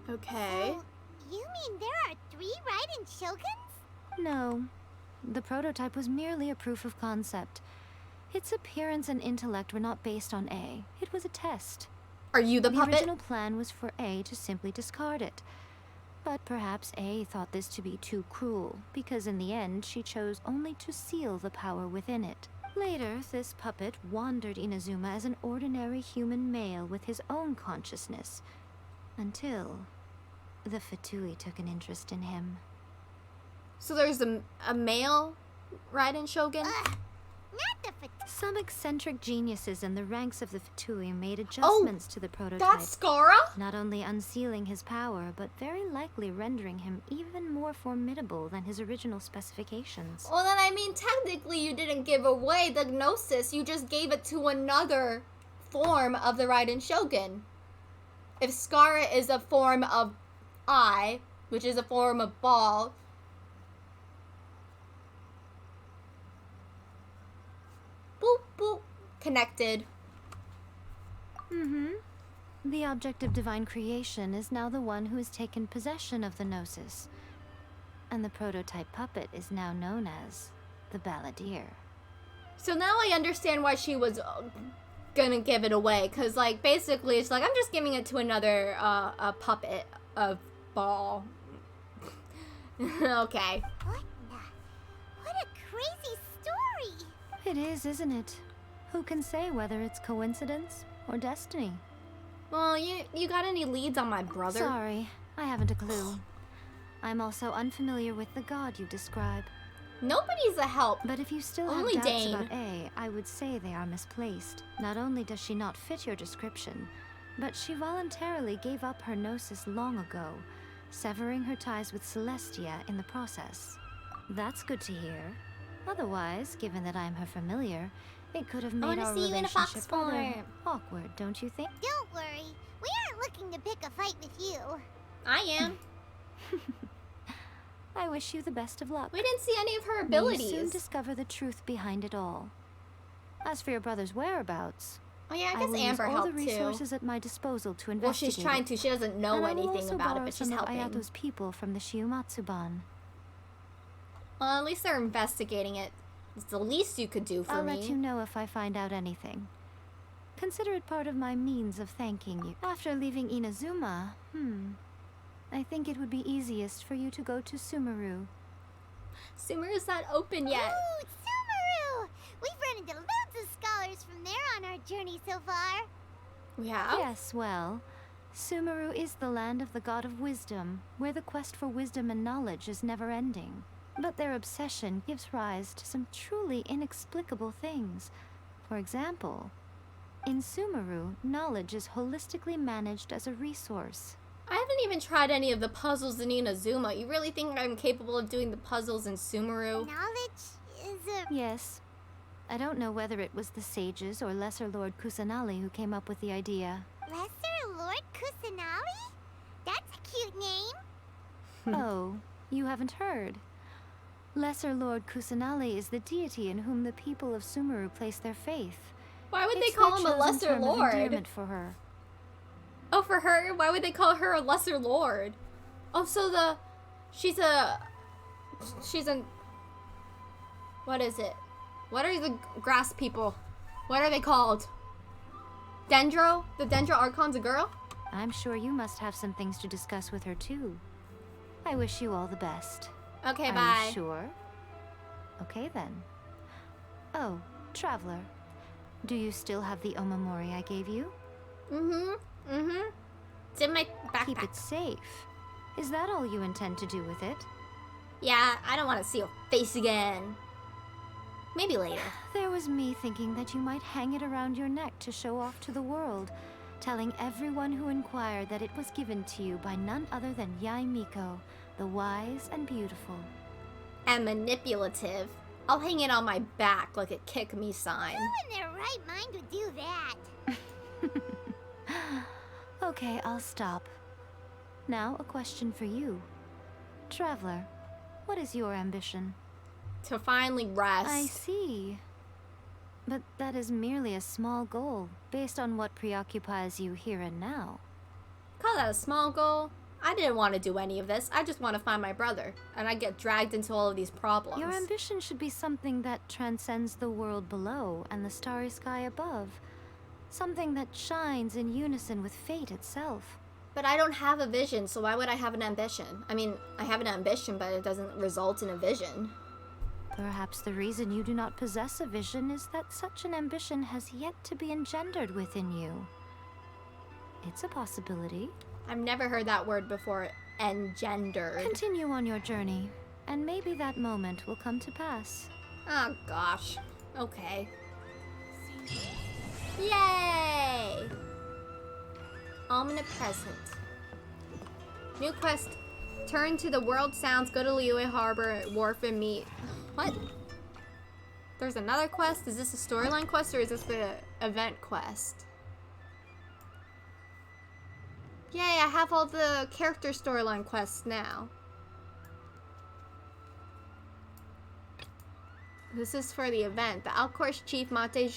Okay. So, you mean there are 3 Raiden Shoguns? No. The prototype was merely a proof of concept. Its appearance and intellect were not based on A. It was a test. Are you the puppet? The original plan was for A to simply discard it. But perhaps A thought this to be too cruel, because in the end she chose only to seal the power within it. Later, this puppet wandered Inazuma as an ordinary human male with his own consciousness, until the Fatui took an interest in him. So there's a male Raiden Shogun? Not the Fatui. Some eccentric geniuses in the ranks of the Fatui made adjustments to the prototype. That's SARA? Not only unsealing his power, but very likely rendering him even more formidable than his original specifications. Well then, I mean, technically you didn't give away the Gnosis, you just gave it to another form of the Raiden Shogun. If SARA is a form of I, which is a form of Baal, boop, boop, connected. The object of divine creation is now the one who has taken possession of the Gnosis. And the prototype puppet is now known as the Balladeer. So now I understand why she was gonna give it away, because, like, basically it's like, I'm just giving it to another a puppet of Baal. Okay. What a crazy story! It is, isn't it? Who can say whether it's coincidence or destiny? Well, you got any leads on my brother? Sorry, I haven't a clue. I'm also unfamiliar with the god you describe. Nobody's a help. But if you still Only have doubts Dane. about A, I would say they are misplaced. Not only does she not fit your description, but she voluntarily gave up her Gnosis long ago, severing her ties with Celestia in the process. That's good to hear. Otherwise, given that I'm her familiar, it could have made our relationship rather awkward, don't you think? Don't worry. We aren't looking to pick a fight with you. I am. I wish you the best of luck. We didn't see any of her May you abilities. soon discover the truth behind it all. As for your brother's whereabouts, Oh yeah, I I guess will Amber use all the helped resources at my disposal to Well, investigate. she's trying to. She doesn't know and I will anything also about it, borrow but she's some of helping. Ayato's people from the Shiumatsuban. Well, at least they're investigating it. It's the least you could do for I'll me. let you know if I find out anything. Consider it part of my means of thanking you. After leaving Inazuma, I think it would be easiest for you to go to Sumeru. Sumeru's not open yet. Ooh, Sumeru! We've run into loads of scholars from there on our journey so far. We have? Yes, well, Sumeru is the land of the god of wisdom, where the quest for wisdom and knowledge is never ending. But their obsession gives rise to some truly inexplicable things. For example, in Sumeru, knowledge is holistically managed as a resource. I haven't even tried any of the puzzles in Inazuma. You really think I'm capable of doing the puzzles in Sumeru? Knowledge is a... Yes. I don't know whether it was the sages or Lesser Lord Kusanali who came up with the idea. Lesser Lord Kusanali? That's a cute name. Oh, you haven't heard. Lesser Lord Kusanali is the deity in whom the people of Sumeru place their faith. Why would It's they call their him a chosen lesser term of lord? endearment for her. Oh, for her? Why would they call her a lesser lord? Oh, so she's a, what is it? What are the grass people? What are they called? Dendro? The Dendro Archon's a girl? I'm sure you must have some things to discuss with her too. I wish you all the best. Okay, Are bye. you sure? Okay then. Oh, Traveler. Do you still have the Omamori I gave you? It's in my backpack. Keep it safe. Is that all you intend to do with it? Yeah, I don't want to see your face again. Maybe later. There was me thinking that you might hang it around your neck to show off to the world, telling everyone who inquired that it was given to you by none other than Yai Miko, the wise and beautiful. And manipulative. I'll hang it on my back like a kick me sign. Who in their right mind would do that? Okay, I'll stop. Now, a question for you. Traveler, what is your ambition? To finally rest. I see. But that is merely a small goal, based on what preoccupies you here and now. Call that a small goal? I didn't want to do any of this. I just want to find my brother. And I get dragged into all of these problems. Your ambition should be something that transcends the world below and the starry sky above. Something that shines in unison with fate itself. But I don't have a vision, so why would I have an ambition? I mean, I have an ambition, but it doesn't result in a vision. Perhaps the reason you do not possess a vision is that such an ambition has yet to be engendered within you. It's a possibility. I've never heard that word before, engendered. Continue on your journey, and maybe that moment will come to pass. Oh gosh. Okay. Yay! Omnipresent. New quest. Turn to the world sounds, go to Liyue Harbor, wharf and meet. What? There's another quest? Is this a storyline quest or is this the event quest? Yay, I have all the character storyline quests now. This is for the event. The Alcor's chief Mate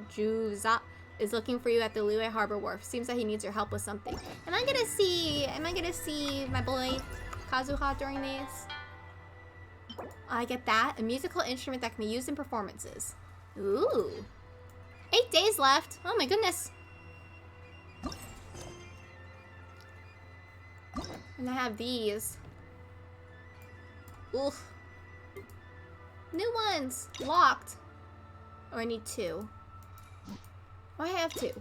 Juza is looking for you at the Liyue Harbor Wharf. Seems that he needs your help with something. Am I gonna see my boy Kazuha during these? I get that. A musical instrument that can be used in performances. Ooh. 8 days left. Oh my goodness. And I have these. Oof. New ones. Locked. Oh, I need 2. Why I have 2?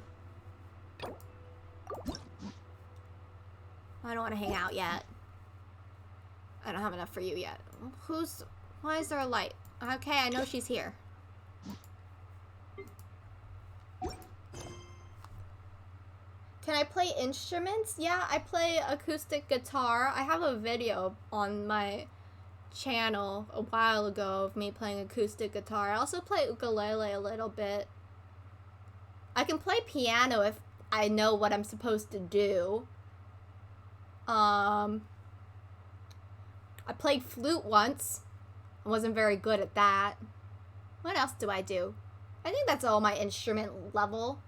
I don't want to hang out yet. I don't have enough for you yet. Why is there a light? Okay, I know she's here. Can I play instruments? Yeah, I play acoustic guitar. I have a video on my channel a while ago of me playing acoustic guitar. I also play ukulele a little bit. I can play piano if I know what I'm supposed to do. I played flute once. I wasn't very good at that. What else do I do? I think that's all my instrument level.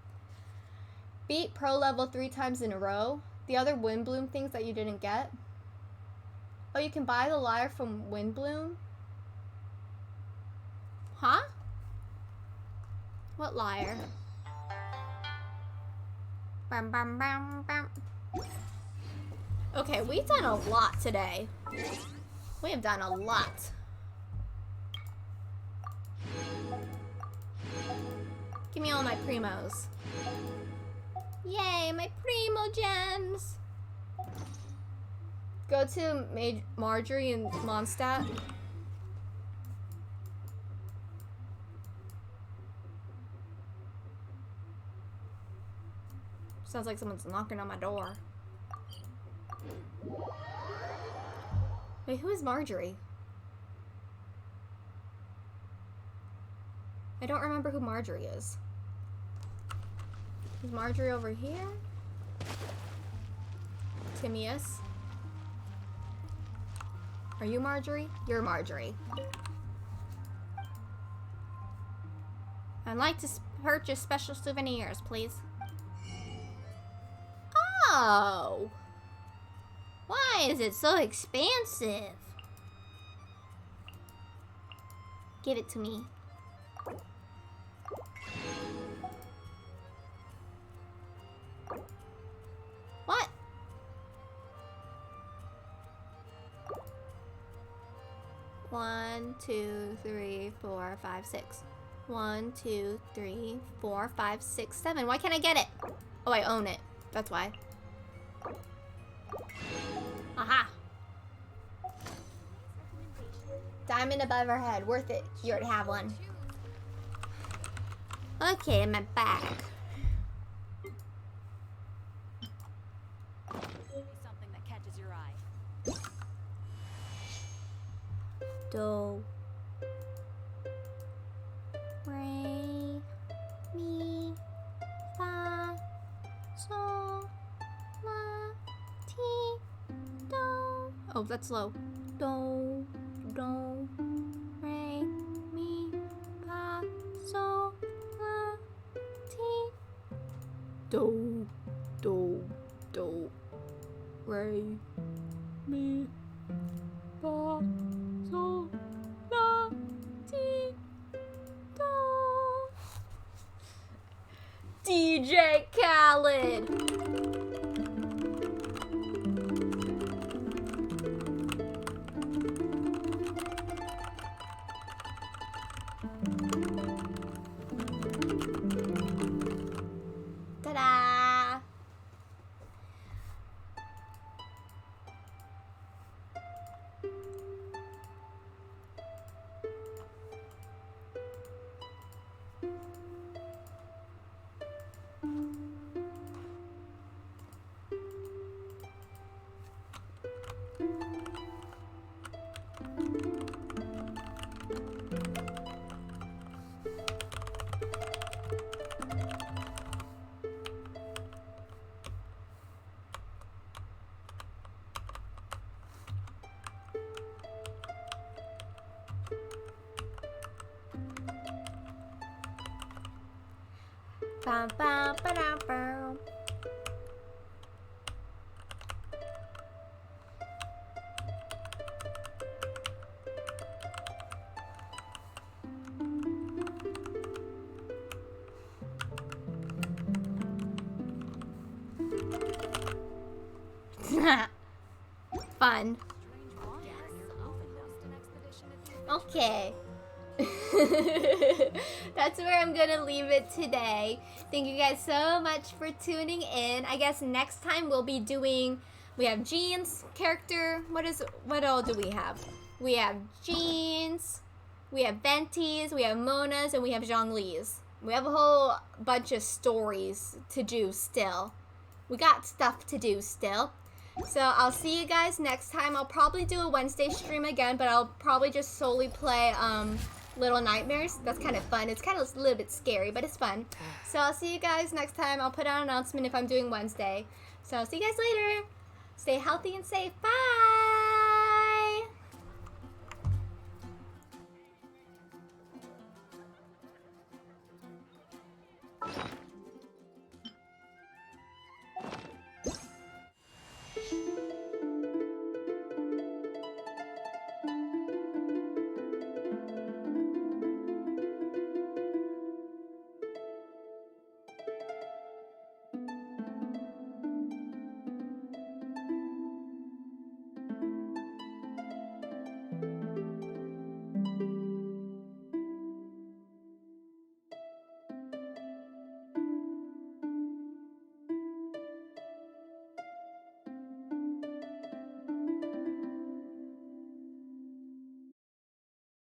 Beat pro level 3 times in a row. The other Windbloom things that you didn't get. Oh, you can buy the lyre from Windbloom? Huh? What lyre? Bam, bam, bam, bam. Okay, we've done a lot today. We have done a lot. Give me all my primos. Yay, my primo gems! Go to Marjorie and Mondstadt. Sounds like someone's knocking on my door. Wait, who is Marjorie? I don't remember who Marjorie is. Is Marjorie over here? Timaeus? Are you Marjorie? You're Marjorie. I'd like to purchase special souvenirs, please. Oh! Why is it so expensive? Give it to me. What? One, 2, 3, 4, 5, 6. 1, 2, 3, 4, 5, 6, 7. Why can't I get it? Oh, I own it. That's why. Aha! Diamond above her head. Worth it. You already have one. Okay, my back. Something that catches your eye. Do. Re. Mi. Fa. Sol. La. Ti. Do. Oh, that's low. Do. Do. Re. Mi. Fa. Sol. La. Ti. Do. Do. Do. Re. Mi. Fa. Sol. La. Ti. Do. DJ Khaled. Ta-da! Bam, bam, ba-dam, bam. Fun. Okay. That's where I'm gonna leave it today. Thank you guys so much for tuning in. I guess next time we'll be doing, we have Jean's character. What all do we have? We have Jean's, we have Venti's, we have Mona's, and we have Zhongli's. We have a whole bunch of stories to do still. we got stuff to do still. So I'll see you guys next time. I'll probably do a Wednesday stream again, but I'll probably just solely play Little Nightmares. That's kind of fun. It's kind of a little bit scary, but it's fun. So I'll see you guys next time. I'll put out an announcement if I'm doing Wednesday. So I'll see you guys later. Stay healthy and safe. Bye!